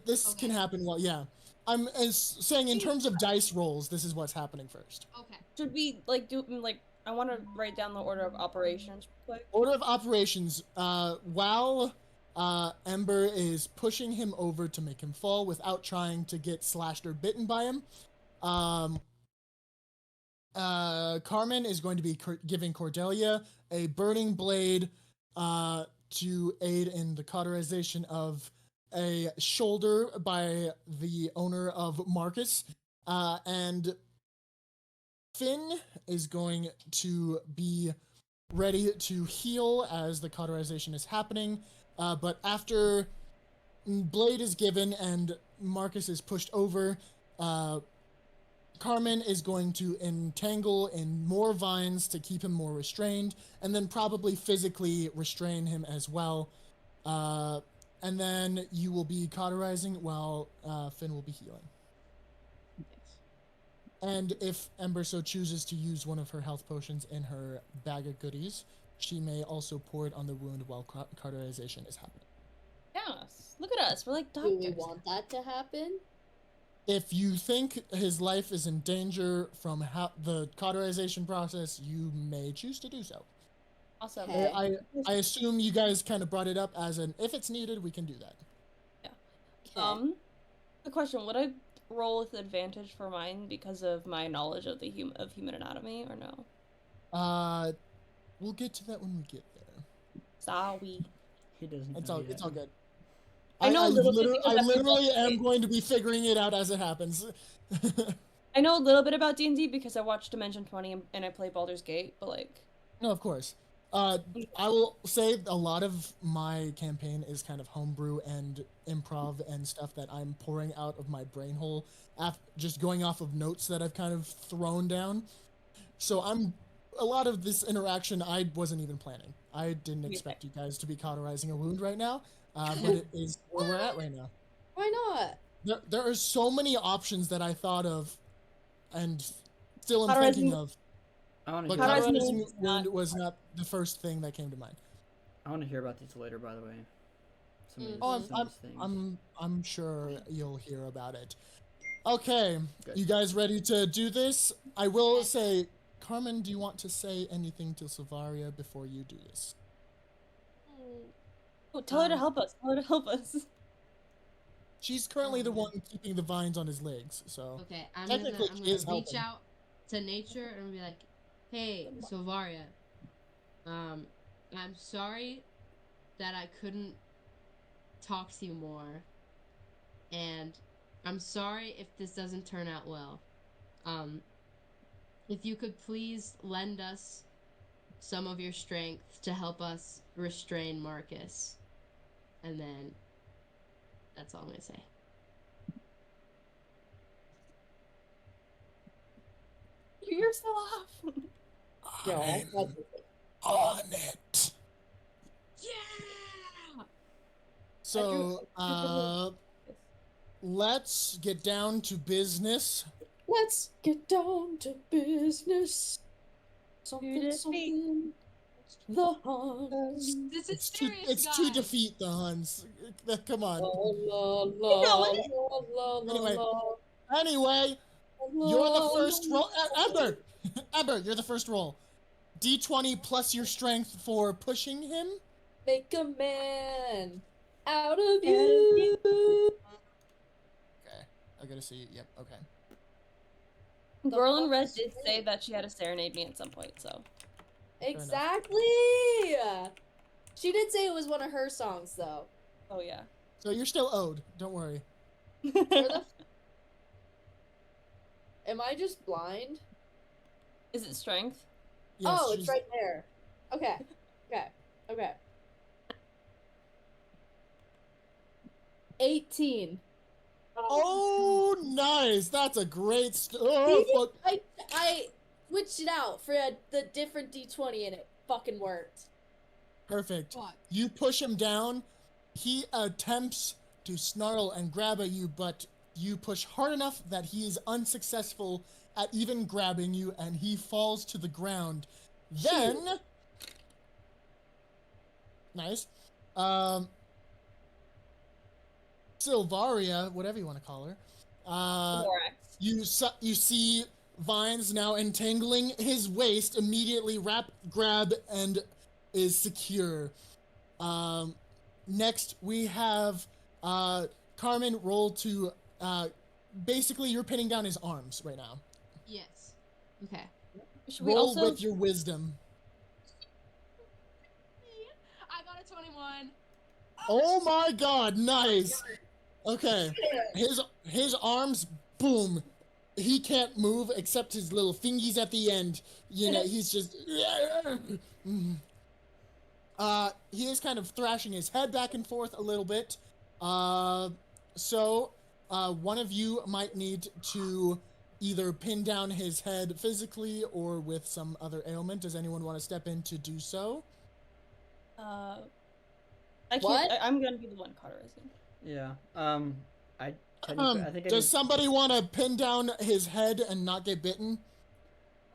This Okay. can happen well, yeah. I'm saying in terms of dice rolls, this is what's happening first. Okay. Should we like do like I want to write down the order of operations real quick. Order of operations, while Ember is pushing him over to make him fall without trying to get slashed or bitten by him, Carmen is going to be giving Cordelia a burning blade to aid in the cauterization of a shoulder by the owner of Marcus, and Finn is going to be ready to heal as the cauterization is happening, but after blade is given and Marcus is pushed over, Carmen is going to entangle in more vines to keep him more restrained, and then probably physically restrain him as well. And then you will be cauterizing while Finn will be healing. And if Ember so chooses to use one of her health potions in her bag of goodies, she may also pour it on the wound while cauterization is happening. Yes. Look at us. We're like Do doctors. we want that to happen? If you think his life is in danger from the cauterization process, you may choose to do so. Awesome. Okay. I assume you guys kind of brought it up as an if it's needed, we can do that. Okay. The question: would I roll with advantage for mine because of my knowledge of the human anatomy, or no? We'll get to that when we get there. Sorry. He doesn't. It's know all yet. it's all good. I know a little bit because I I've been literally am watching- going to be figuring it out as it happens. I know a little bit about D&D because I watched Dimension 20 and I play Baldur's Gate, but like... No, of course. I will say a lot of my campaign is kind of homebrew and improv and stuff that I'm pouring out of my brain hole, just going off of notes that I've kind of thrown down. So a lot of this interaction I wasn't even planning. I didn't expect you guys to be cauterizing a wound right now, but it is where we're at right now. Why not? There are so many options that I thought of and still am Cauterizing- thinking of. I want to But hear. Cauterizing About, cauterizing wounds is not- wound was not the first thing that came to mind. I want to hear about these later. By the way. Some of these, Oh, some of these things. I'm sure you'll hear about it. Okay, Good. you guys ready to do this? I will say, Carmen, do you want to say anything to Savaria before you do this? Oh, tell her to help us. Tell her to help us. She's currently the one keeping the vines on his legs, so... Okay, I'm gonna Technically, she is reach helping. out to nature and be like, "Hey, Silvaria, I'm sorry that I couldn't talk to you more, and I'm sorry if this doesn't turn out well. If you could please lend us some of your strength to help us restrain Marcus, and then that's all I'm gonna say." You're still off. No, I'm on it. Yeah. So, let's get down to business. let's get down to business. To Something, defeat. something. The Huns. This is It's serious, to guys. defeat the Huns. Come on. La, la, know it. la, la, Anyway. la, Anyway, la, you're the la, first la. roll. Ember! Ember, you're the first roll. D20 plus your strength for pushing him. Make a man out of you. Okay. I gotta see. Yep, okay. Girl in red did say that she had to serenade me at some point, so. Exactly. She did say it was one of her songs, though. Oh, yeah. So you're still owed. Don't worry. Where the Am I just blind? Is it strength? Yes, oh, it's she's- right there. Okay. Okay. Okay. 18. Oh, nice. That's a great. See? Fuck. I switched it out for the different D20 and it fucking worked. Perfect. What? You push him down. He attempts to snarl and grab at you, but you push hard enough that he is unsuccessful at even grabbing you, and he falls to the ground. Then, nice. Silvaria, whatever you want to call her. Borax. You see vines now entangling his waist. Immediately grab and is secure. Next we have Carmen roll to basically you're pinning down his arms right now. Yes. Okay. Should we Roll also with your wisdom. I got a 21. Oh my god, nice. Okay. His arms, boom. He can't move except his little fingies at the end. You know, he's just he is kind of thrashing his head back and forth a little bit. So one of you might need to either pin down his head physically or with some other ailment. Does anyone want to step in to do so? I can't. What? I'm gonna be the one cauterizing. Yeah. I technically, I think Does somebody want to pin down his head and not get bitten?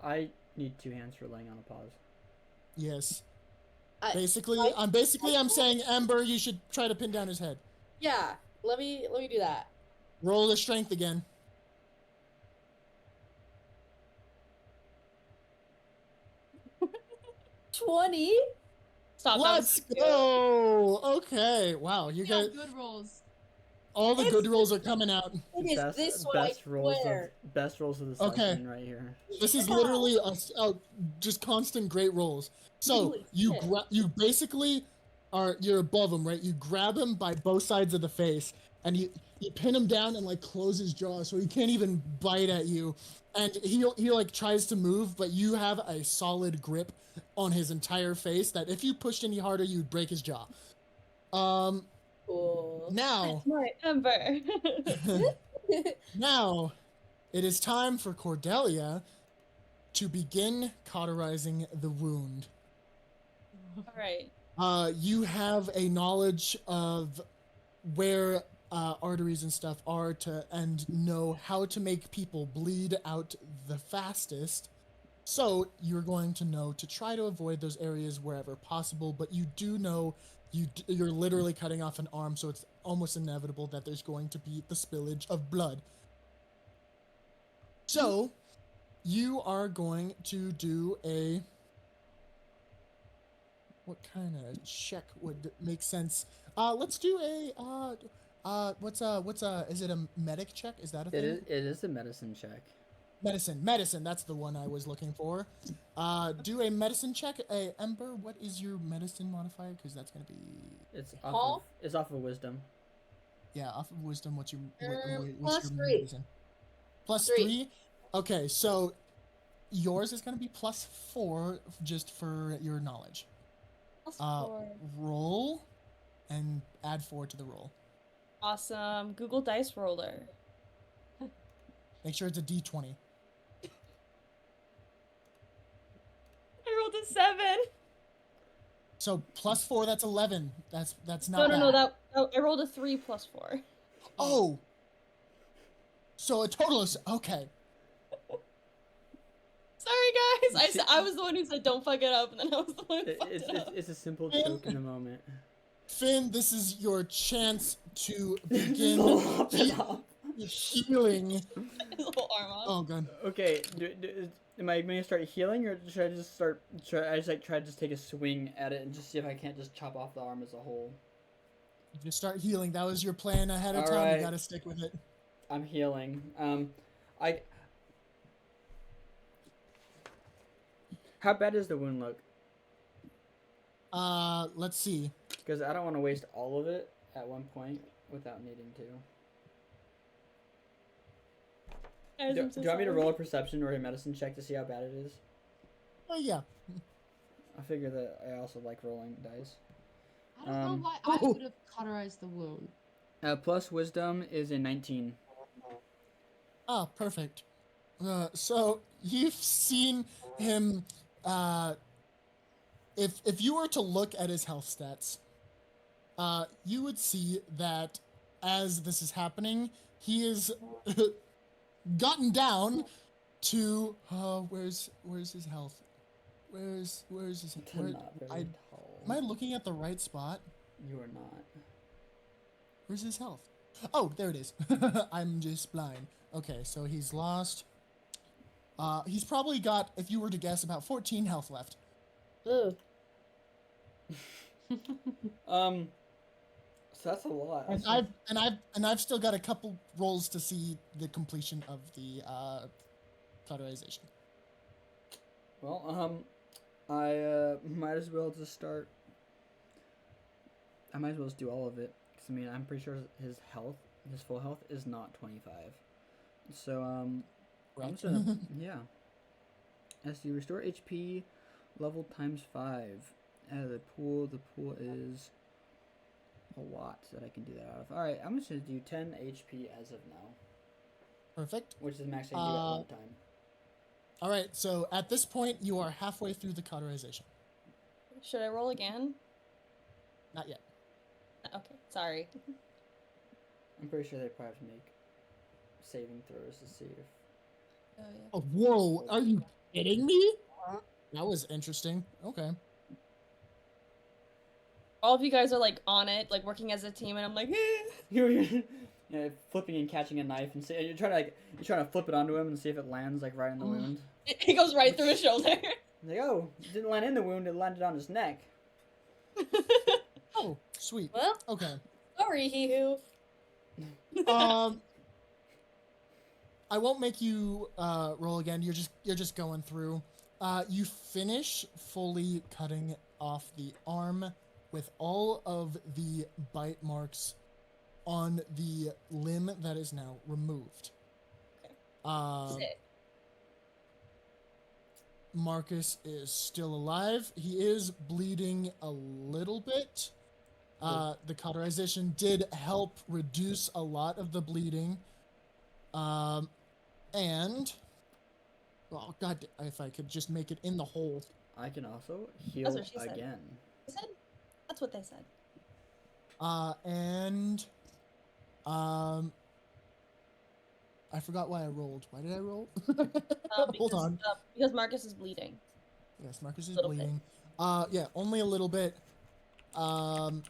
I need 2 hands for laying on a pause. Yes. I- Basically I'm saying, Ember, you should try to pin down his head. Yeah, let me do that. Roll the strength again. 20. Stop. Let's go. Okay. Wow. You We got guys, good rolls. all the good rolls are coming out. It is this one, I swear. Best rolls of the Okay. session right here. This is literally just constant great rolls. So Holy shit. you basically you're above him, right? You grab him by both sides of the face, and you pin him down and like close his jaw so he can't even bite at you. And he like tries to move, but you have a solid grip on his entire face that if you pushed any harder, you'd break his jaw. Cool. Now, My Ember. now, it is time for Cordelia to begin cauterizing the wound. All right. You have a knowledge of where arteries and stuff are and know how to make people bleed out the fastest. So you're going to know to try to avoid those areas wherever possible, but you do know you're literally cutting off an arm, so it's almost inevitable that there's going to be the spillage of blood. So you are going to do a... What kind of check would make sense? Let's do a is it a medic check? Is that a thing? It is a medicine check. Medicine, that's the one I was looking for. Do a medicine check. Ember, what is your medicine modifier? Because that's gonna be It's off of wisdom. off of wisdom. What's your plus 3. medicine? Plus 3. 3? Okay, so yours is gonna be plus 4 just for your knowledge. +4. Roll and add 4 to the roll. Awesome. Google Dice Roller. Make sure it's a D20. rolled a 7. So +4, that's 11. That's No, not no, bad. no. I rolled a 3 plus 4. Oh. So a total is okay. Sorry, guys. I was the one who said don't fuck it up, and then I was the one who fucked it up. It's a simple joke in the moment. Finn, this is your chance to begin Slop it up. healing. His whole arm off. Oh god. Okay, am I gonna start healing, or should I just try to just take a swing at it and just see if I can't just chop off the arm as a whole? Just start healing. That was your plan ahead of All time. right. You gotta stick with it. I'm healing. How bad does the wound look? Let's see. Because I don't want to waste all of it at one point without needing to. Guys, Do I'm so you want me to sorry. roll a perception or a medicine check to see how bad it is? Oh yeah. I figure that I also like rolling dice. I don't know why I would have cauterized the wound. Plus wisdom is a 19. Oh, perfect. So you've seen him. If you were to look at his health stats, you would see that as this is happening, he is gotten down to where's his health? Where's his where, Not very tall. am I looking at the right spot? You are not. Where's his health? Oh, there it is. I'm just blind. Okay, so he's lost. He's probably got, if you were to guess, about 14 health left. Ugh. So that's a lot. And I've still got a couple rolls to see the completion of the cauterization. Well, I might as well just start. I might as well just do all of it. 'Cause, I mean, I'm pretty sure his full health is not 25. So, I'm just gonna, yeah. As you restore HP level times 5. The pool is a lot that I can do that out of. Alright, I'm just gonna do 10 HP as of now. Perfect. Which is max I can do at one time. All right, so at this point, you are halfway through the cauterization. Should I roll again? Not yet. Okay, sorry. I'm pretty sure they probably have to make saving throws to see if. Oh, yeah. Oh, whoa, are you kidding me? That was interesting. Okay. All of you guys are like on it, like working as a team, and I'm like, You're flipping and catching a knife and you're trying to flip it onto him and see if it lands like right in the wound. It goes right through his shoulder. Like, oh, it didn't land in the wound, it landed on his neck. Oh, sweet. Well, Okay. sorry, HeeHoo. I won't make you roll again. You're just going through. You finish fully cutting off the arm with all of the bite marks on the limb that is now removed. Sick. Marcus is still alive. He is bleeding a little bit. The cauterization did help reduce a lot of the bleeding. And well, God, if I could just make it in the hole. I can also That's heal what she said. again. They said? That's what they said. And I forgot why I rolled. Why did I roll? Hold on. Because Marcus is bleeding. Yes, Marcus is Little bit. bleeding. Yeah, only a little bit. On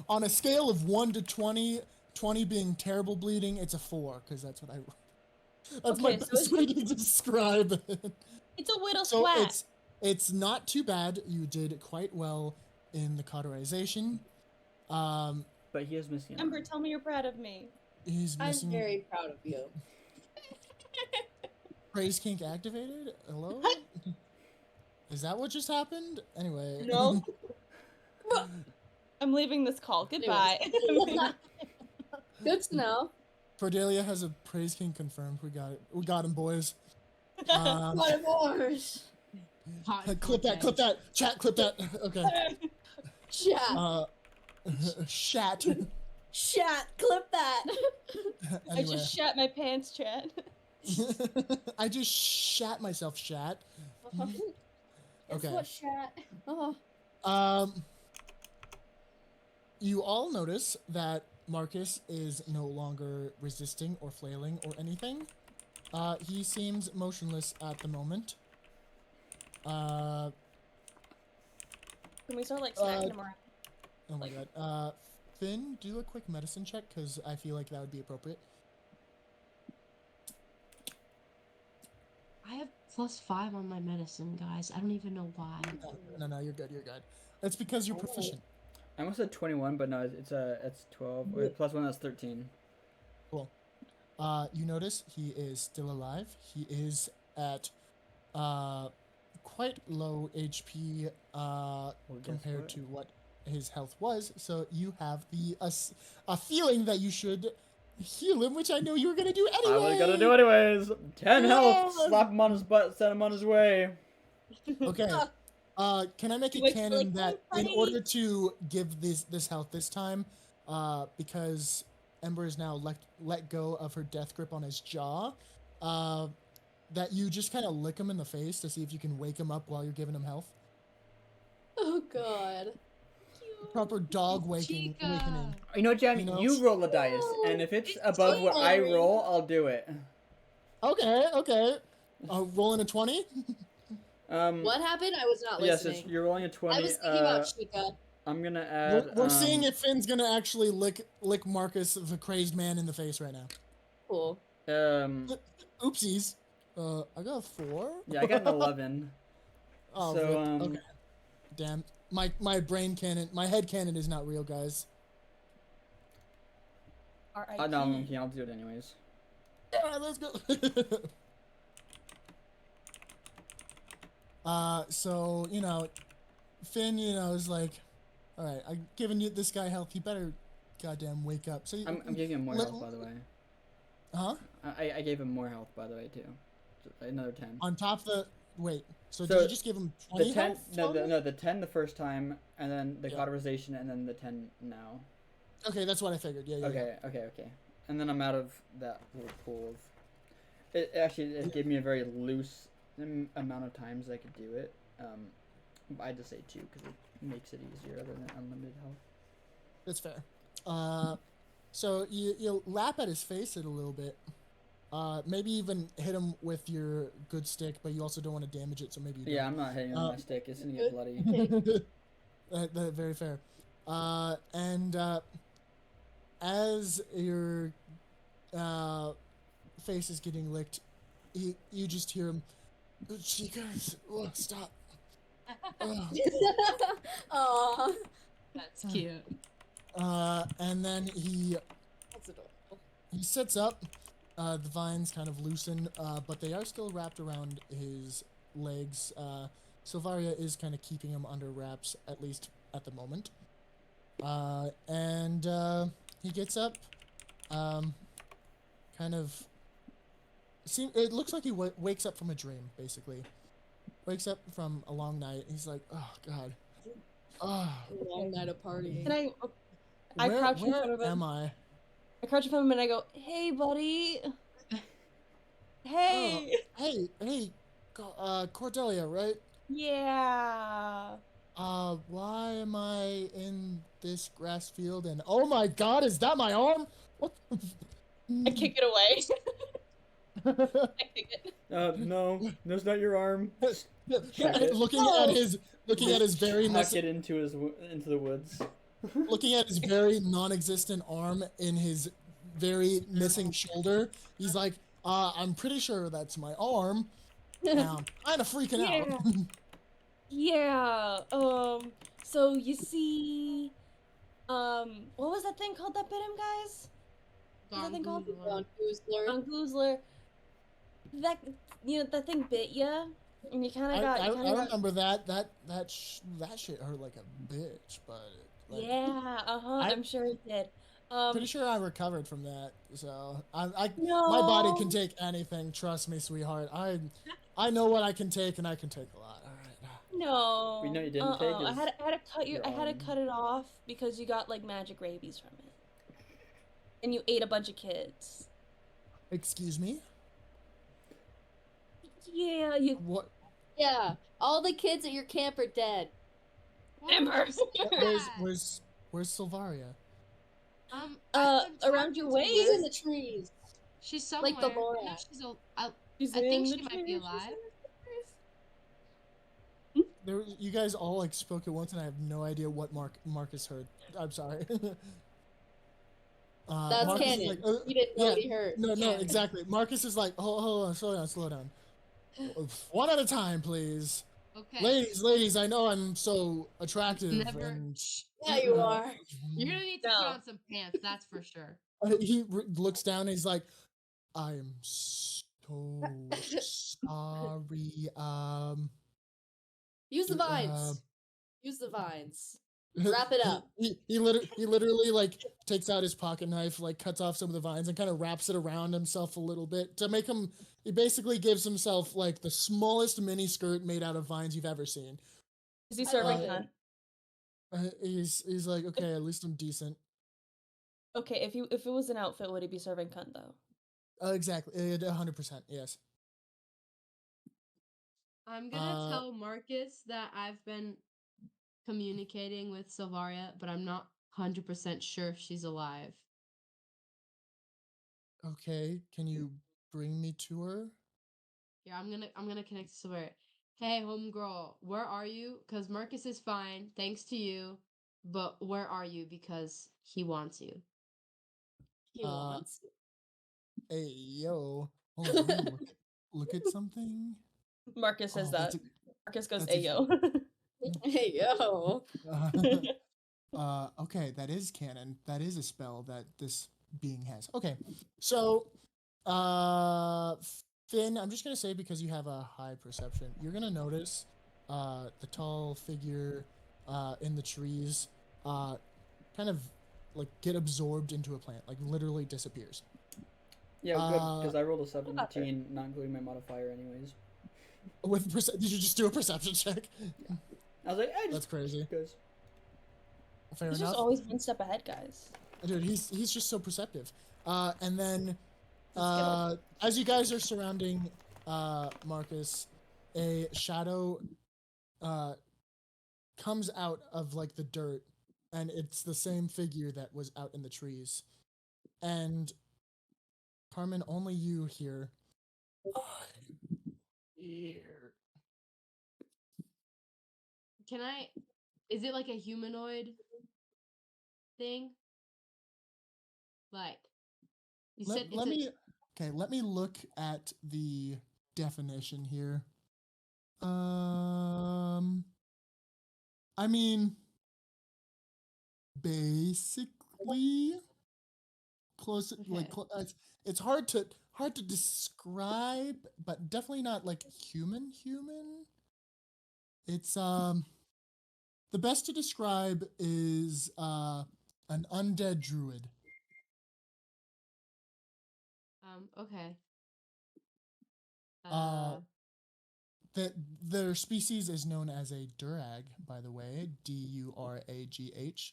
a scale of 1 to 20, 20 being terrible bleeding, it's a 4 because that's what I. That's my Okay, so best way to describe it. It's a widow So squat. it's not too bad. You did quite well in the cauterization. But he is missing an Ember, arm. tell me you're proud of me. He's I'm missing. very proud of you. Praise kink activated. Hello. Is that what just happened? Anyway. No. I'm leaving this call. Goodbye. Good to know. Cordelia has a praise king confirmed. We got it. We got him, boys. What of ours? Clip that. Chat, clip that. Okay. Chat. Shat. Chat. Clip that. I Anyway. just shat my pants, Chad. I just shat myself, shat. Guess Okay. what, chat? Oh. You all notice that Marcus is no longer resisting or flailing or anything. He seems motionless at the moment. Can we start like smacking him around? Oh my god. Finn, do a quick medicine check, because I feel like that would be appropriate. I have +5 on my medicine, guys. I don't even know why. No, you're good, you're good. It's because you're proficient. I almost said 21, but no, it's 12. Wait, plus 1, that's 13. Cool. You notice he is still alive. He is at quite low HP compared to what his health was. So you have a feeling that you should heal him, which I know you were gonna do anyway. I was gonna do anyways. 10 health. Slap him on his butt. Send him on his way. Okay. Can I make it canon that in order to give this health this time, because Ember is now let go of her death grip on his jaw, that you just kind of lick him in the face to see if you can wake him up while you're giving him health? Oh god. Proper dog awakening. You know, Jen, you roll the dice, and if it's above what I roll, I'll do it. Okay. Rolling a 20? What happened? I was not listening. Yes, you're rolling a 20. I was thinking about Chica. I'm gonna add. We're seeing if Finn's gonna actually lick Marcus, the crazed man, in the face right now. Cool. Oopsies. I got a 4. Yeah, I got an 11. Oh, so, okay. Damn. My brain cannon, my head cannon is not real, guys. No, I'll do it anyways. Yeah, let's go. So, Finn, is like, all right, I'm giving you this guy health. He better goddamn wake up. So I'm giving him more health, by the way. Huh? I gave him more health, by the way, too. Another 10. On top of the... Wait, so did you just give him 20 the 10, health? No, the 10 the first time, and then the cauterization, and then the 10 now. Okay, that's what I figured. Yeah. Okay. And then I'm out of that little pool of... It gave me a very loose amount of times I could do it. I just say 2, because it makes it easier other than unlimited health. That's fair. So you lap at his face a little bit. Maybe even hit him with your good stick, but you also don't want to damage it, so maybe you don't. Yeah, I'm not hitting him with my stick. It's gonna get bloody. Very fair. And as your face is getting licked, you just hear him, Chica, stop. Aww. That's cute. And then That's adorable. he sits up. The vines kind of loosen, but they are still wrapped around his legs. Silvaria is kind of keeping him under wraps, at least at the moment. And he gets up, kind of... it looks like he wakes up from a dream, basically. Wakes up from a long night. He's like, oh, God. Oh. Long night of partying. Can I crouch in front of him. Where am I? I crouch in front of him and I go, hey, buddy. Hey. Oh, hey, Cordelia, right? Yeah. Why am I in this grass field? And oh my God, is that my arm? What? I kick it away. I kick it. No, that's not your arm. looking at his very Tuck it into the woods. looking at his very non-existent arm in his very missing shoulder. He's like, I'm pretty sure that's my arm. Now, I'm kind of freaking out. Yeah. So you see, what was that thing called that bit him, guys? What's that thing called? Gongoozler. That thing bit ya, and you kind of got. I remember that shit hurt like a bitch, but. Like, yeah. I'm sure it did. Pretty sure I recovered from that, so No. My body can take anything. Trust me, sweetheart. I know what I can take, and I can take a lot. All right. No. We know you didn't take I had to cut it off because you got like magic rabies from it, and you ate a bunch of kids. Excuse me. Yeah, you. What? Yeah, all the kids at your camp are dead. What Amber. was that? Where's Silvaria? I've been Around your talking to waist? She's her. in the trees. She's somewhere. Like the I know Lorax. she's She's I think in she the might be trees, alive. You guys all like spoke at once, and I have no idea what Marcus heard. I'm sorry. That's Marcus canon. is like, You didn't know yeah, what he heard. no, Canon. exactly. Marcus is like, hold on, slow down. One at a time, please. Okay. Ladies, I know I'm so attractive, Never. and Yeah, you uh, are. You're gonna need to put No. on some pants. That's for sure. he looks down and he's like, I am so sorry. Use the uh, vines. Use the vines. Wrap it up. He literally like takes out his pocket knife, like cuts off some of the vines and kind of wraps it around himself a little bit to make him. He basically gives himself like the smallest mini skirt made out of vines you've ever seen. Is he I serving love it. cunt? He's like, okay, at least I'm decent. Okay, if it was an outfit, would he be serving cunt though? Exactly, 100%, yes. I'm gonna tell Marcus that I've been communicating with Silvaria, but I'm not 100% sure if she's alive. Okay, can you bring me to her? Yeah, I'm gonna connect to Silvaria. Hey, homegirl, where are you? Because Marcus is fine, thanks to you. But where are you? Because he wants you. He wants. Hey, yo, hold on, let me look at something. Marcus says Oh, that. Marcus goes, that's a- "Ayo." Hey, yo. Okay, that is canon. That is a spell that this being has. Okay, so, Finn, I'm just gonna say because you have a high perception, you're gonna notice, the tall figure, in the trees, kind of like get absorbed into a plant, like literally disappears. Yeah, good, because I rolled a about her? 17, not including my modifier, anyways. Did you just do a perception check? I was like, That's crazy. Because Fair He's enough. just always one step ahead, guys. Dude, he's just so perceptive. And then, Skittle. as you guys are surrounding, Marcus, a shadow, comes out of like the dirt, and it's the same figure that was out in the trees. And Carmen, only you hear. Here. Can I? Is it like a humanoid thing? Like, you said it's Let me. Okay, let me look at the definition here. I mean, basically, close. Like, Okay. it's hard to describe, but definitely not like human. It's the best to describe is an undead druid. Okay. That their species is known as a durag, by the way, Duragh.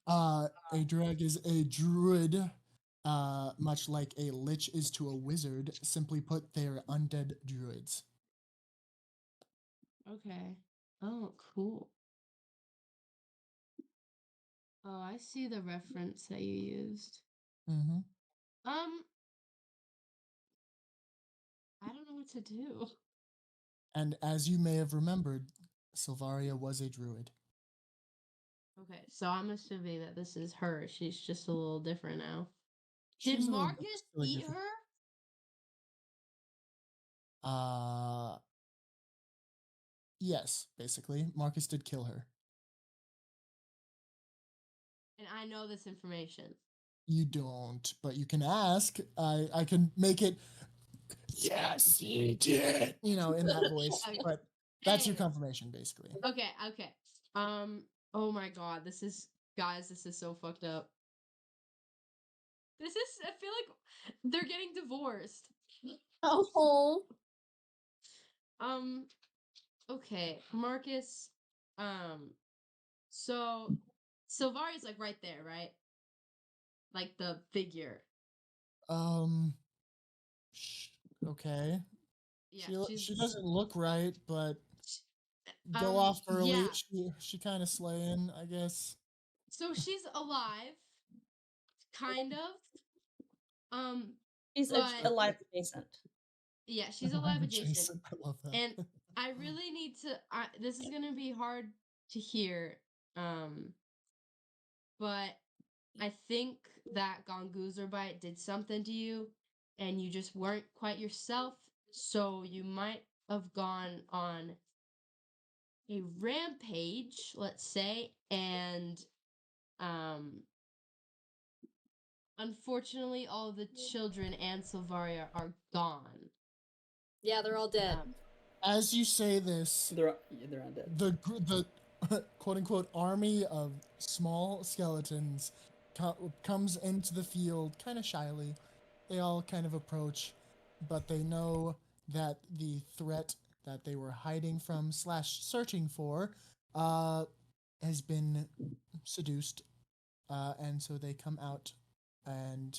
A durag is a druid, much like a lich is to a wizard. Simply put, they are undead druids. Okay. Oh, cool. Oh, I see the reference that you used. Mm-hmm. I don't know what to do. And as you may have remembered, Silvaria was a druid. Okay, so I'm assuming that this is her. She's just a little different now. She's Did a little Marcus silly eat different. her? Yes, basically. Marcus did kill her. And I know this information. You don't, but you can ask. I can make it. Yes, he did. You know, in that voice. Okay. But that's your Hey. confirmation, basically. Okay. Oh my god, this is so fucked up. I feel like they're getting divorced. Oh. Okay, Marcus. So Silvari's like right there, right? Like the figure. Okay. Yeah, She doesn't look right, but go um off early. yeah. She kind of slaying, I guess. So she's alive, kind of. Um, He's but alive adjacent. yeah, she's alive adjacent. Jason, I love that. And I really need to. This is gonna be hard to hear. But I think that Gonguzer bite did something to you, and you just weren't quite yourself. So you might have gone on a rampage, let's say, and um, unfortunately, all the children and Silvaria are gone. Yeah, they're all dead. As you say this, They're undead. the quote unquote army of small skeletons comes into the field kind of shyly. They all kind of approach, but they know that the threat that they were hiding from / searching for has been seduced, and so they come out and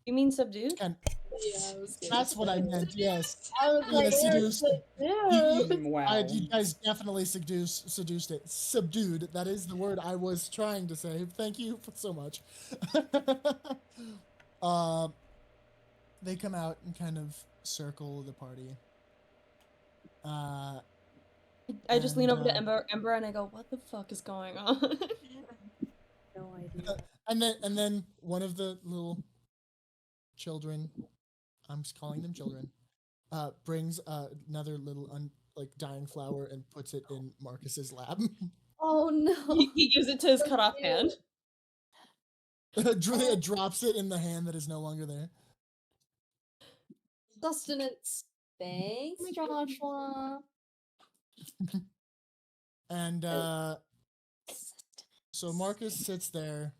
You mean subdued? kind Yeah, I was gonna that's what I say. meant. Yes, I was like, seduced. Wow. You guys definitely seduced it. Subdued. That is the word I was trying to say. Thank you so much. They come out and kind of circle the party. I just lean over to and, Ember and I go, "What the fuck is going on?" no idea. and then one of the little children, I'm just calling them children, brings another little dying flower and puts it in Marcus's lab. Oh no. he gives it to his cut off hand. Julia drops it in the hand that is no longer there. Sustenance. Thanks, Joshua. And so Marcus sits there.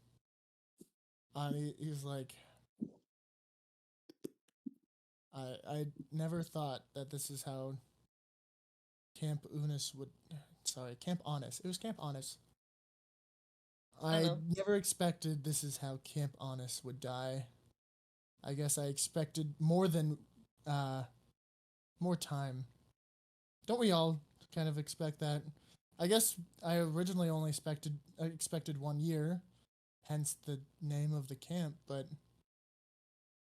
He's like, I never thought that this is how Camp Unis would. Sorry, Camp Honest. It was Camp Honest. I never expected this is how Camp Honest would die. I guess I expected more than more time. Don't we all kind of expect that? I guess I originally only expected 1 year, hence the name of the camp, but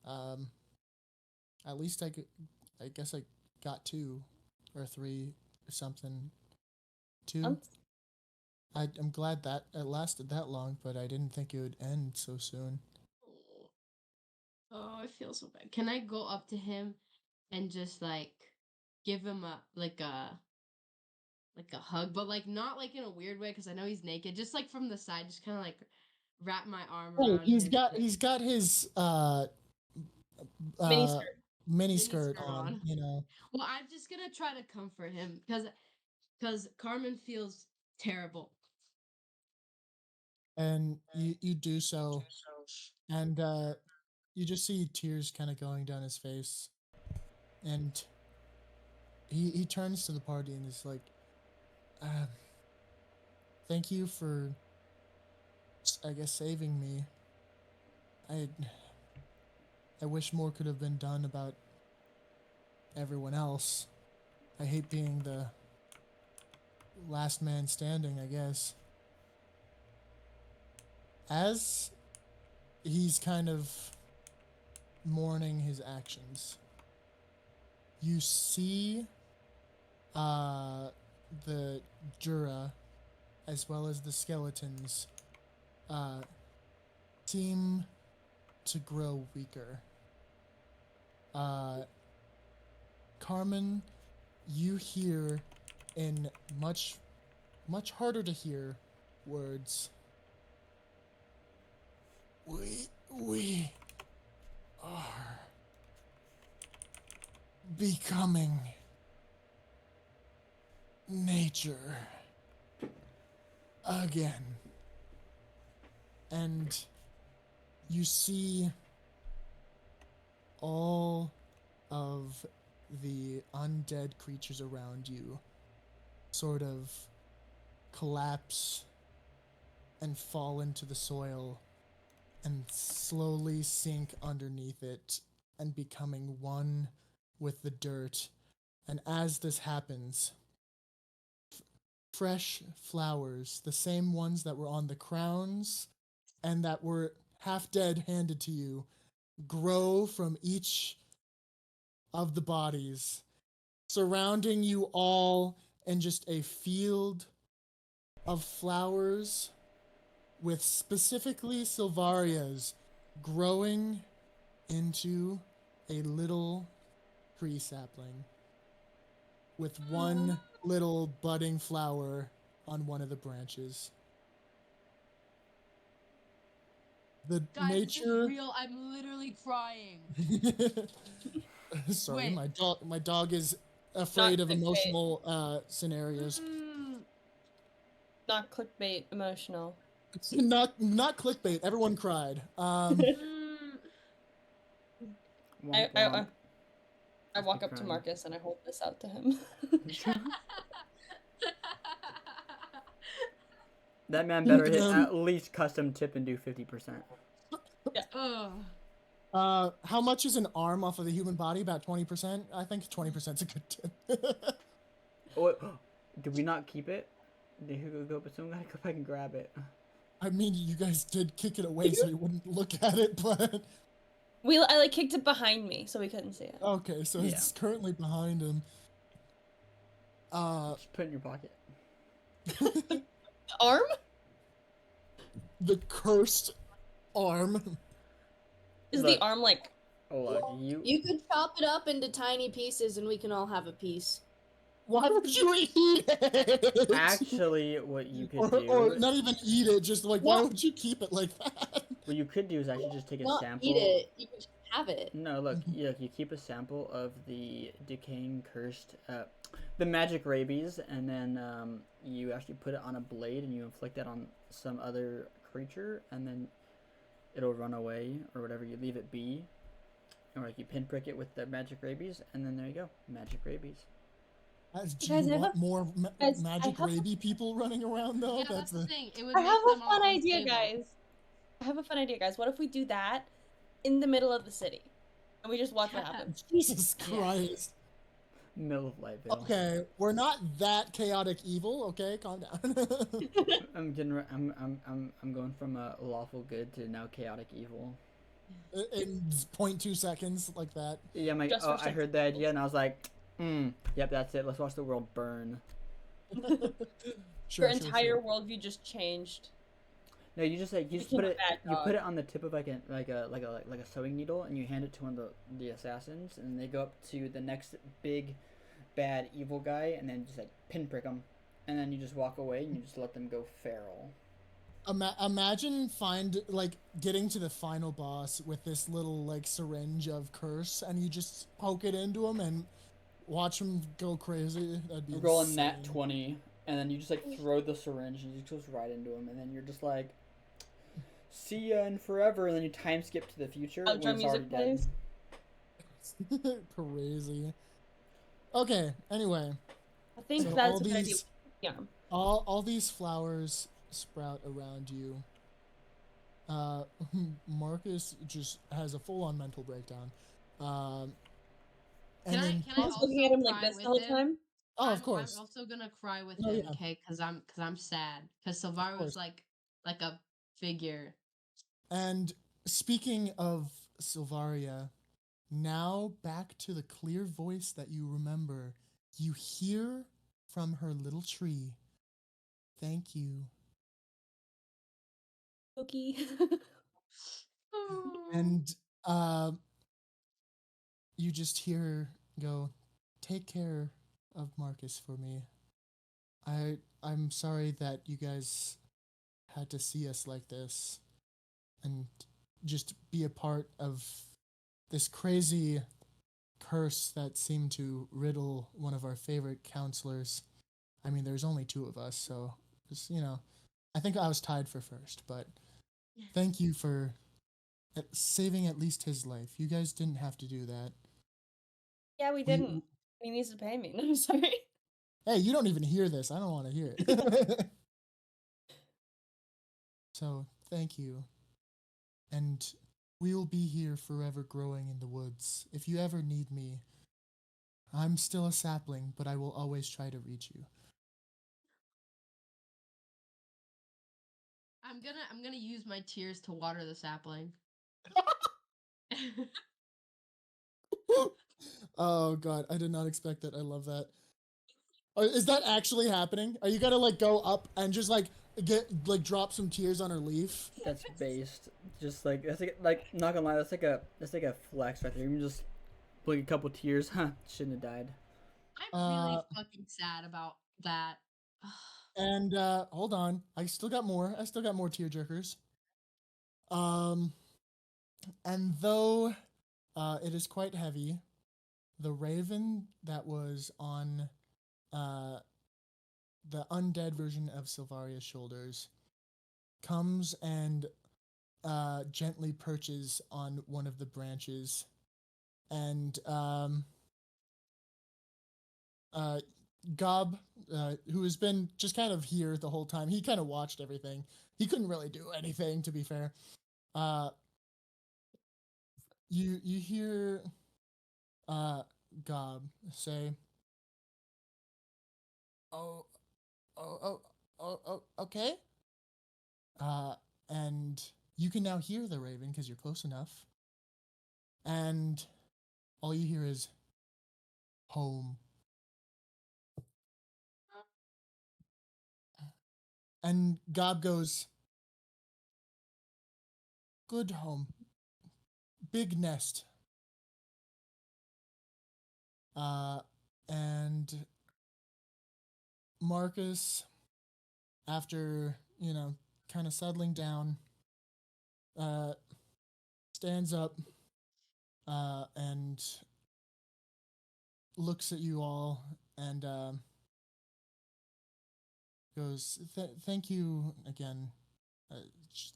at least I guess I got 2 or 3 or something. 2. I'm glad that it lasted that long, but I didn't think it would end so soon. Oh, I feel so bad. Can I go up to him and just like give him a hug, but like not like in a weird way because I know he's naked. Just like from the side, just kind of like wrap my arm around. He's got his Mini skirt. mini skirt on, you know. Well, I'm just gonna try to comfort him because Carmen feels terrible. And you do so, and you just see tears kind of going down his face, and he turns to the party and is like, thank you for, I guess, saving me. I wish more could have been done about everyone else. I hate being the last man standing, I guess. As he's kind of mourning his actions, you see the Jura, as well as the skeletons, seem to grow weaker. Carmen, you hear in much harder to hear words. We are becoming nature again. And you see all of the undead creatures around you sort of collapse and fall into the soil and slowly sink underneath it and becoming one with the dirt. And as this happens, fresh flowers, the same ones that were on the crowns and that were half dead handed to you, grow from each of the bodies, surrounding you all in just a field of flowers with specifically Silvarias growing into a little tree sapling with one little budding flower on one of the branches. The Guys, this nature. is real. I'm literally crying. Sorry, Wait. my dog is afraid of clickbait. emotional scenarios. Not clickbait, emotional. Not clickbait. Everyone cried. Womp womp. I walk be up to crying. Marcus and I hold this out to him. That man better hit Um, at least custom tip and do 50%. Ugh. How much is an arm off of the human body? About 20%. I think 20% is a good tip. Oh, did we not keep it? Did HeeHoo go? But someone gotta go back and grab it. I mean, you guys did kick it away so you wouldn't look at it, but I like kicked it behind me so we couldn't see it. okay, so Yeah. it's currently behind him. Just put it in your pocket. Arm? The cursed arm. Is Look. the arm like Oh look, you. You could chop it up into tiny pieces and we can all have a piece. Why would you eat it? Actually, what you could do. or not even eat it, just like, why No. would you keep it like that? What you could do is actually just take a Not sample. eat it. You can just have it. No, look, you keep a sample of the decaying cursed, the magic rabies, and then you actually put it on a blade and you inflict that on some other creature, and then it'll run away or whatever. You leave it be, or like you pinprick it with the magic rabies, and then there you go, magic rabies. Do Guys, you I want have- more guys, magic I have- rabies people running around though? Yeah, that's the thing. It would I make have a them all fun idea, unstable. guys. I have a fun idea, guys. What if we do that in the middle of the city? And we just watch what happens. Jesus Yeah. Christ. Middle of Lightvale. Okay, we're not that chaotic evil. Okay, calm down. I'm going from lawful good to now chaotic evil. In 0.2 seconds, like that. Yeah, I'm like, Just oh, for I heard the idea, and I was like, yep, that's it. Let's watch the world burn. Sure, Your entire worldview just changed. No, you just like you just Became put a it bad you dog. put it on the tip of like a sewing needle, and you hand it to one of the assassins, and they go up to the next big bad evil guy, and then just like pinprick them, and then you just walk away and you just let them go feral. Imagine getting to the final boss with this little like syringe of curse, and you just poke it into him and watch him go crazy. That'd be Roll a insane. nat 20, and then you just like throw the syringe and it just goes right into him, and then you're just like, see ya in forever, and then you time skip to the future Oh, when drum it's already music dead. plays. Crazy. Okay. Anyway, I think So that's all a good idea. these- Yeah. all these flowers sprout around you. Marcus just has a full-on mental breakdown. And Can then I I was also looking at him like cry this the with whole him? time. oh, of course. I'm also gonna cry with Oh, him, yeah. okay? Cause I'm sad. Cause Silvar course. was like a figure. And speaking of Silvaria, now back to the clear voice that you remember. You hear from her little tree. Thank you. Cookie. And you just hear her go, take care of Marcus for me. I'm sorry that you guys had to see us like this and just be a part of this crazy curse that seemed to riddle one of our favorite counselors. I mean, there's only two of us, so just, I think I was tied for first, but thank you for saving at least his life. You guys didn't have to do that. Yeah, we didn't. He needs to pay me. No, I'm sorry. Hey, you don't even hear this. I don't want to hear it. So, thank you. And we will be here forever growing in the woods. If you ever need me, I'm still a sapling, but I will always try to reach you. I'm gonna use my tears to water the sapling. Oh god, I did not expect that. I love that. Is that actually happening? Are you gonna like go up and just like drop some tears on her leaf? That's based. Just like that's like not gonna lie, that's like a flex right there. You can just blink a couple tears. Huh? Shouldn't have died. I'm really fucking sad about that. And hold on, I still got more. I still got more tear jerkers. And though it is quite heavy, the raven that was on the undead version of Silvaria's shoulders comes and gently perches on one of the branches, and Gob, who has been just kind of here the whole time, he kind of watched everything. He couldn't really do anything, to be fair. You hear Gob say, "Oh, okay." And you can now hear the raven because you're close enough. And all you hear is home. And Gob goes, good home. Big nest. And Marcus, after, kind of settling down, stands up and looks at you all and goes, thank you again,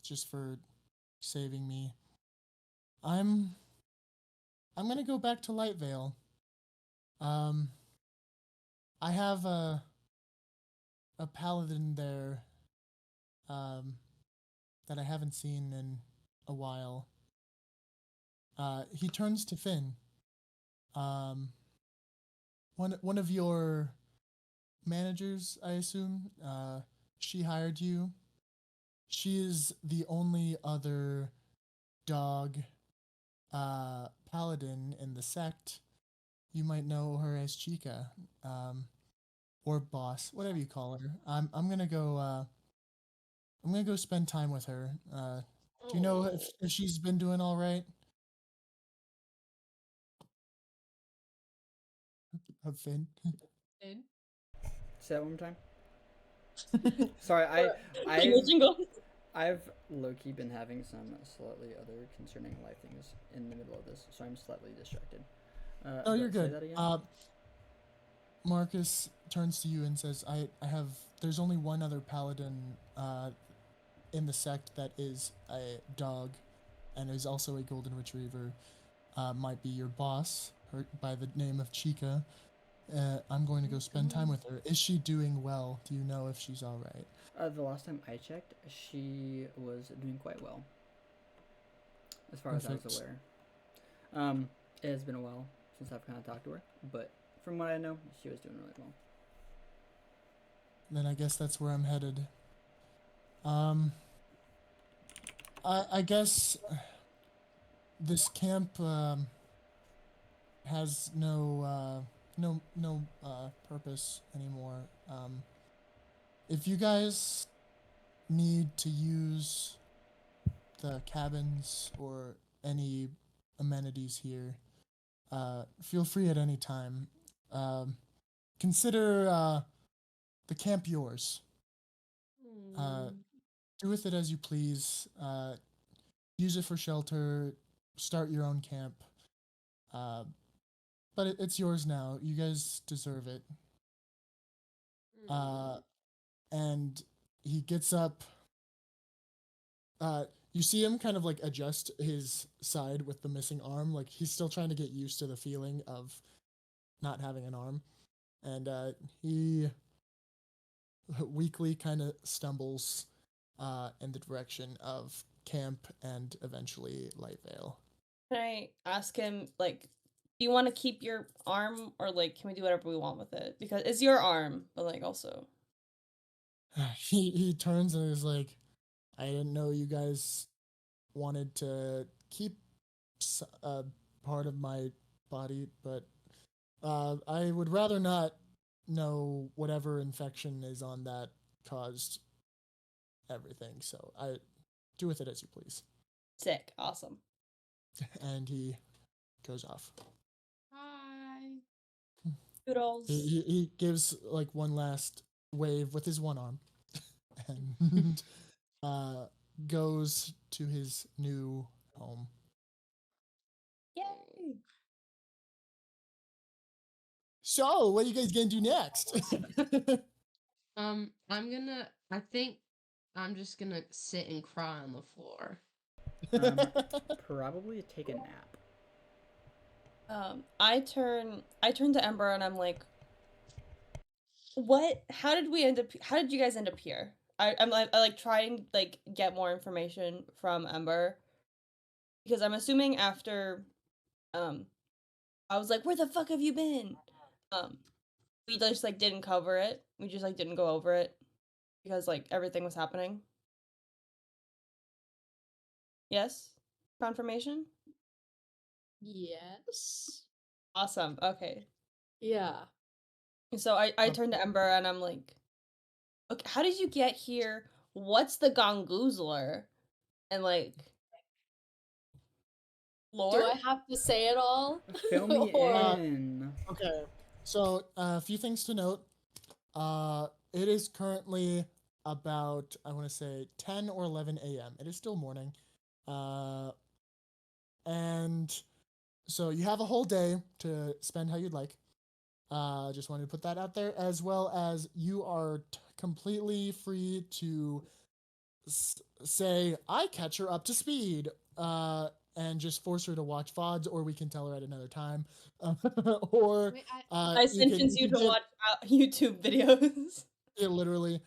just for saving me. I'm gonna go back to Lightvale. I have a paladin there that I haven't seen in a while. He turns to Finn. One of your managers, I assume, she hired you. She is the only other dog paladin in the sect. You might know her as Chica, or boss, whatever you call her. I'm gonna go. I'm gonna go spend time with her. Do you know if she's been doing all right? Of Finn. Finn? Say that one more time. Sorry, Jingle, jingle. I've low-key been having some slightly other concerning life things in the middle of this, so I'm slightly distracted. Oh, you're Say good. that again? Marcus turns to you and says, I have, there's only one other paladin in the sect that is a dog and is also a golden retriever. Might be your boss, her, by the name of Chica. I'm going to go spend time with her. Is she doing well? Do you know if she's all right? The last time I checked, she was doing quite well, as far as I was aware. It has been a while since I've kind of talked to her, but from what I know, she was doing really well. Then I guess that's where I'm headed. I guess this camp has no purpose anymore. If you guys need to use the cabins or any amenities here, feel free at any time. Consider the camp yours. Do with it as you please. Use it for shelter. Start your own camp. But it's yours now. You guys deserve it. And he gets up. You see him kind of like adjust his side with the missing arm. Like he's still trying to get used to the feeling of not having an arm. And he weakly kind of stumbles in the direction of camp and eventually Lightvale. Can I ask him, like, Do you want to keep your arm, or like, can we do whatever we want with it? Because it's your arm, but like also. He turns and is like, I didn't know you guys wanted to keep part of my body, but I would rather not know whatever infection is on that caused everything. So I do with it as you please. Sick. Awesome. And he goes off. Hi. Doodles. He gives like one last wave with his one arm, and goes to his new home. Yay. So, what are you guys gonna do next? I think I'm just gonna sit and cry on the floor. Probably take a nap. I turn to Ember and I'm like, what? How did you guys end up here? I like trying to like get more information from Ember, because I'm assuming after I was like, where the fuck have you been? We just like didn't cover it. We just like didn't go over it because like everything was happening. Yes? Confirmation? Yes. Awesome. Okay. Yeah. So I turned to Ember and I'm like, okay, how did you get here? What's the Gongoozler? And like, lore? Do I have to say it all? Fill me Or- in. Okay, so a few things to note. It is currently about, I want to say 10 or 11 a.m. It is still morning. And so you have a whole day to spend how you'd like. Just wanted to put that out there, as well as you are completely free to say, I catch her up to speed, and just force her to watch VODs, or we can tell her at another time. Or Wait, I sentence you to watch YouTube videos. Yeah, literally.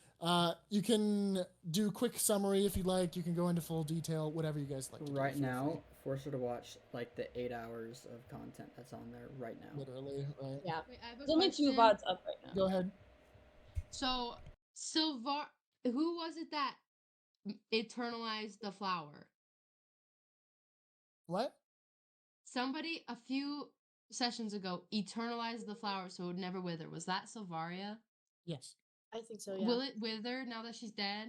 You can do quick summary if you like. You can go into full detail, whatever you guys like to do. Right Feel now, free. force her to watch like the 8 hours of content that's on there right now. Literally, right? yeah. wait, I have a There's only 2 question. VODs up right now. Go ahead. So, Silvar, who was it that eternalized the flower? What? Somebody a few sessions ago eternalized the flower so it would never wither. Was that Silvaria? Yes. I think so, yeah. Will it wither now that she's dead?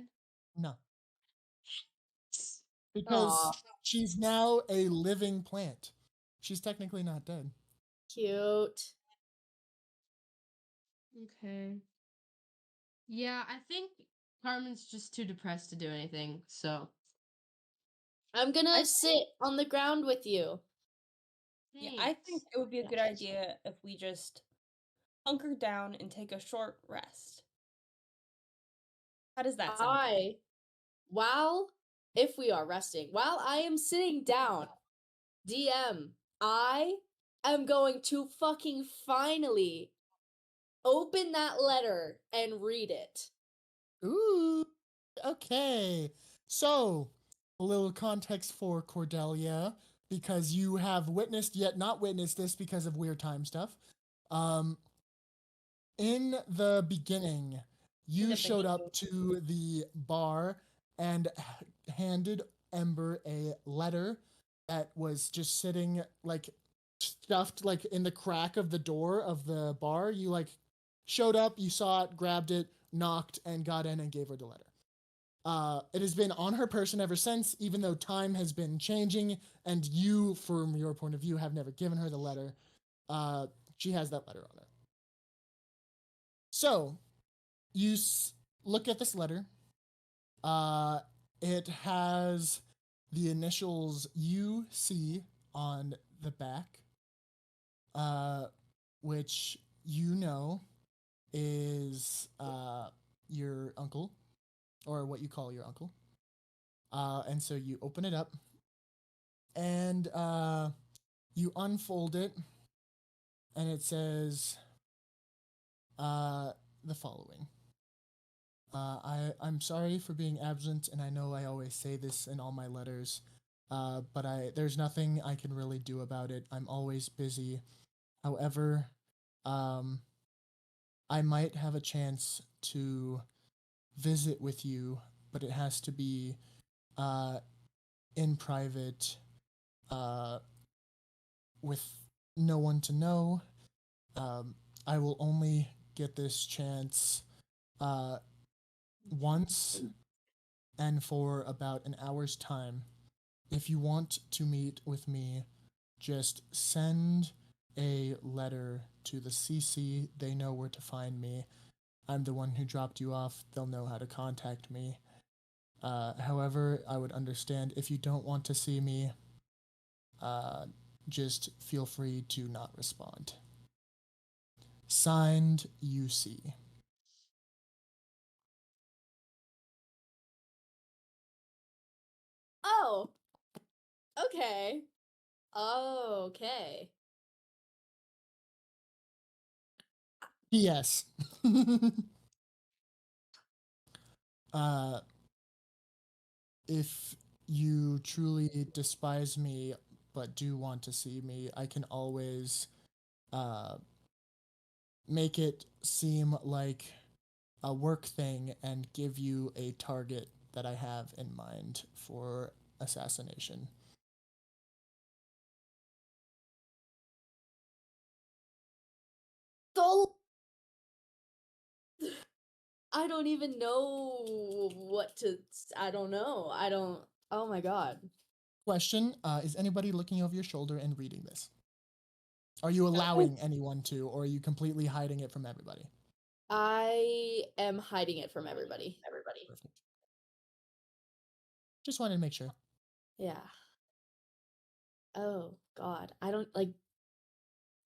No. Because Aw, she's now a living plant. She's technically not dead. cute. Okay. Yeah, I think Carmen's just too depressed to do anything, so. I'm gonna I sit on the ground with you. Yeah, I think Thanks. it would be a Yeah. good idea if we just hunker down and take a short rest. How does that sound? If we are resting, while I am sitting down, DM, I am going to fucking finally open that letter and read it. Ooh. Okay. So, a little context for Cordelia, because you have witnessed yet not witnessed this because of weird time stuff. In the beginning, you the showed up to the bar and handed Ember a letter that was just sitting like stuffed like in the crack of the door of the bar. You like showed up, you saw it, grabbed it, knocked, and got in and gave her the letter. It has been on her person ever since, even though time has been changing, and you, from your point of view, have never given her the letter. She has that letter on her. So, you look at this letter. It has the initials UC on the back, which you know is your uncle, or what you call your uncle. And so you open it up, and you unfold it, and it says the following. I'm sorry for being absent, and I know I always say this in all my letters, but there's nothing I can really do about it. I'm always busy. However, I might have a chance to visit with you, but it has to be in private, with no one to know. I will only get this chance once and for about an hour's time. If you want to meet with me, just send a letter to the CC. They know where to find me. I'm the one who dropped you off. They'll know how to contact me. However, I would understand if you don't want to see me. Just feel free to not respond. Signed, UC. Oh. Okay. Okay. P.S. uh, if you truly despise me but do want to see me, I can always make it seem like a work thing and give you a target that I have in mind for assassination. So I don't even know what to. I don't know. I don't. Oh my god. Question, is anybody looking over your shoulder and reading this? Are you allowing anyone to, or are you completely hiding it from everybody? I am hiding it from everybody. Perfect. Just wanted to make sure. Yeah. Oh god. I don't like.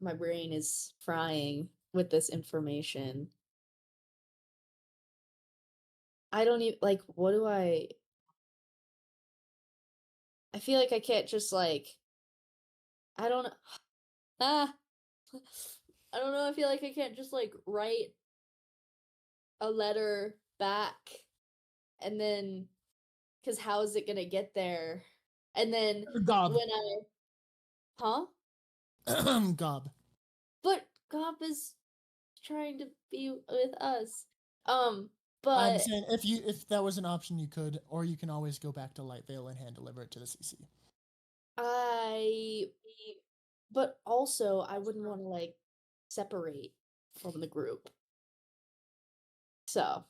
My brain is frying with this information. I don't even like. What do I feel like I can't just like. I don't. Ah. I don't know. I feel like I can't just like write a letter back and then because how is it gonna get there? And then Gob. when I huh? Gob. But Gob is trying to be with us. I'm But saying if that was an option you could, or you can always go back to Lightvale and hand deliver it to the CC. I but also I wouldn't want to like separate from the group. So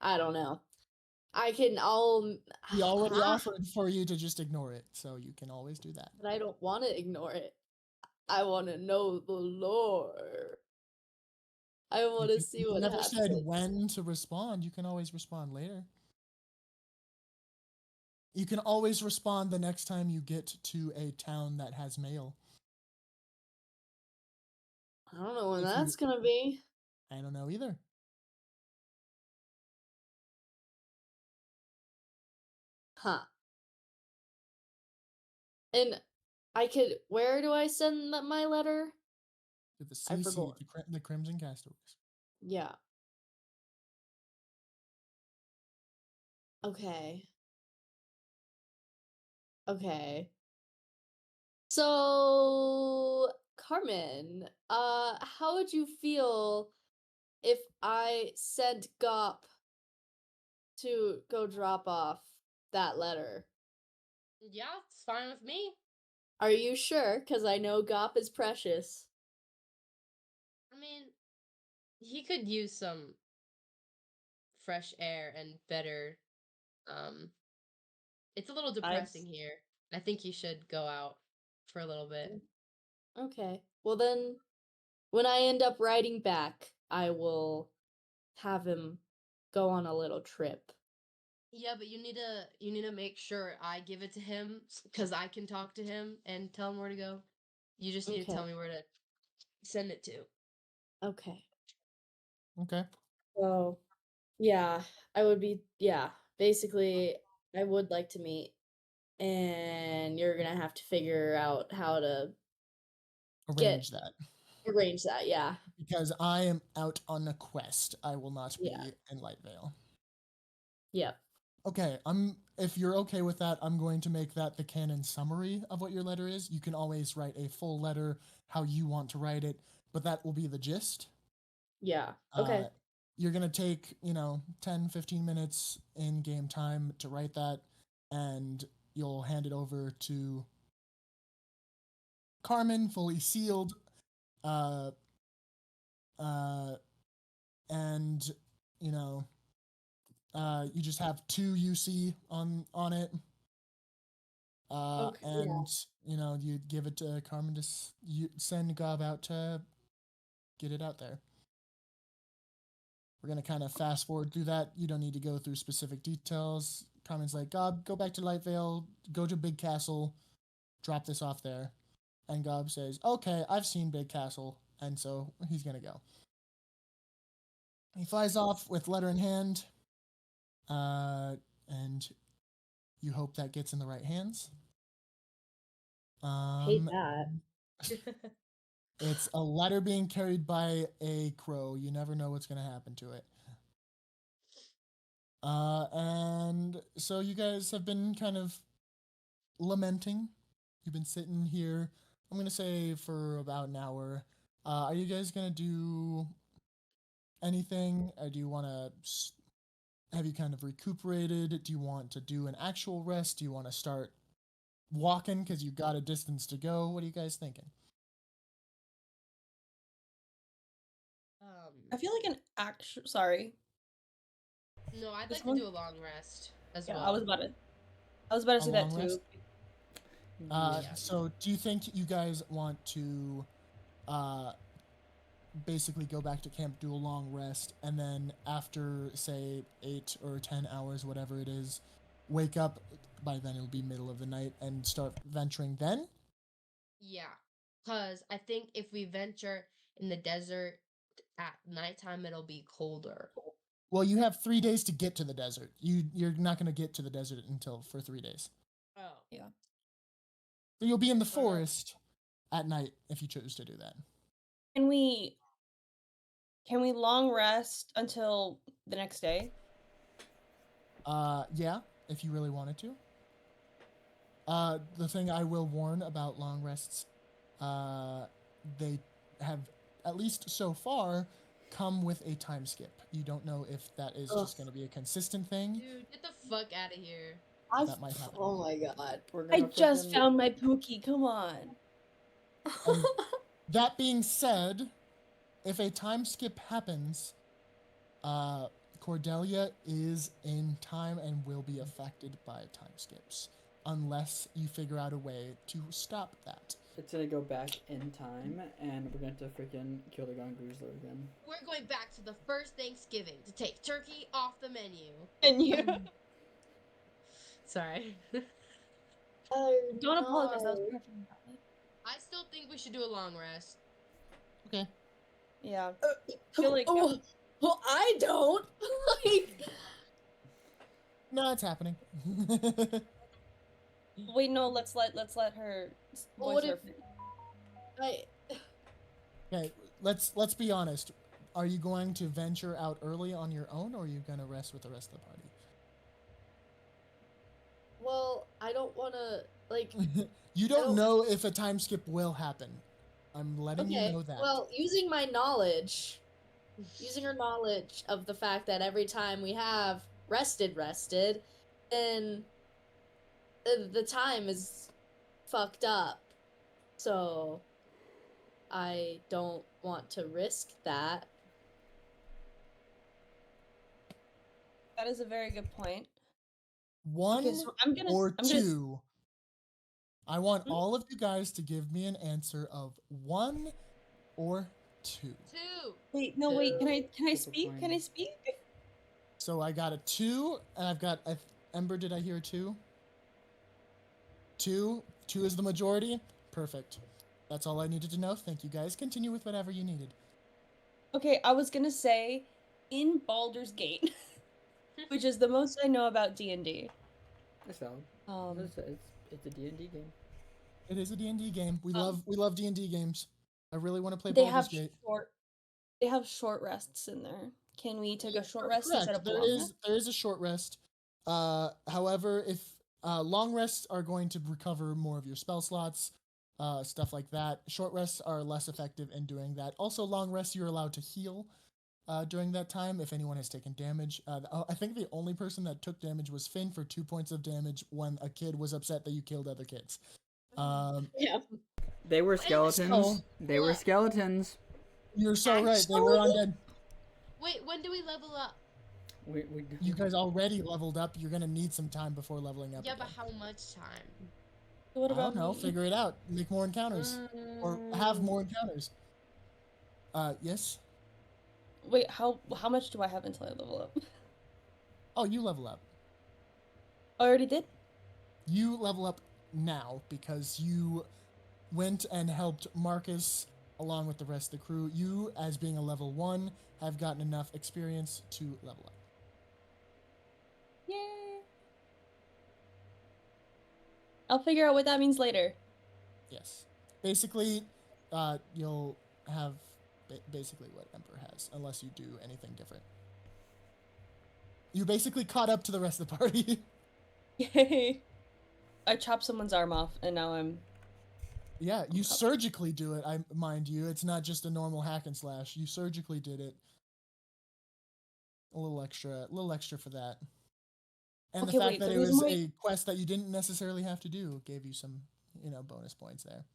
I don't know. I'll We already offered for you to just ignore it, so you can always do that. but I don't want to ignore it. I want to know the lore. I want to see You what never said happens. when to respond. You can always respond later. You can always respond the next time you get to a town that has mail. I don't know when If that's gonna be. I don't know either. Huh. And where do I send my letter? To the I CC, forgot. the Crimson Castaways. Yeah. Okay. Okay. So, Carmen, how would you feel if I sent Gop to go drop off that letter? Yeah, it's fine with me. Are you sure? Because I know Gop is precious. I mean, he could use some fresh air and better. It's a little depressing here. I think you should go out for a little bit. Okay. Well, then, when I end up riding back, I will have him go on a little trip. Yeah, but you need to make sure I give it to him because I can talk to him and tell him where to go. You just need to tell Okay. me where to send it to. Okay. Okay. So, yeah, basically, I would like to meet, and you're gonna have to figure out how to Arrange that. arrange that, yeah. Because I am out on a quest. I will not be Yeah. in Lightvale. Yep. Okay, if you're okay with that, I'm going to make that the canon summary of what your letter is. You can always write a full letter how you want to write it, but that will be the gist. Yeah. Okay. You're going to take, 10, 15 minutes in game time to write that, and you'll hand it over to Carmen, fully sealed. Uh, and, you know, you just have 2 UC on it. Okay, And you give it to Carmen to you send Gob out to get it out there. We're gonna kind of fast forward through that. You don't need to go through specific details. Carmen's like, Gob, go back to Lightvale, go to Big Castle, drop this off there. And Gob says, okay, I've seen Big Castle, and so he's gonna go. He flies off with letter in hand, and you hope that gets in the right hands. hate that. It's a letter being carried by a crow. You never know what's going to happen to it. And so you guys have been kind of lamenting. You've been sitting here, I'm going to say for about an hour. Are you guys going to do anything? Or do you want to, have you kind of recuperated? Do you want to do an actual rest? Do you want to start walking because you've got a distance to go? What are you guys thinking? I feel like an actual. Sorry. No, I'd This like one? to do a long rest as Yeah, well. I was about to A say that long too. rest? Yeah. So do you think you guys want to basically go back to camp, do a long rest, and then after, say, 8 or 10 hours, whatever it is, wake up, by then it'll be middle of the night, and start venturing then? Yeah, because I think if we venture in the desert at nighttime, it'll be colder. Well, you have 3 days to get to the desert. You're not going to get to the desert until for 3 days. Oh. Yeah. So you'll be in the forest at night if you choose to do that. Can we long rest until the next day? Yeah, if you really wanted to. The thing I will warn about long rests, they have, at least so far, come with a time skip. You don't know if that is just going to be a consistent thing. Dude, get the fuck out of here. That might happen. Oh my god. I just found my Pookie. Come on. That being said, if a time skip happens, Cordelia is in time and will be affected by time skips, unless you figure out a way to stop that. It's gonna go back in time, and we're going to freaking kill the Gonggoozler again. We're going back to the first Thanksgiving to take turkey off the menu. And you Sorry. don't apologize. That was perfectly valid. I still think we should do a long rest. Okay. Yeah. I feel like Well, I don't. Like, No, it's happening. wait, no. Let's let her Well, voice what her. Okay, let's be honest. Are you going to venture out early on your own, or are you going to rest with the rest of the party? well, I don't want to, like... You don't know if a time skip will happen. I'm letting you know that. Well, using our knowledge of the fact that every time we have rested, then the time is fucked up. So I don't want to risk that. That is a very good point. One Okay, so or two. I want all of you guys to give me an answer of 1 or 2. 2. Wait, no, wait. Can I Flip a speak? coin. Can I speak? So I got a 2, and I've got Ember. Did I hear 2? 2 is the majority. Perfect. That's all I needed to know. Thank you guys. Continue with whatever you needed. Okay, I was gonna say, in Baldur's Gate, which is the most I know about D&D. It's valid. It's a D&D game. It is a D&D game. We love D&D games. I really want to play They Baldur's have Gate. they have short rests in there. Can we take a short rest Correct. instead of a There long rest? is a short rest. However, if long rests are going to recover more of your spell slots, stuff like that. Short rests are less effective in doing that. Also, long rests you're allowed to heal during that time if anyone has taken damage. I think the only person that took damage was Finn for 2 points of damage when a kid was upset that you killed other kids. Yeah. They were skeletons. So- They were skeletons. You're so right. They were undead. Wait, when do we level up? You guys already leveled up. You're gonna need some time before leveling up. Yeah, again. but how much time? What I about don't know. me? Figure it out. Make more encounters, or have more encounters. Yes. Wait, how much do I have until I level up? Oh, you level up. I already did? You level up now because you went and helped Marcus along with the rest of the crew. You, as being a level 1, have gotten enough experience to level up. Yay! I'll figure out what that means later. Yes. Basically, you'll have basically what Emperor has, unless you do anything different. You basically caught up to the rest of the party. Yay! I chopped someone's arm off, and now I'm... Yeah, you surgically do it, mind you. It's not just a normal hack and slash. You surgically did it. A little extra for that. And Okay, the fact wait, that the it reason was why- a quest that you didn't necessarily have to do gave you some, bonus points there.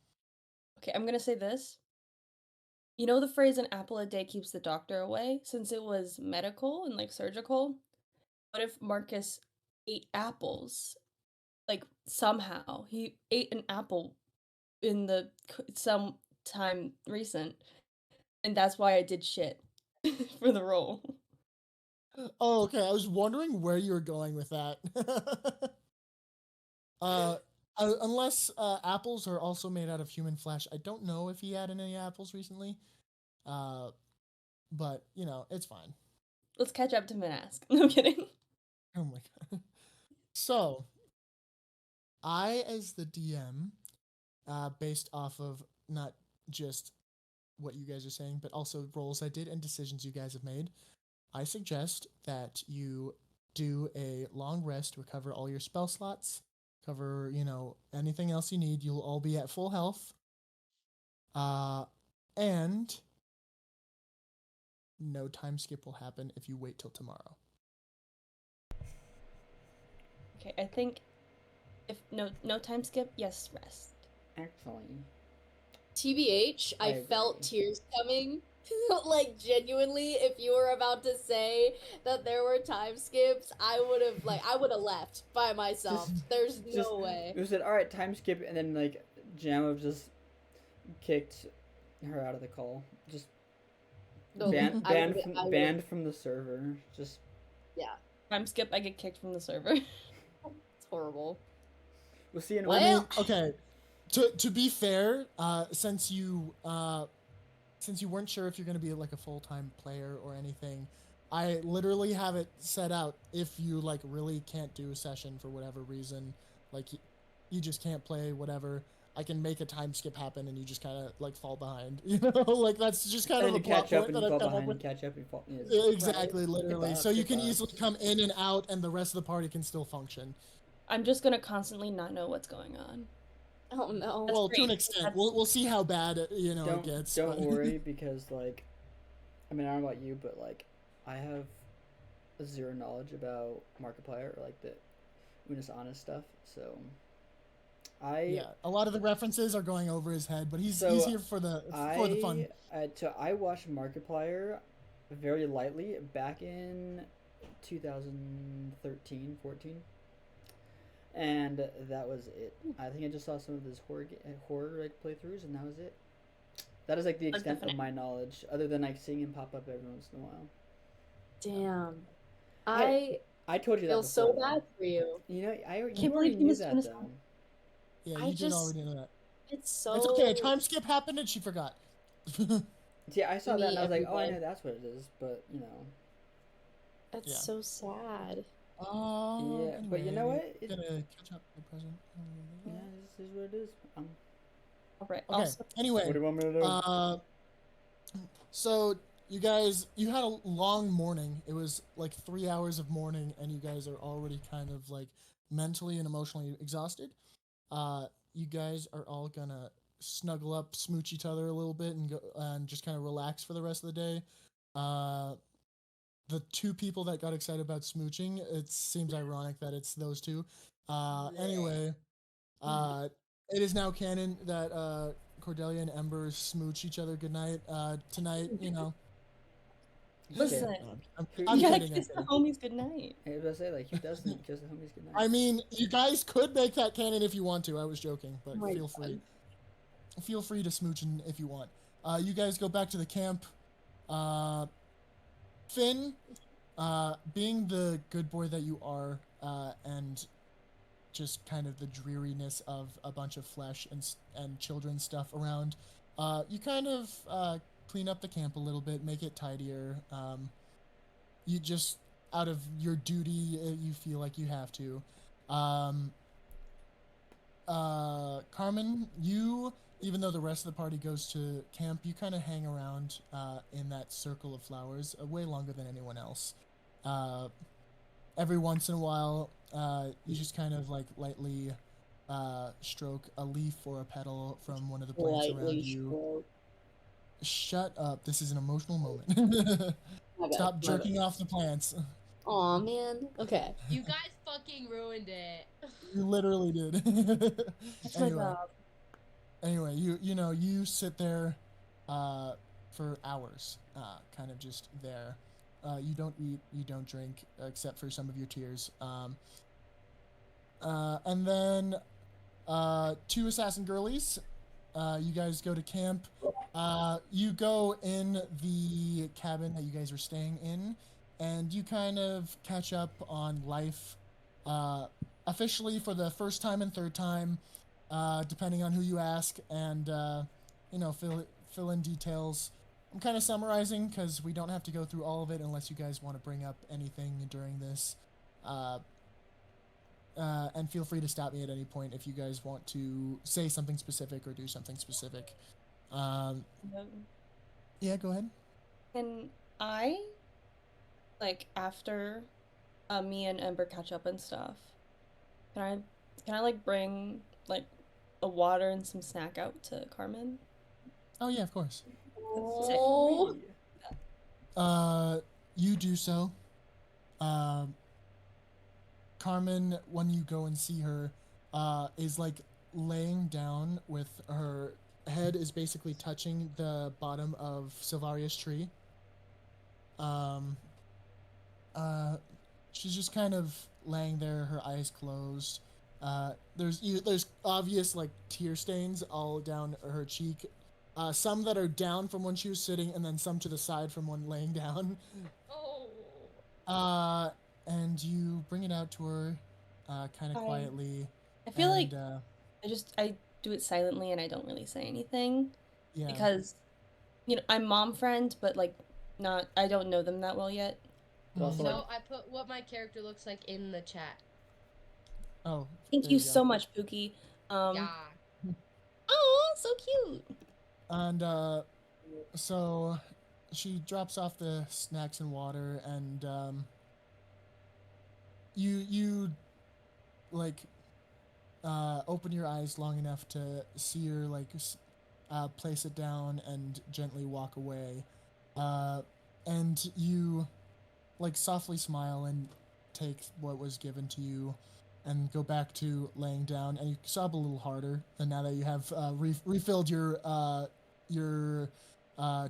Okay, I'm gonna say this. You know the phrase an apple a day keeps the doctor away? Since it was medical and like surgical, what if Marcus ate apples? Like somehow he ate an apple in the some time recent, and that's why I did shit for the role. Oh, okay. I was wondering where you were going with that. Unless apples are also made out of human flesh. I don't know if he had any apples recently. But, it's fine. Let's catch up to Manask. No, I'm kidding. Oh my god. So, I, as the DM, based off of not just what you guys are saying, but also roles I did and decisions you guys have made, I suggest that you do a long rest, recover all your spell slots, cover, anything else you need. You'll all be at full health. And no time skip will happen if you wait till tomorrow. Okay, I think if no time skip, yes, rest. Actually, TBH, I I felt agree. tears coming. Like, genuinely, if you were about to say that there were time skips, I would have left by myself. There's no way. It was all right, time skip, and then like Jamov just kicked her out of the call. Just No, banned I would've- banned from the server. Just Yeah, Time skip, I get kicked from the server. it's horrible. we'll see in a Well- while. I mean, okay. To be fair, since you weren't sure if you're going to be like a full-time player or anything, I literally have it set out if you like really can't do a session for whatever reason, like you just can't play whatever, I can make a time skip happen and you just kind of like fall behind, like that's just kind And of then a you plot catch up point and that you I've fall come up behind. with. You catch up and fall. Yeah, exactly, literally. Skip So you up, can skip up. easily come in and out and the rest of the party can still function. I'm just gonna constantly not know what's going on. Oh no. Well, to an great. extent, we'll see how bad it gets. Don't but- worry, because like, I mean, I don't know about you, but like, I have zero knowledge about Markiplier or like the Unis Honest stuff. So, Yeah, a lot of the references are going over his head, but he's So, here for the fun. I watched Markiplier very lightly back in 2013, 14. And that was it. I think I just saw some of his horror like playthroughs, and that was it. That is like the Like the extent of FNAF. my knowledge, other than like seeing him pop up every once in a while. Damn. Hey, I I told you that feel so before, though. bad for you. You know, you Can't already believe he knew missed that Unis though. Yeah, I you did just- already know that. It's so. It's okay. A time skip happened and she forgot. See, I saw that and I was Me like, oh, I every know that's what it is, but you know. That's Yeah. so sad. Yeah, but you know what? It, Gonna catch up the present. yeah, this is what it is. Alright, Okay. also Anyway, What do you want me to do? so you had a long morning. It was like 3 hours of morning, and you guys are already kind of like mentally and emotionally exhausted. You guys are all gonna snuggle up, smooch each other a little bit, and go and just kind of relax for the rest of the day. Uh, the two people that got excited about smooching, it seems ironic that it's those two. Anyway, uh, it is now canon that Cordelia and Ember smooch each other goodnight tonight. You know, Listen, I'm you gotta kidding. kiss the homies goodnight. I was gonna say, like, who doesn't kiss the homies goodnight? I mean, you guys could make that canon if you want to. I was joking, but Oh my feel free. Feel free to smooch if you want. You guys go back to the camp. Finn, being the good boy that you are, and just kind of the dreariness of a bunch of flesh and children's stuff around, you kind of clean up the camp a little bit, make it tidier. You just out of your duty, you feel like you have to. Carmen, you, even though the rest of the party goes to camp, you kind of hang around in that circle of flowers way longer than anyone else. Every once in a while, you just kind of like lightly stroke a leaf or a petal from one of the plants around you. Shut up. This is an emotional moment. Stop jerking off the plants. Aw, man. Okay. You guys fucking ruined it. You literally did. That's my job. Anyway, you sit there for hours, kind of just there. You don't eat, you don't drink, except for some of your tears. And then two assassin girlies. You guys go to camp. You go in the cabin that you guys are staying in, and you kind of catch up on life. Officially for the first time and third time, depending on who you ask, and fill in details. I'm kind of summarizing because we don't have to go through all of it unless you guys want to bring up anything during this. And feel free to stop me at any point if you guys want to say something specific or do something specific. Yeah, go ahead. Can I, like, after me and Ember catch up and stuff, can I like bring like a water and some snack out to Carmen? Oh yeah, of course. Oh. You do so. Carmen, when you go and see her, is like laying down with her head is basically touching the bottom of Silvaria's tree. She's just kind of laying there, her eyes closed. There's obvious like tear stains all down her cheek. Some that are down from when she was sitting, and then some to the side from when laying down. Oh. And you bring it out to her, kind of quietly. I feel like I do it silently and I don't really say anything. Yeah. Because, I'm mom friend, but like, I don't know them that well yet. So I put what my character looks like in the chat. Oh. Thank you so much, Pookie. Yeah. Oh, so cute. And so she drops off the snacks and water, and you like open your eyes long enough to see her like place it down and gently walk away, and you like softly smile and take what was given to you and go back to laying down, and you sob a little harder, and now that you have refilled your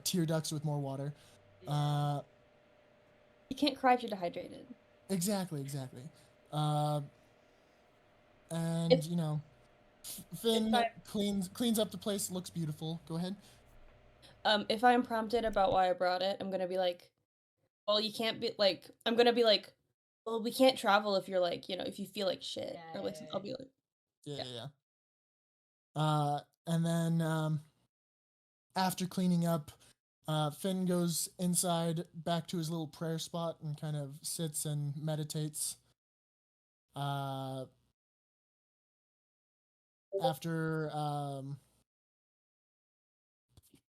tear ducts with more water. You can't cry if you're dehydrated. Exactly. And Finn cleans up the place. Looks beautiful. Go ahead. If I'm prompted about why I brought it, I'm gonna be like, well, you can't be like, I'm gonna be like, well, we can't travel if you're like, if you feel like shit, or like, I'll be like, yeah. And then after cleaning up, Finn goes inside back to his little prayer spot and kind of sits and meditates. After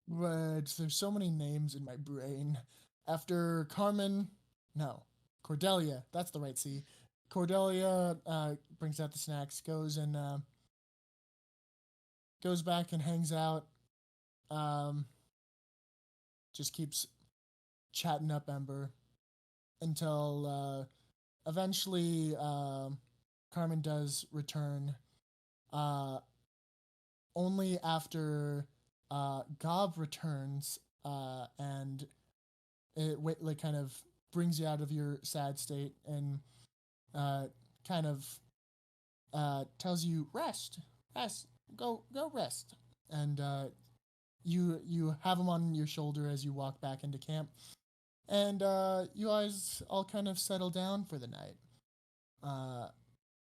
but there's so many names in my brain. After Cordelia, that's the right C. Cordelia brings out the snacks, goes back and hangs out. Just keeps chatting up Ember until eventually Carmen does return. Only after Gob returns and it like kind of brings you out of your sad state and kind of tells you rest, go rest, and you have him on your shoulder as you walk back into camp, and you guys all kind of settle down for the night.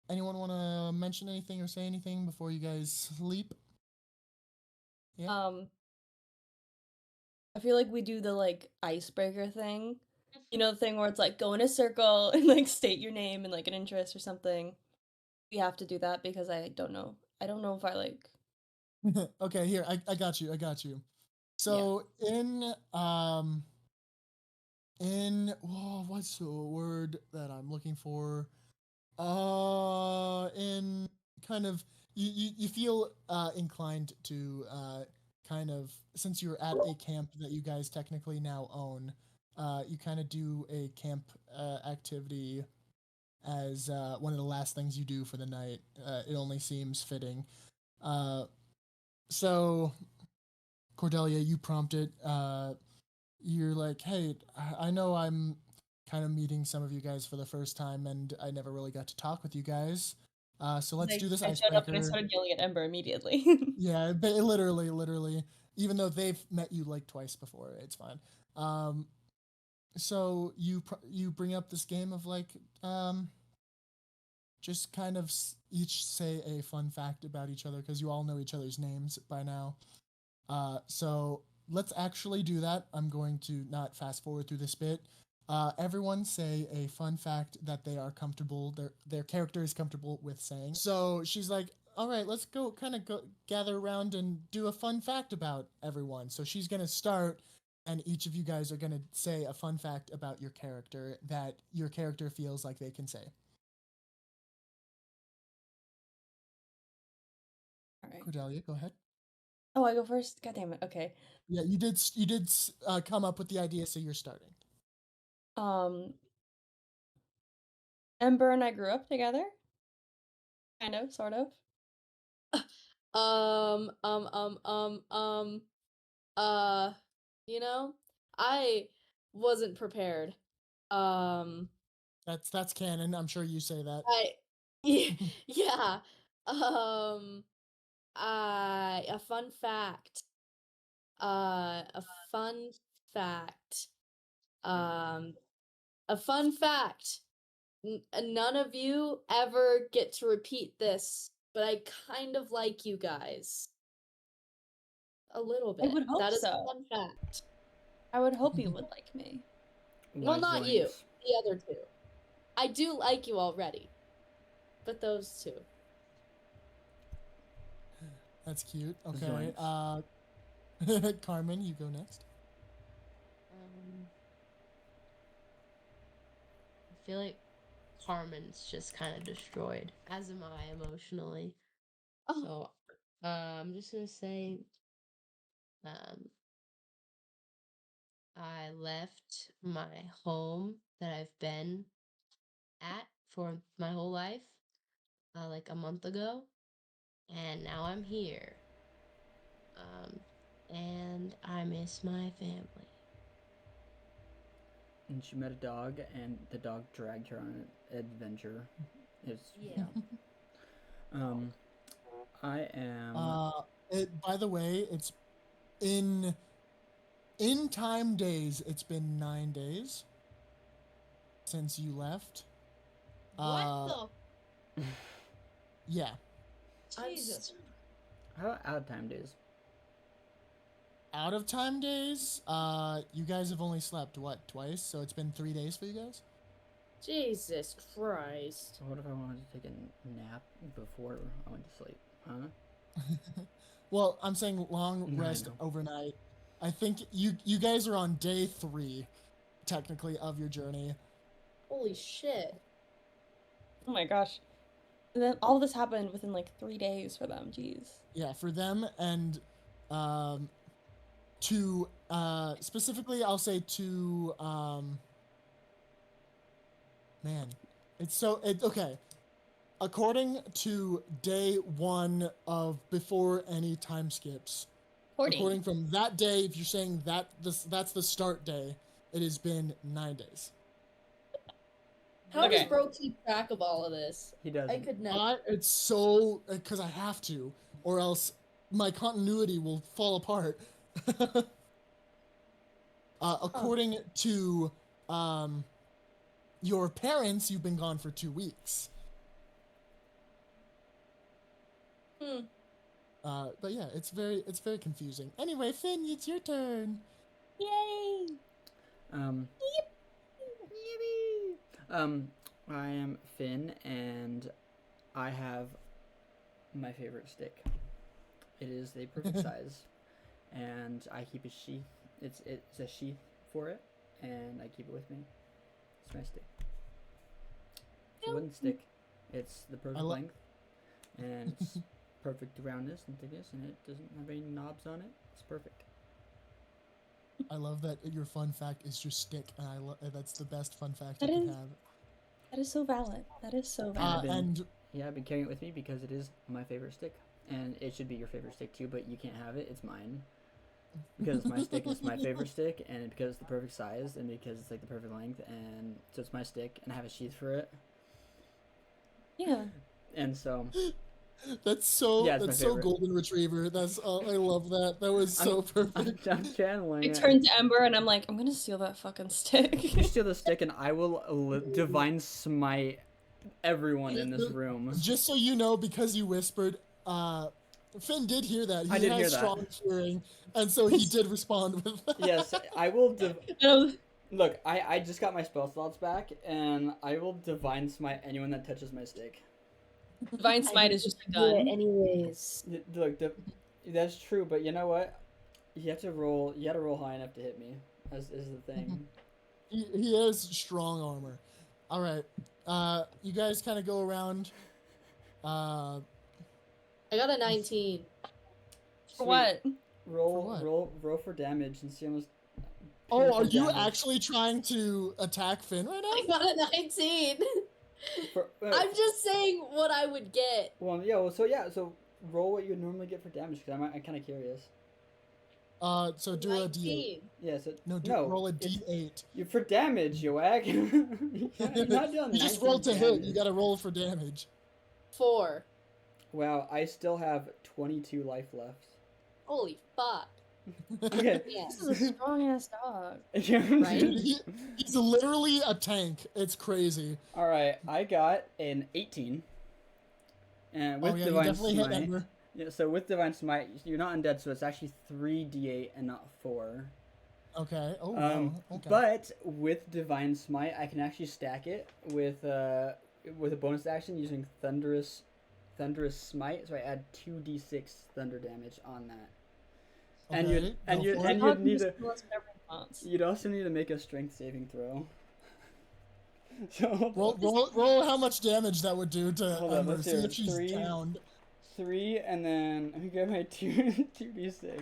Anyone want to mention anything or say anything before you guys sleep? Yeah. I feel like we do the like icebreaker thing. You know, the thing where it's like go in a circle and like state your name and like an interest or something. We have to do that because I don't know. I don't know if I like. Okay, here I got you. So in what's the word that I'm looking for? In kind of you feel inclined to kind of, since you're at a camp that you guys technically now own, you kind of do a camp activity as one of the last things you do for the night. It only seems fitting. So Cordelia, you prompt it. You're like, hey, I know I'm kind of meeting some of you guys for the first time, and I never really got to talk with you guys. So let's do this I showed up and I icebreaker. started yelling at Ember immediately. Yeah, literally. Even though they've met you like twice before, it's fine. So you bring up this game of like, just kind of each say a fun fact about each other because you all know each other's names by now. So let's actually do that. I'm going to not fast forward through this bit. Everyone say a fun fact that they are comfortable, their character is comfortable with saying. So she's like, all right, let's go gather around and do a fun fact about everyone. So she's going to start, and each of you guys are going to say a fun fact about your character that your character feels like they can say. All right. Cordelia, go ahead. Oh, I go first? God damn it. Okay. Yeah, you did come up with the idea, so you're starting. Ember and I grew up together. Kind of, sort of. You know, I wasn't prepared. That's canon. I'm sure you say that. Yeah. A fun fact. A fun fact. A fun fact. None of you ever get to repeat this, but I kind of like you guys. A little bit. I would hope That is so. a fun fact. I would hope you would like me. Well, not you. Zoinks. The other two. I do like you already. But those two. That's cute. Okay. Zoinks. Carmen, you go next. I feel like Carmen's just kind of destroyed, as am I emotionally. Oh. So, I'm just gonna say, I left my home that I've been at for my whole life, like a month ago, and now I'm here. And I miss my family. And she met a dog, and the dog dragged her on an adventure. It's Yeah. I am. By the way, it's in time days. It's been 9 days since you left. What the? Yeah. Jesus. How about out of time days? Out of time days. You guys have only slept what, twice? So it's been 3 days for you guys. Jesus Christ. So what if I wanted to take a nap before I went to sleep? Huh? Well, I'm saying long I rest know. overnight. I think you guys are on day 3, technically, of your journey. Holy shit. Oh my gosh. And then all this happened within like 3 days for them. Jeez. Yeah, for them, and to specifically, I'll say to man, okay. According to day 1 of before any time skips, according from that day, if you're saying that's the start day, it has been 9 days. How does Okay. bro keep track of all of this? He doesn't. I could never. It's so because I have to, or else my continuity will fall apart. According to your parents, you've been gone for 2 weeks. But yeah, it's very confusing. Anyway, Finn, it's your turn. Yay! I am Finn, and I have my favorite stick. It is the perfect size, and I keep a sheath. It's a sheath for it, and I keep it with me. It's my stick. It's a wooden stick. It's the perfect length, and it's perfect roundness and thickness, and it doesn't have any knobs on it. It's perfect. I love that your fun fact is your stick, and that's the best fun fact That you can is- have. That is so valid. That is so valid. I've been carrying it with me because it is my favorite stick, and it should be your favorite stick too. But you can't have it; it's mine. Because my stick is my favorite stick, and because it's the perfect size, and because it's like the perfect length, and so it's my stick, and I have a sheath for it. Yeah. And so That's so Yeah, it's my that's so favorite. golden retriever. That's I love that. That was so perfect. I'm channeling I it. turn to Ember and I'm like, I'm gonna steal that fucking stick. You steal the stick, and I will divine smite everyone in this room. Just so you know, because you whispered, Finn did hear that. He I did has hear that. strong hearing, and so he did respond with that. Yes, I will. No, Look, I just got my spell slots back, and I will divine smite anyone that touches my stick. Divine Smite is just a Do it gun. anyways. Look, that's true, but you know what? You have to roll. You got to roll high enough to hit me. Is the thing. He has strong armor. All right, you guys kind of go around. I got a 19. For what? Roll for damage and see how much. Oh, are you damage. actually trying to attack Finn right I now? got a 19. For, I'm just saying what I would get. Well, so roll what you would normally get for damage, because I'm kind of curious. So do a D8. 19. Yeah, so Roll a it's- D8. You for damage, you wag. You're not doing You just 19 rolled to hit. You damage. gotta roll for damage. 4. Wow, I still have 22 life left. Holy fuck. Okay. Yeah. This is a strong ass dog. Right? He's literally a tank. It's crazy. All right, I got an 18. And with Oh yeah, you divine definitely hit smite. Ember. Yeah, so with divine smite, you're not undead, so it's actually 3d8 and not 4. Okay. Oh wow. Okay. But with divine smite, I can actually stack it with a bonus action using thunderous smite. So I add 2d6 thunder damage on that. And Okay, you'd go for it. you'd need to Tell us whatever he wants. you'd also need to make a strength saving throw. So Roll how much damage that would do to Hold on, Ember. let's See hear if it. she's 3. downed. 3, and then I get my 2d6.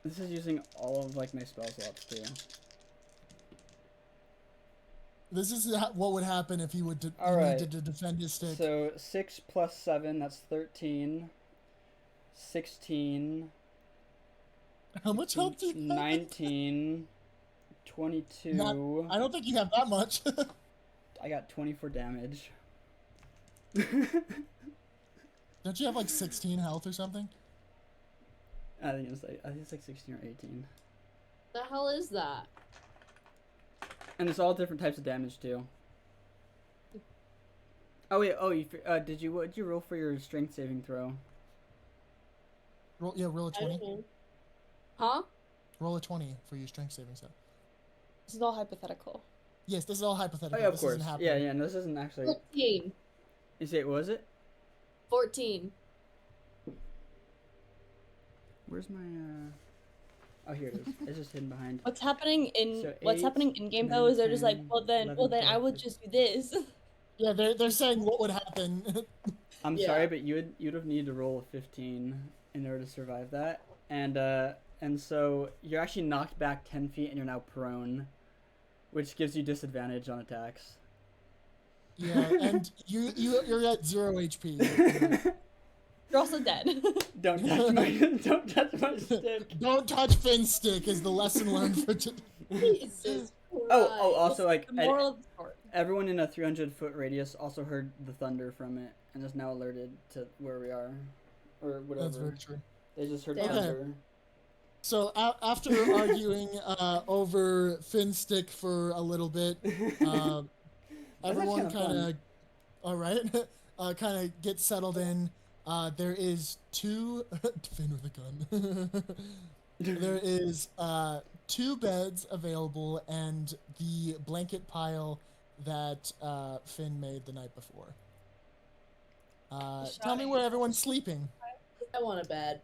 This is using all of like my spell slots too. This is what would happen if he would All right. needed to defend his stick. So 6 plus 7, that's 13. 16. How much health do you have? 19. 22. I don't think you have that much. I got 24 damage. Don't you have like 16 health or something? I think it's like 16 or 18. The hell is that? And it's all different types of damage too. Oh wait, what did you roll for your strength saving throw? Roll a I don't 20. know. Huh? Roll a 20 for your strength saving set. This is all hypothetical. Yes, this is all hypothetical. Oh yeah, of this course. Isn't happening. Yeah, no, this isn't actually. 14. You say, what was it? 14. Where's my Oh, here it is. It's just hidden behind. What's happening in So what's 8, happening in game 9, though is they're just like, 10, well then 11, I 12, would 15. just do this. Yeah, they're saying what would happen. I'm Yeah. sorry, but you'd have needed to roll a 15 in order to survive that, and so you're actually knocked back 10 feet and you're now prone, which gives you disadvantage on attacks. Yeah, and you're at 0 HP. You're also dead. Don't touch my stick. Don't touch Finn's stick is the lesson learned for today. Jesus Oh, Christ. also like The moral of the story. everyone in a 300-foot radius also heard the thunder from it and is now alerted to where we are, or whatever. That's very true. They just heard Damn. thunder. So after arguing over Finn's stick for a little bit, everyone kinda kind of, fun. all right, kind of get settled in. There is two Finn with a gun. There is 2 beds available and the blanket pile that Finn made the night before. Tell me where everyone's sleeping. I want a bed.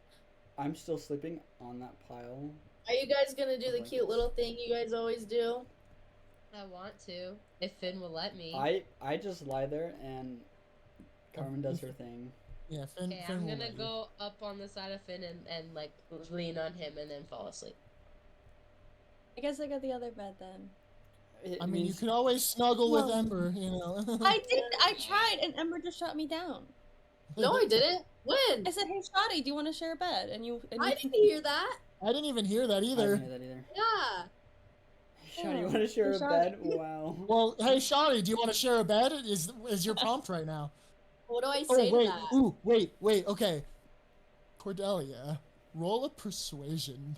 I'm still sleeping on that pile. Are you guys gonna do the Blankets. cute little thing you guys always do? I want to, if Finn will let me. I just lie there and Carmen does her thing. Yeah, Finn. Okay, Finn I'm will gonna let you. go up on the side of Finn and like lean on him and then fall asleep. I guess I got the other bed then. It I mean, you means- could always snuggle with Well, Ember, you know. I didn't. I tried, and Ember just shot me down. No, I didn't. When? I said, "Hey, Shotty, do you want to share a bed?" And you. I didn't hear that. I didn't even hear that I either. didn't hear that either. Yeah. Shawty, you Oh, want to share a Shawty. bed? Wow. Well, hey, Shawty, do you want to share a bed? Is your prompt right now? What do I Oh, say to wait. that? Ooh, wait. Okay. Cordelia, roll a persuasion.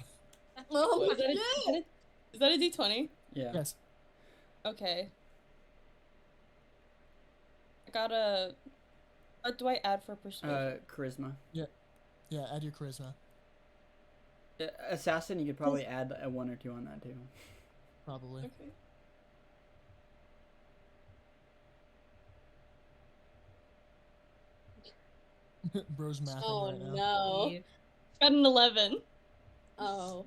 Oh my Is that a- god. Is that a D20? Yeah. Yes. Okay. I got a. What do I add for persuasion? Charisma. Yeah, add your charisma. Assassin, you could probably add a 1 or 2 on that too. Probably. Okay. Bro's mathing Oh right now. no. Got an 11. Oh.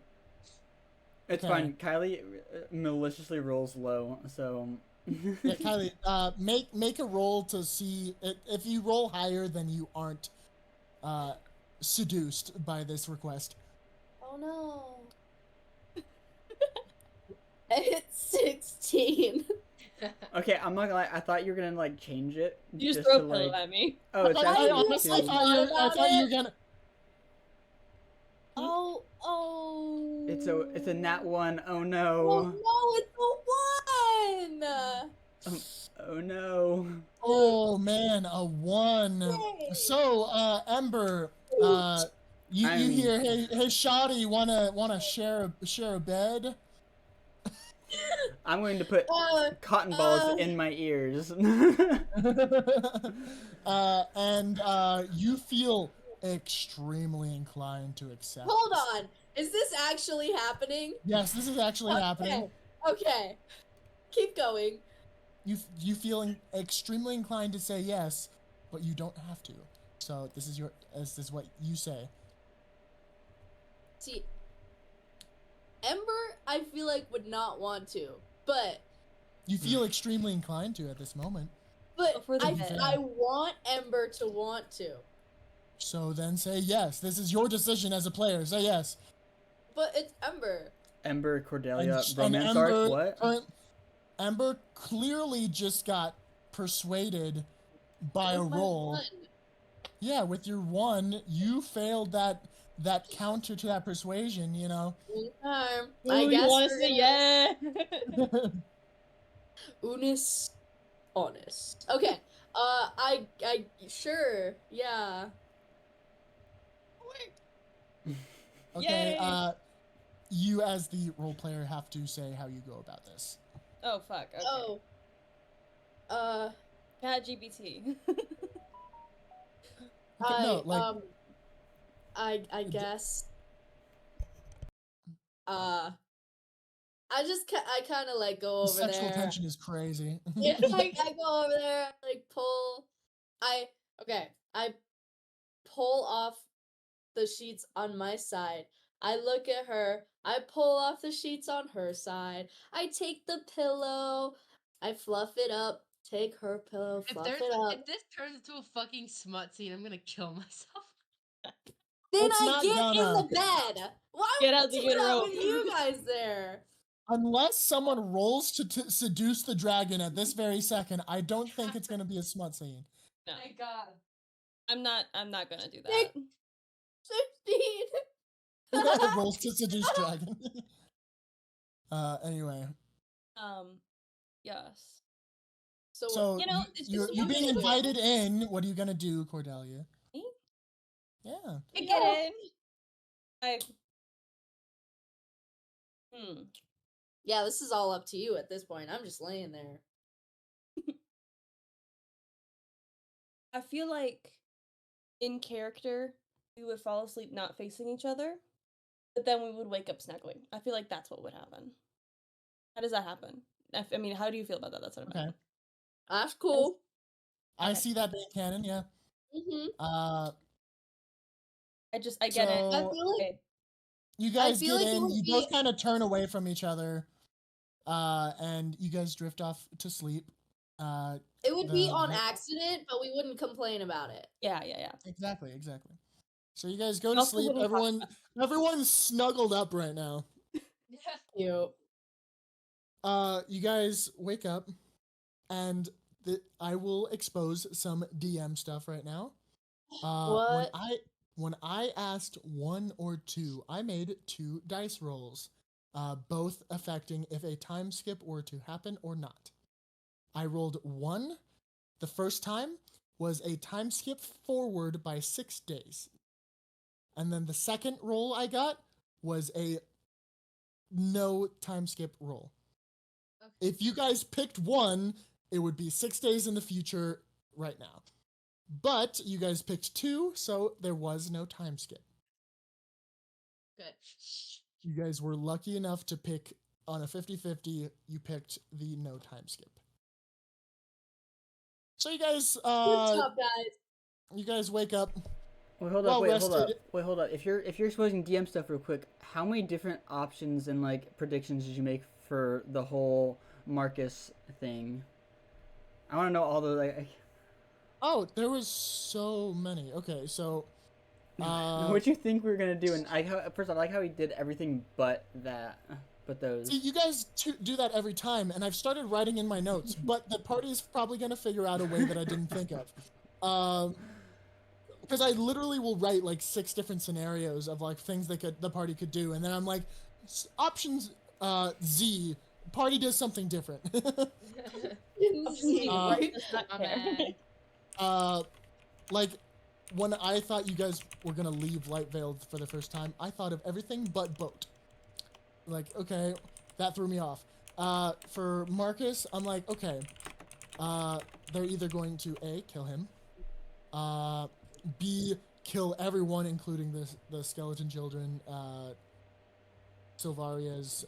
It's Okay. fine. Kylie maliciously rolls low, so. Yeah, Kylie, make a roll to see if you roll higher, then you aren't seduced by this request. Oh no. It's 16. Okay, I'm not gonna lie. I thought you were gonna like change it. You just to, throw a pillow like... at me. Oh, it's I actually honestly I two. thought you were gonna. Oh. It's a nat 1. Oh Oh no. no, it's a 1. Oh no. Oh man, a 1. Yay. So, Ember, you I'm- hear, hey, Shoddy, wanna share a bed? I'm going to put cotton balls in my ears. And you feel extremely inclined to accept. Hold this. on. Is this actually happening? Yes, this is actually happening. Okay. Keep going. You feel extremely inclined to say yes, but you don't have to. So this is what you say. See, Ember, I feel like would not want to, but You feel extremely inclined to at this moment. Go for the I bed. I want Ember to want to. So then say yes. This is your decision as a player. Say yes. But it's Ember. Ember, Cordelia, And romance arc. What? Ember clearly just got persuaded by a With my roll. one. Yeah, with your 1, you failed that counter to that persuasion, you know. I Ooh, guess you want to we're say gonna- yeah? Unis honest. Okay. I sure. Yeah. Okay, Yay. You as the role player have to say how you go about this. Oh fuck. Okay. Oh. Cat GBT. Okay, no, like I guess. I kind of like go the over sexual there. tension is crazy. Yeah, I go over there, like pull. I pull off the sheets on my side. I look at her. I pull off the sheets on her side. I take the pillow. I fluff it up. Take her pillow, fluff it up. If this turns into a fucking smut scene, I'm gonna kill myself. Then It's I not get gonna. in the bed. Why Get would out I the do that rope. with you guys there? Unless someone rolls to seduce the dragon at this very second, I don't think it's gonna be a smut scene. No, Thank God. I'm not gonna do that. 16. Rolls to seduce dragon. Anyway. Yes. So You know, it's you're just being one invited in. What are you gonna do, Cordelia? Me? Yeah. I get in. Yeah, this is all up to you at this point. I'm just laying there. I feel like in character we would fall asleep not facing each other, but then we would wake up snuggling. I feel like that's what would happen. How does that happen? I mean, how do you feel about that? That's what I meant. Okay. That's cool. I Okay. see that being canon. Yeah. Mm-hmm. I get it. I feel like Okay. You guys feel get like it in. would You be- both kind of turn away from each other, and you guys drift off to sleep. it would be the- on accident, but we wouldn't complain about it. Yeah. Exactly. So you guys go to Also sleep. wouldn't talk Everyone's snuggled up right now. Cute. You guys wake up, and I will expose some DM stuff right now. What? When I asked 1 or 2, I made 2 dice rolls, both affecting if a time skip were to happen or not. I rolled 1. The first time was a time skip forward by 6 days. And then the second roll I got was a no time skip roll. Okay. If you guys picked 1, it would be 6 days in the future right now. But you guys picked 2, so there was no time skip. Good. You guys were lucky enough to pick on a 50-50, you picked the no time skip. So you guys Good job, guys. you guys wake up. Wait, hold Well up. rested. Wait, hold up. If you're exposing DM stuff real quick, how many different options and like predictions did you make for the whole Marcus thing? I want to know all the like. Oh, there was so many. Okay, so What do you think we were gonna do? And first, I like how he did everything but that, but those. see, you guys do that every time, and I've started writing in my notes, but the party is probably going to figure out a way that I didn't think of. Because I literally will write like 6 different scenarios of like things the party could do, and then I'm like, options Z, party does something different. Z, Uh, right? Does not My care. bad. Like when I thought you guys were gonna leave Light Veiled for the first time, I thought of everything but boat. Like, okay, that threw me off. For Marcus, I'm like, okay, they're either going to A, kill him, B, kill everyone, including the skeleton children, Silvaria's,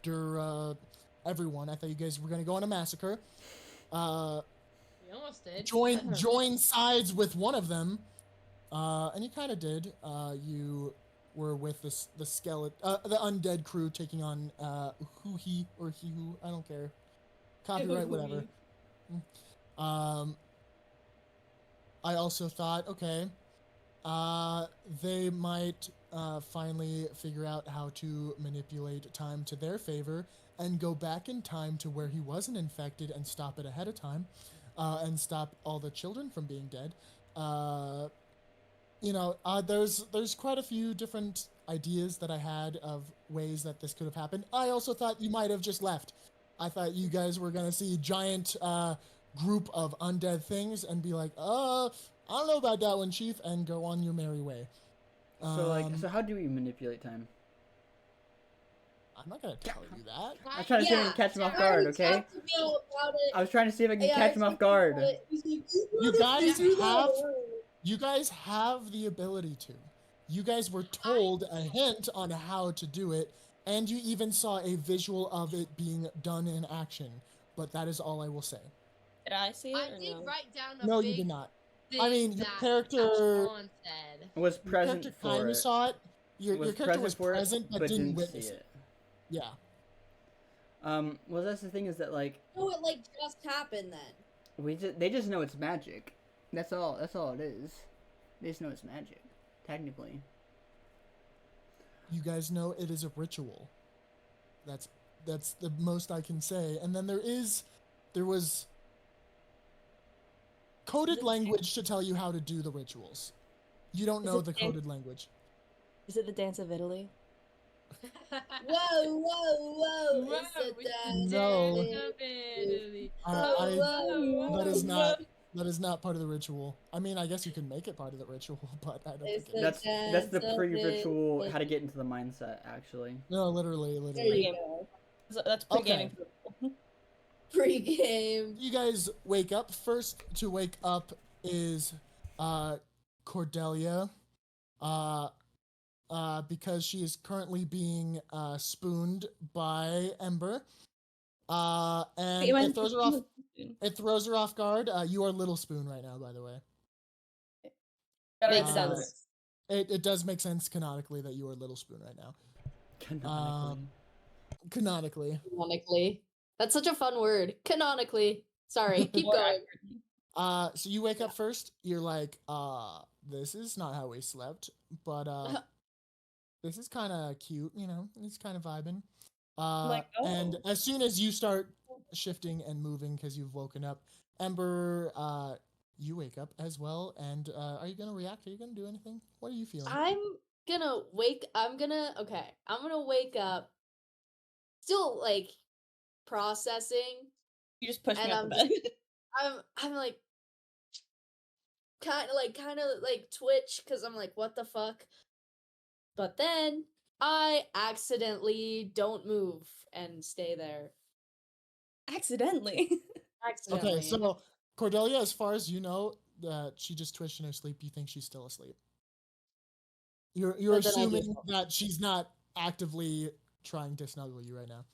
Dura, everyone. I thought you guys were gonna go on a massacre. We almost did. Join sides with one of them, and you kind of did. You were with the skeleton, the undead crew taking on HeeHoo or HeeHoo. I don't care. Copyright, whatever. I also thought, okay, they might finally figure out how to manipulate time to their favor and go back in time to where he wasn't infected and stop it ahead of time, and stop all the children from being dead. There's quite a few different ideas that I had of ways that this could have happened. I also thought you might have just left. I thought you guys were gonna see a giant group of undead things and be like, I don't know about that one, Chief, and go on your merry way. So how do we manipulate time? I'm not gonna tell you that. I'm trying to see if I can catch him off guard, okay? Talk to me about it. I was trying to see if I can Yeah, catch him I off guard. You guys have the ability to. You guys were told a hint on how to do it, and you even saw a visual of it being done in action. But that is all I will say. Did I see it I or did no? write down a No, big you did not. thing I mean, your that character Sean said. Was Your present character for kind it. of saw it, Your Was character was present for it, present, but didn't witness see it. Yeah. Well, that's the thing is that like Oh, it like just happened then. they just know it's magic. That's all. That's all it is. They just know it's magic, technically. You guys know it is a ritual. That's the most I can say. And then there was coded language to tell you how to do the rituals. You don't know the coded language. Is it the dance of Italy? Whoa, whoa, whoa! It's the dance. No. Whoa, That is not part of the ritual. I mean, I guess you can make it part of the ritual, but I don't think It's it That's the dance of pre-ritual Italy. how to get into the mindset. Actually, No, literally. There you go. That's pre-gaming. Okay. Pre-game. You guys wake up. First to wake up is Cordelia. Because she is currently being spooned by Ember. And it throws her off. It throws her off guard. You are Little Spoon right now, by the way. Makes sense. It does make sense canonically that you are Little Spoon right now. Canonically. Canonically. That's such a fun word. Canonically. Sorry, keep going. So you wake up first. You're like, this is not how we slept, but this is kind of cute. You know, it's kind of vibing. And as soon as you start shifting and moving because you've woken up, Ember, you wake up as well. And are you gonna react? Are you gonna do anything? What are you feeling? I'm gonna wake up still like processing. You just push me and off the bed. I'm like kind of like twitch because I'm like, what the fuck? But then I accidentally don't move and stay there. Accidentally. Accidentally. Okay, so Cordelia, as far as you know, that she just twitched in her sleep. You think she's still asleep. You're But then I do assuming that she's not actively trying to snuggle you right now.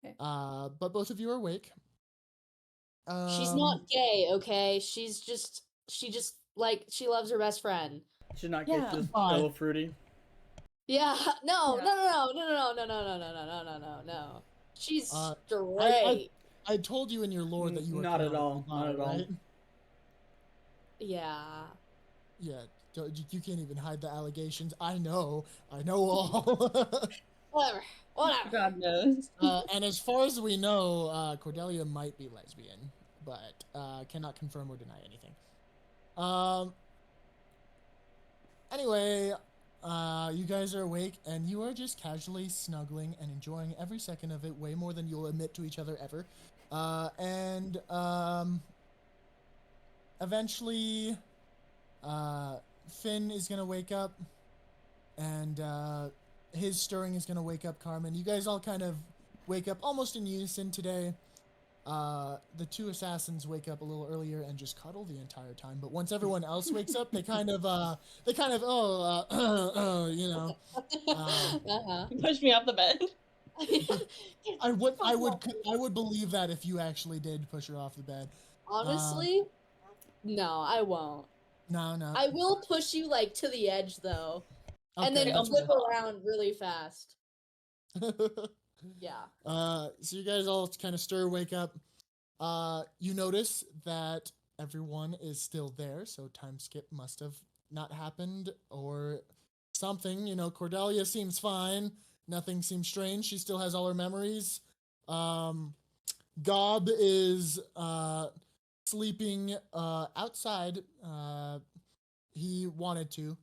Okay. But both of you are awake. She's not gay, okay? She just like she loves her best friend. should not Yeah. get just a Fine. little fruity. Yeah, no. She's straight. I told you in your lore that you were Not at all. canonically bi, Not at all. right? Yeah. Yeah, you can't even hide the allegations. I know all. Whatever. God knows. And as far as we know, Cordelia might be lesbian, but cannot confirm or deny anything. Anyway, you guys are awake, and you are just casually snuggling and enjoying every second of it, way more than you'll admit to each other ever. And eventually, Finn is gonna wake up, and his stirring is gonna wake up Carmen. You guys all kind of wake up almost in unison today. The two assassins wake up a little earlier and just cuddle the entire time. But once everyone else wakes up, they kind of you know. You pushed me off the bed. I would believe that if you actually did push her off the bed. Honestly, no, I won't. No. I will push you like to the edge though, and then that's flip around really fast. good. Yeah. So you guys all kind of stir, wake up. You notice that everyone is still there, so time skip must have not happened or something. You know, Cordelia seems fine. Nothing seems strange. She still has all her memories. Gob is sleeping outside. He wanted to.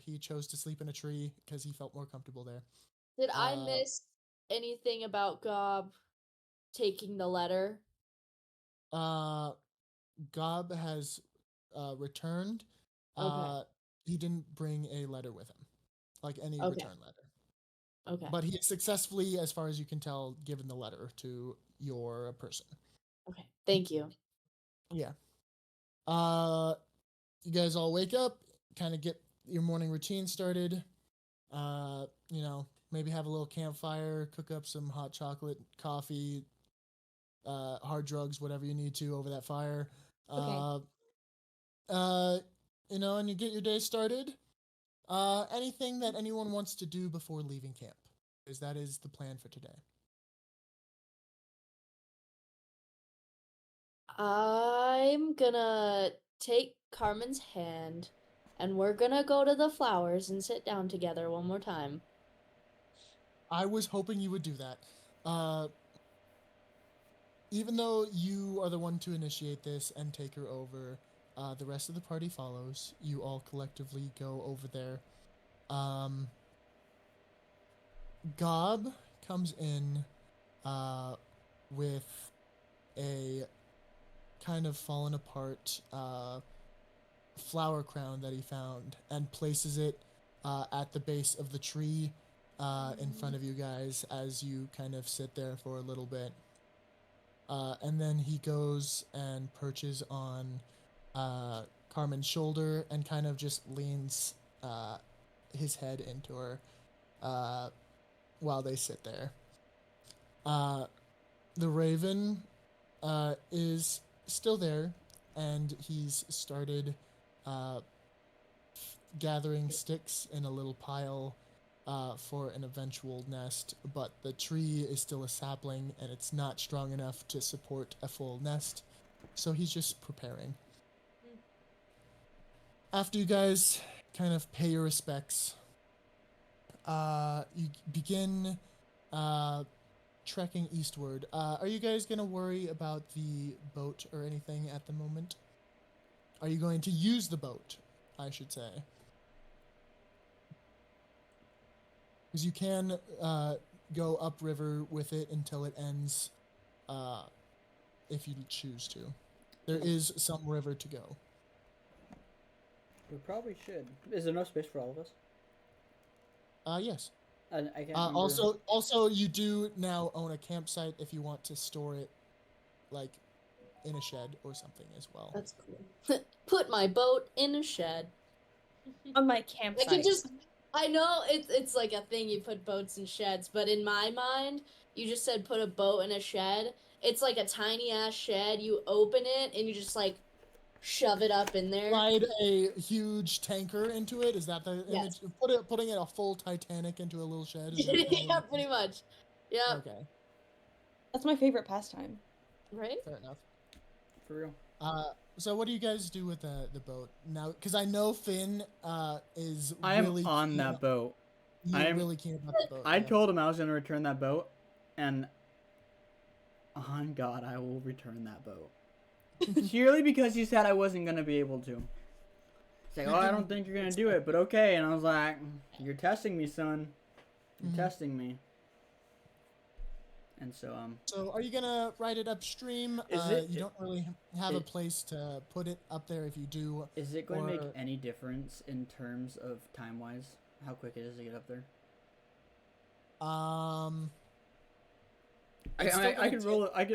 He chose to sleep in a tree because he felt more comfortable there. Did I miss anything about Gob taking the letter? Gob has returned. Okay. He didn't bring a letter with him, like any return letter. Okay. But he successfully, as far as you can tell, given the letter to your person. Okay. Thank you. Yeah. You guys all wake up, kind of get your morning routine started. You know, maybe have a little campfire, cook up some hot chocolate, coffee, hard drugs, whatever you need to over that fire. Okay. You know, and you get your day started. Anything that anyone wants to do before leaving camp? Because that is the plan for today. I'm gonna take Carmen's hand and we're gonna go to the flowers and sit down together one more time. I was hoping you would do that. Even though you are the one to initiate this and take her over, the rest of the party follows. You all collectively go over there. Gob comes in with a kind of fallen apart flower crown that he found and places it at the base of the tree in front of you guys as you kind of sit there for a little bit. And then he goes and perches on Carmen's shoulder and kind of just leans his head into her while they sit there. The raven is still there, and he's started gathering sticks in a little pile for an eventual nest, but the tree is still a sapling and it's not strong enough to support a full nest, so he's just preparing. After you guys kind of pay your respects, you begin trekking eastward. Are you guys gonna worry about the boat or anything at the moment? Are you going to use the boat, I should say? Because you can go upriver with it until it ends, if you choose to. There is some river to go. We probably should. Is there enough space for all of us? Yes. I can't remember. Also, you do now own a campsite if you want to store it, like, in a shed or something as well. That's cool. Put my boat in a shed. On my campsite. I know it's like a thing, you put boats in sheds, but in my mind, you just said put a boat in a shed. It's like a tiny ass shed. You open it and you just like shove it up in there. Slide a huge tanker into it. Is that the image? Yes. Putting a full Titanic into a little shed. Is that Yeah, pretty much. Yeah. Okay. That's my favorite pastime. Right? Fair enough. For real. So what do you guys do with the boat now? Because I know Finn is I am really on keen that boat. You're really keen about the boat. I yeah. told him I was going to return that boat, and on God, I will return that boat. Purely because you said I wasn't going to be able to. He's like, oh, I don't think you're going to do it, but okay. And I was like, you're testing me, son. You're testing me. And so, So are you gonna ride it upstream? You don't really have a place to put it up there if you do. Is it going to make any difference in terms of time-wise? How quick it is to get up there? I could roll a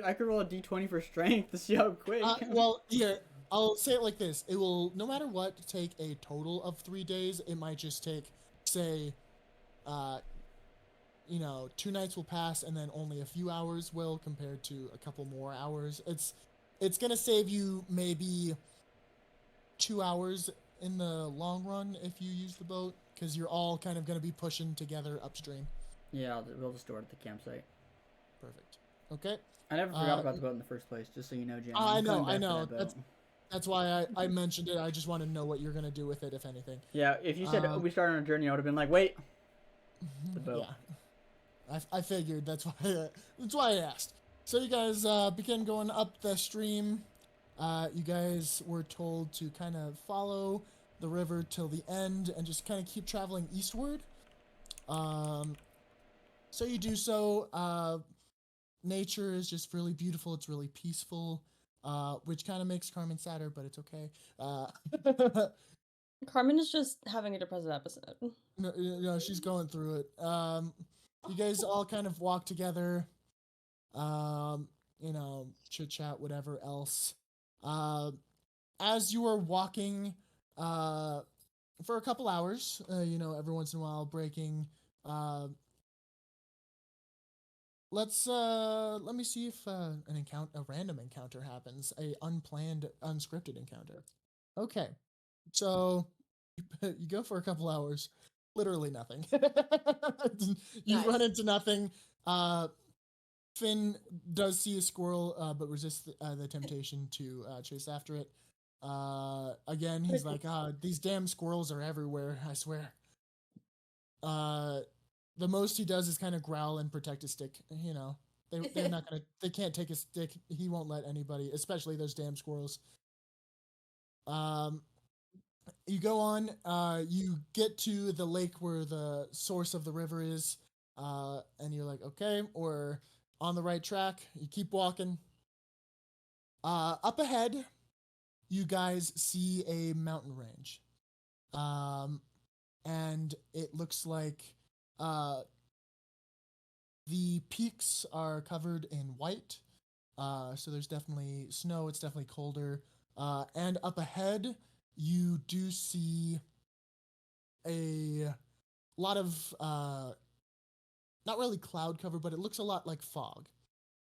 d20 for strength to see how quick. Well, here, I'll say it like this: it will, no matter what, take a total of 3 days. It might just take, say, 2 nights will pass, and then only a few hours will, compared to a couple more hours. It's gonna save you maybe 2 hours in the long run if you use the boat, because you're all kind of gonna be pushing together upstream. Yeah, we'll just store it at the campsite. Perfect. Okay. I never forgot about the boat in the first place, just so you know, Jim. I know. That's why I mentioned it. I just want to know what you're gonna do with it, if anything. Yeah, if you said we started on a journey, I would have been like, wait. The boat. Yeah. I figured that's why I asked. So you guys begin going up the stream. You guys were told to kind of follow the river till the end and just kind of keep traveling eastward. So you do so. Nature is just really beautiful. It's really peaceful, which kind of makes Carmen sadder, but it's okay. Carmen is just having a depressive episode. No, she's going through it. You guys all kind of walk together, chit chat, whatever else. As you are walking, for a couple hours, every once in a while breaking, let me see if a random encounter happens, a unplanned, unscripted encounter. Okay. So You go for a couple hours, literally nothing. You Nice. run into nothing. Finn does see a squirrel, but resists the temptation to chase after it. Again, he's like, these damn squirrels are everywhere, I swear. The most he does is kind of growl and protect his stick. You know, they're not gonna, they can't take a stick. He won't let anybody, especially those damn squirrels. You go on, you get to the lake where the source of the river is, and you're like, okay, we're on the right track. You keep walking. Up ahead, you guys see a mountain range. And it looks like the peaks are covered in white. So there's definitely snow, it's definitely colder. And up ahead, you do see a lot of not really cloud cover, but it looks a lot like fog.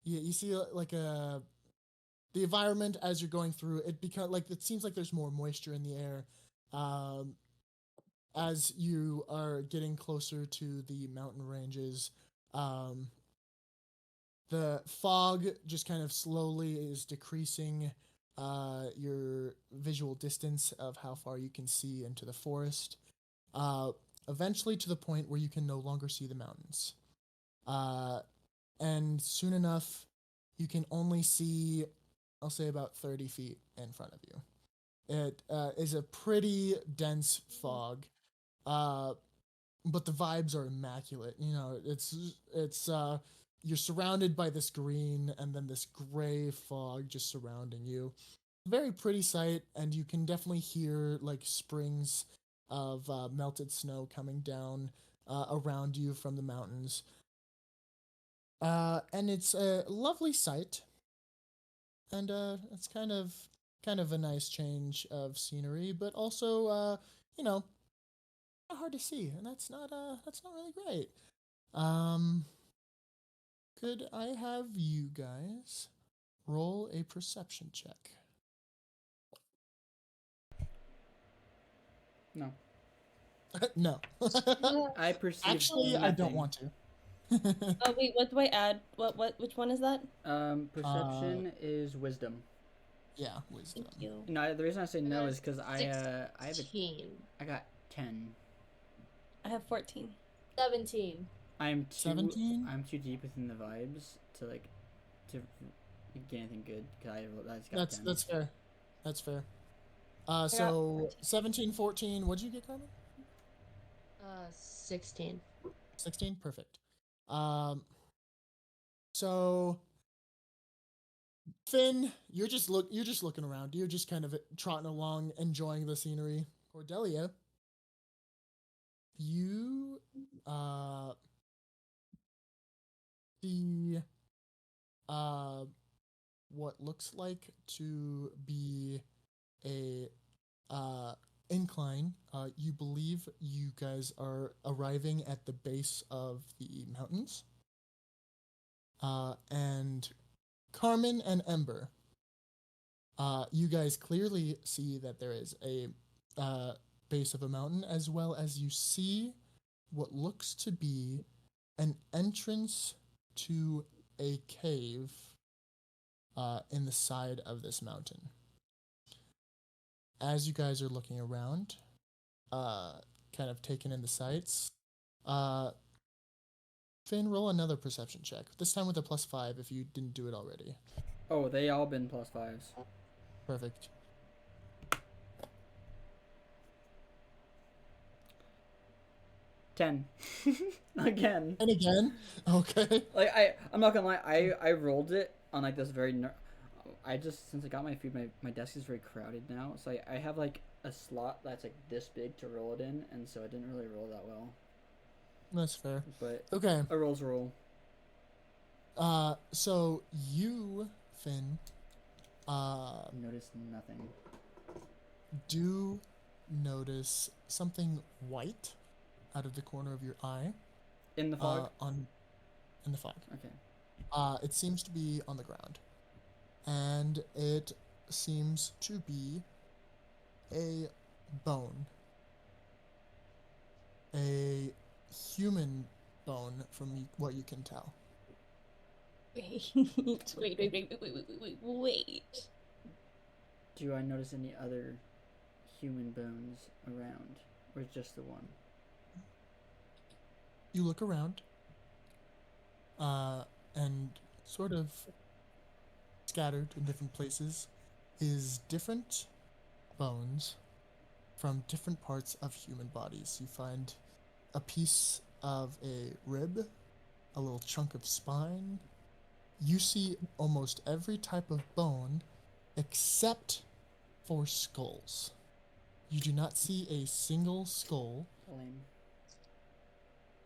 You see like the environment as you're going through it, because like it seems like there's more moisture in the air as you are getting closer to the mountain ranges. The fog just kind of slowly is decreasing your visual distance of how far you can see into the forest, eventually to the point where you can no longer see the mountains. And soon enough, you can only see, I'll say, about 30 feet in front of you. It is a pretty dense fog, but the vibes are immaculate. You know, it's you're surrounded by this green and then this gray fog just surrounding you. Very pretty sight, and you can definitely hear like springs of melted snow coming down around you from the mountains. And it's a lovely sight, and it's kind of a nice change of scenery, but also you know, hard to see, and that's not really great. Could I have you guys roll a perception check? No. No. I perceive Actually, I don't nothing. want to. Oh wait, what do I add? Which one is that? Perception is wisdom. Yeah, wisdom. Thank you. No, the reason I say no is because I have 16. I got 10. I have 14. 17. I'm 17? too deep within the vibes to get anything good because I just got 10. That's fair. That's fair. So 17, 14. What'd you get, Carmen? 16. 16. Perfect. So Finn, you're just looking around. You're just kind of trotting along, enjoying the scenery. Cordelia, you see what looks like to be a incline. You believe you guys are arriving at the base of the mountains. And Carmen and Ember, you guys clearly see that there is a base of a mountain, as well as you see what looks to be an entrance to a cave in the side of this mountain. As you guys are looking around, kind of taking in the sights, Finn, roll another perception check. This time with a +5 if you didn't do it already. Oh, they all been +5s. Perfect. 10. Again. And again? Okay. Like I'm not gonna lie, I rolled it on like this very I just, since I got my food, my desk is very crowded now, so I have like a slot that's like this big to roll it in, and so I didn't really roll that well. That's fair. But Okay. a roll's a roll. So you, Finn, Notice nothing. do notice something white out of the corner of your eye. In the fog? In the fog. Okay. It seems to be on the ground. And it seems to be a bone. a human bone from what you can tell. Wait. Do I notice any other human bones around, or just the one? You look around, and sort of scattered in different places is different bones from different parts of human bodies. You find a piece of a rib, a little chunk of spine. You see almost every type of bone except for skulls. You do not see a single skull, Lame.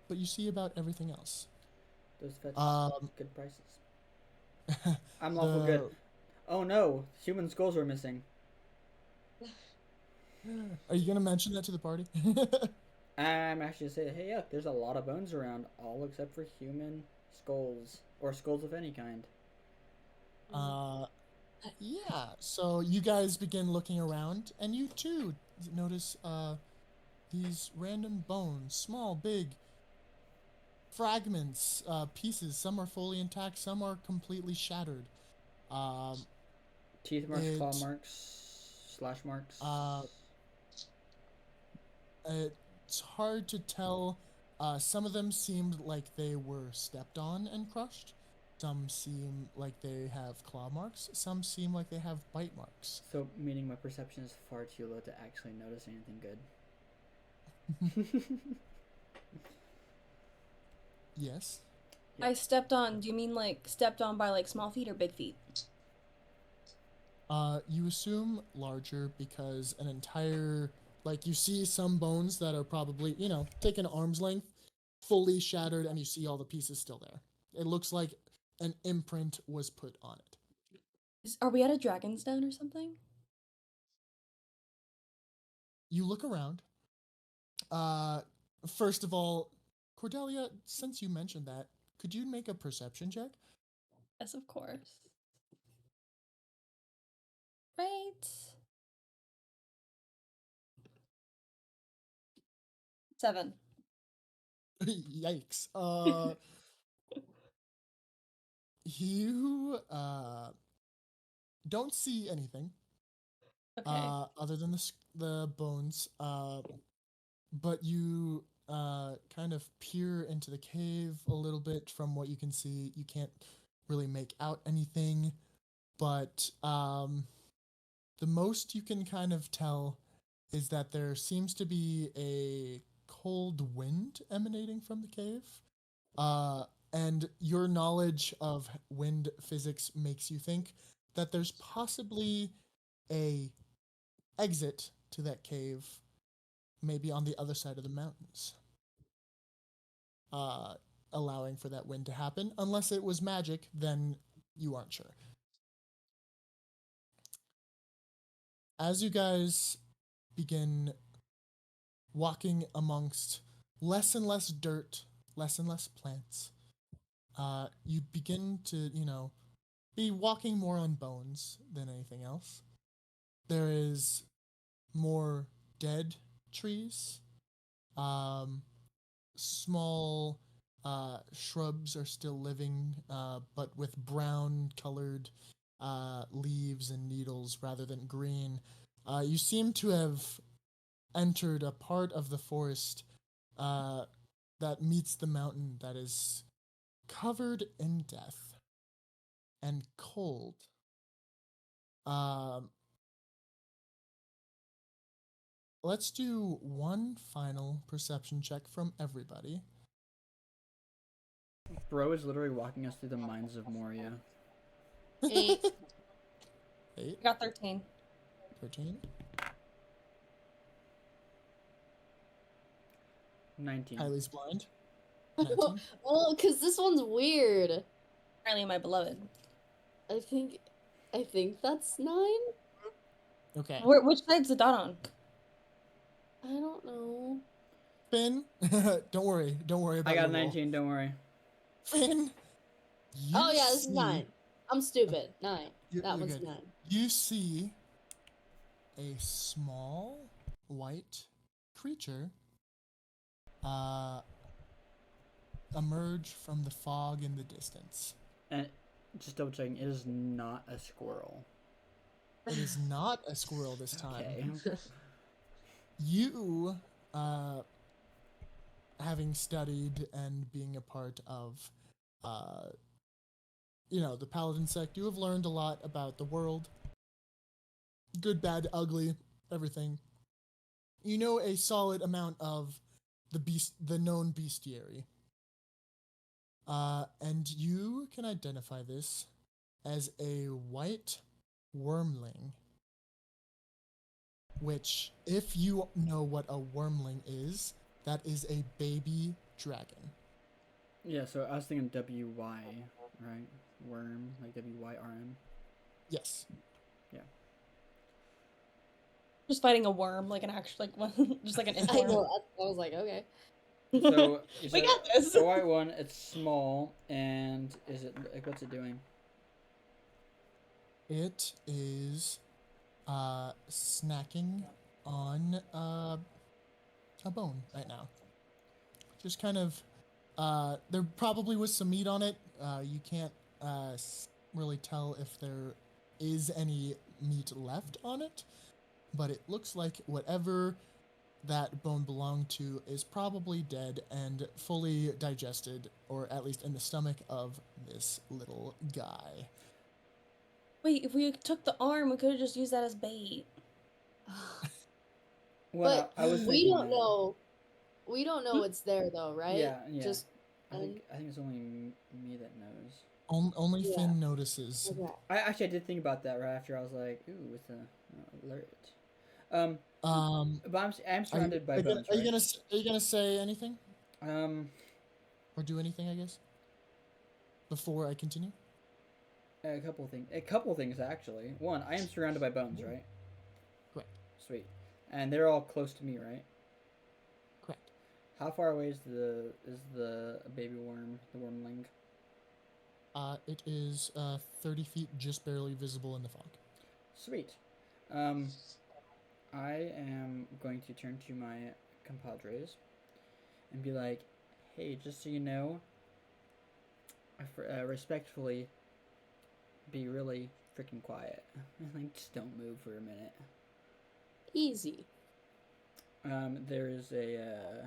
but you see about everything else. Those fetch Um, good prices. I'm lawful good. Oh no, human skulls are missing. Are you gonna mention that to the party? I'm actually saying, hey, look, there's a lot of bones around, all except for human skulls, or skulls of any kind. uh, yeah. So you guys begin looking around, and you too notice these random bones, small, big fragments, pieces. Some are fully intact, some are completely shattered. Um, Teeth marks, claw it marks, slash marks. it's hard to tell. Some of them seemed like they were stepped on and crushed. Some seem like they have claw marks. Some seem like they have bite marks. So, meaning my perception is far too low to actually notice anything good. Yes. Yeah. I stepped on. Do you mean like stepped on by like small feet or big feet? You assume larger because an entire, like, you see some bones that are probably, take an arm's length, fully shattered, and you see all the pieces still there. It looks like an imprint was put on it. Are we at a dragon's den or something? You look around. First of all, Cordelia, since you mentioned that, could you make a perception check? Yes, of course. Right. 7. Yikes. You don't see anything Okay. other than the bones, but you kind of peer into the cave a little bit. From what you can see, you can't really make out anything, but the most you can kind of tell is that there seems to be a cold wind emanating from the cave. And your knowledge of wind physics makes you think that there's possibly a exit to that cave, maybe on the other side of the mountains, uh, allowing for that wind to happen. Unless it was magic, then you aren't sure. As you guys begin walking amongst less and less dirt, less and less plants, you begin to, be walking more on bones than anything else. There is more dead trees. Small shrubs are still living, but with brown colored leaves and needles rather than green. You seem to have entered a part of the forest that meets the mountain that is covered in death and cold. Let's do one final perception check from everybody. Bro is literally walking us through the mines of Moria. 8. 8, I got 13. 13. 19. Kylie's blind. 19. Well, because this one's weird. Apparently, my beloved. I think that's 9. Okay. Which side's the dot on? I don't know. Finn, don't worry about I got your roll. 19, don't worry. Finn, Oh yeah, this is 9. I'm stupid. 9. You're One's good. 9. You see a small white creature emerge from the fog in the distance. And just double checking, it is not a squirrel. It is not a squirrel this time. Okay. You, having studied and being a part of, the paladin sect, you have learned a lot about the world. Good, bad, ugly, everything. You know a solid amount of the known bestiary. And you can identify this as a white wormling. Which, if you know what a wormling is, that is a baby dragon. Yeah, so I was thinking WY, right? Worm, like WYRM. Yes. Just fighting a worm, like an actual, like one, just like an I inchworm. know. I was like, okay. So you We said got this. the white one, it's small, and is it like what's it doing? It is snacking on a bone right now. Just kind of there probably was some meat on it. You can't really tell if there is any meat left on it, but it looks like whatever that bone belonged to is probably dead and fully digested, or at least in the stomach of this little guy. Wait, if we took the arm, we could have just used that as bait. Well, But I was we thinking don't that. know. We don't know what's there though, right? Yeah. Just I think it's only me that knows. Only Yeah. Finn notices. okay. I did think about that right after I was like, ooh, with the alert. But I'm surrounded by bones, Are right? you gonna say anything Um, or do anything? I guess before I continue. a couple things actually. One, I am surrounded by bones, right? Correct. Sweet, and they're all close to me, right? Correct. How far away is the baby worm, the wormling? It is 30 feet, just barely visible in the fog. Sweet. I am going to turn to my compadres and be like, hey, just so you know, respectfully, be really freaking quiet. Like, just don't move for a minute. Easy. There is a,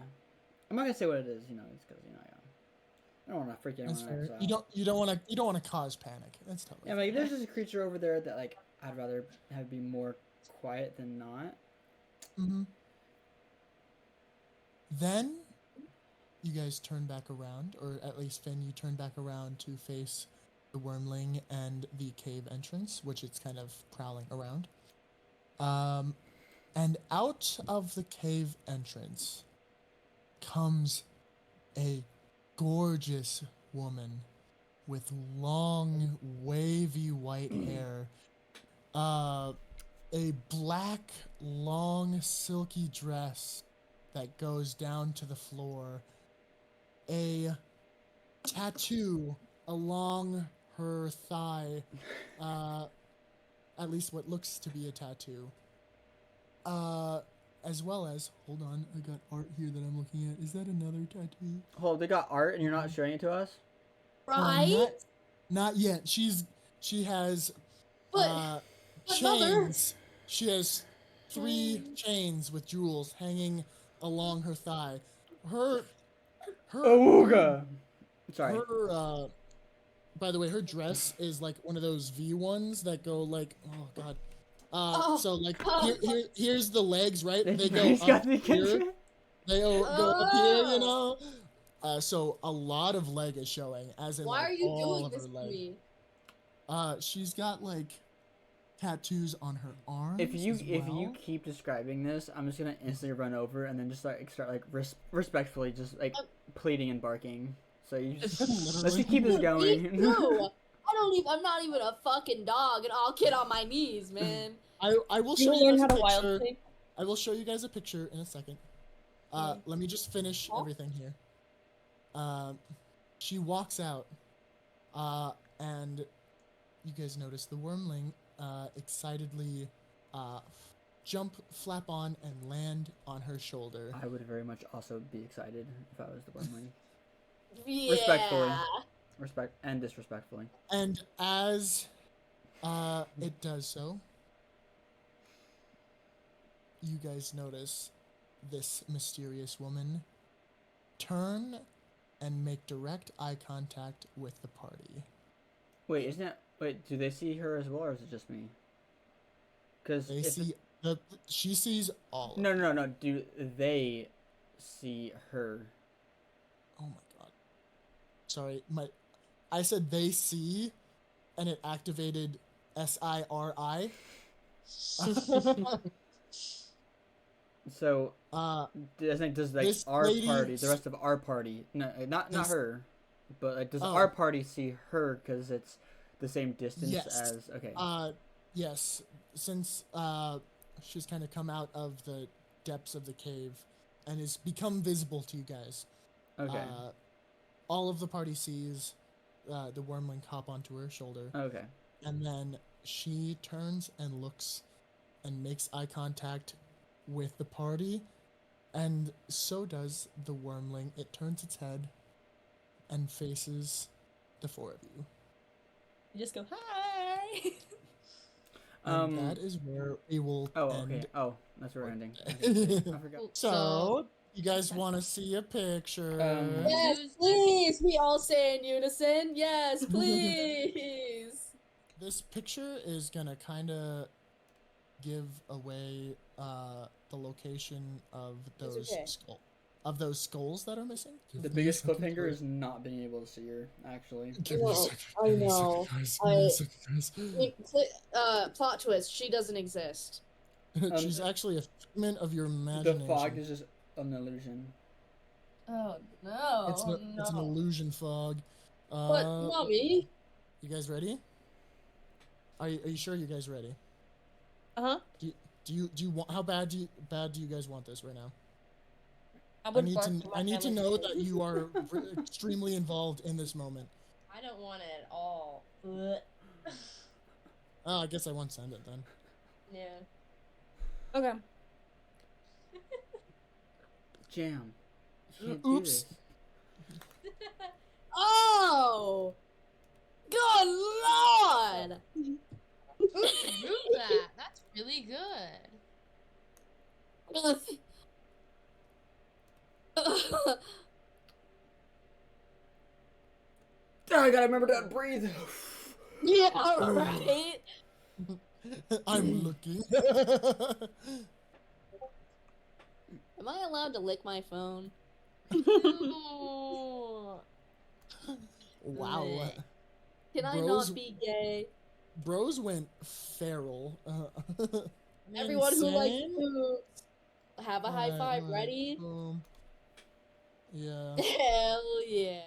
I'm not gonna say what it is, it's because, I don't want to freak anyone That's fair. else out. You don't want to cause panic. That's totally Yeah, like, there's just a creature over there that, like, I'd rather have be more quiet than not. Mm-hmm. Then you guys turn back around, or at least Finn, you turn back around to face the wormling and the cave entrance, which it's kind of prowling around. And out of the cave entrance comes a gorgeous woman with long, wavy white hair, a black, long, silky dress that goes down to the floor, a tattoo along her thigh, at least what looks to be a tattoo, as well as, hold on, I got art here that I'm looking at. Is that another tattoo? Hold, they got art and you're not showing it to us? Right? Not yet. She has But chains. She has 3 chains with jewels hanging along her thigh. Her Awooga! Sorry. her by the way, her dress is like one of those V ones that go like, oh god. So like here's the legs, right? They go up here. They go up here, so a lot of leg is showing, as in why like are you all doing of her this to leg. me? She's got like tattoos on her arms. If you well. keep describing this, I'm just gonna instantly run over and then just start like respectfully just like pleading and barking. So you just let's just keep this going. Me too. I'm not even a fucking dog, and I'll get on my knees, man. I will You show you learn guys how a to wild picture. shape. I will show you guys a picture in a second. Let me just finish everything here. She walks out, and you guys notice the wormling excitedly jump, flap on, and land on her shoulder. I would very much also be excited if I was the wormling. Yeah. Respectfully. Respect and disrespectfully. And as it does so, you guys notice this mysterious woman turn and make direct eye contact with the party. Wait, isn't it? Wait, do they see her as well, or is it just me? Because They see she sees all. No, no, no. Do they see her? Oh my god. Sorry, I said they see, and it activated SIRI. So, Uh, I think does like this our lady- party, the rest of our party, no, not This- her, but like does Oh. our party see her because it's the same distance Yes. as? Okay. Yes, since she's kind of come out of the depths of the cave and has become visible to you guys. Okay. All of the party sees the wormling hop onto her shoulder, Okay. and then she turns and looks and makes eye contact with the party, and so does the wormling. It turns its head and faces the four of you. You just go, hi! And that is where we will Oh, end. okay. Oh, that's where we're ending. Okay. Okay. I forgot. So, you guys want to see a picture? Yes, please. We all say in unison. Yes, please. This picture is gonna kind of give away the location of those okay. skulls that are missing. Give The me a biggest second, cliffhanger guys. is not being able to see her. Actually. Give me a Well, second. I Give me a know. second, guys. Give me a second, guys. Plot twist. She doesn't exist. She's actually a figment of your The imagination. fog is just an illusion. Oh no! It's an illusion fog. But mommy, You guys ready? Are you sure you guys ready? Uh-huh. Do you want how bad do you guys want this right now? I I would need bark to at my I need to family. know that you are extremely involved in this moment. I don't want it at all. Blech. Oh, I guess I won't send it then. Yeah. Okay. Jam. You can't do Oops. this. oh, good lord! Prove that. That's really good. Oh, I gotta remember to breathe. Yeah, right. I'm looking. Am I allowed to lick my phone? Ooh. Wow. Can I Bros- not be gay? Bros went feral. Everyone who likes Insane? food, have a high five. Alright, Ready? boom. Yeah. Hell yeah.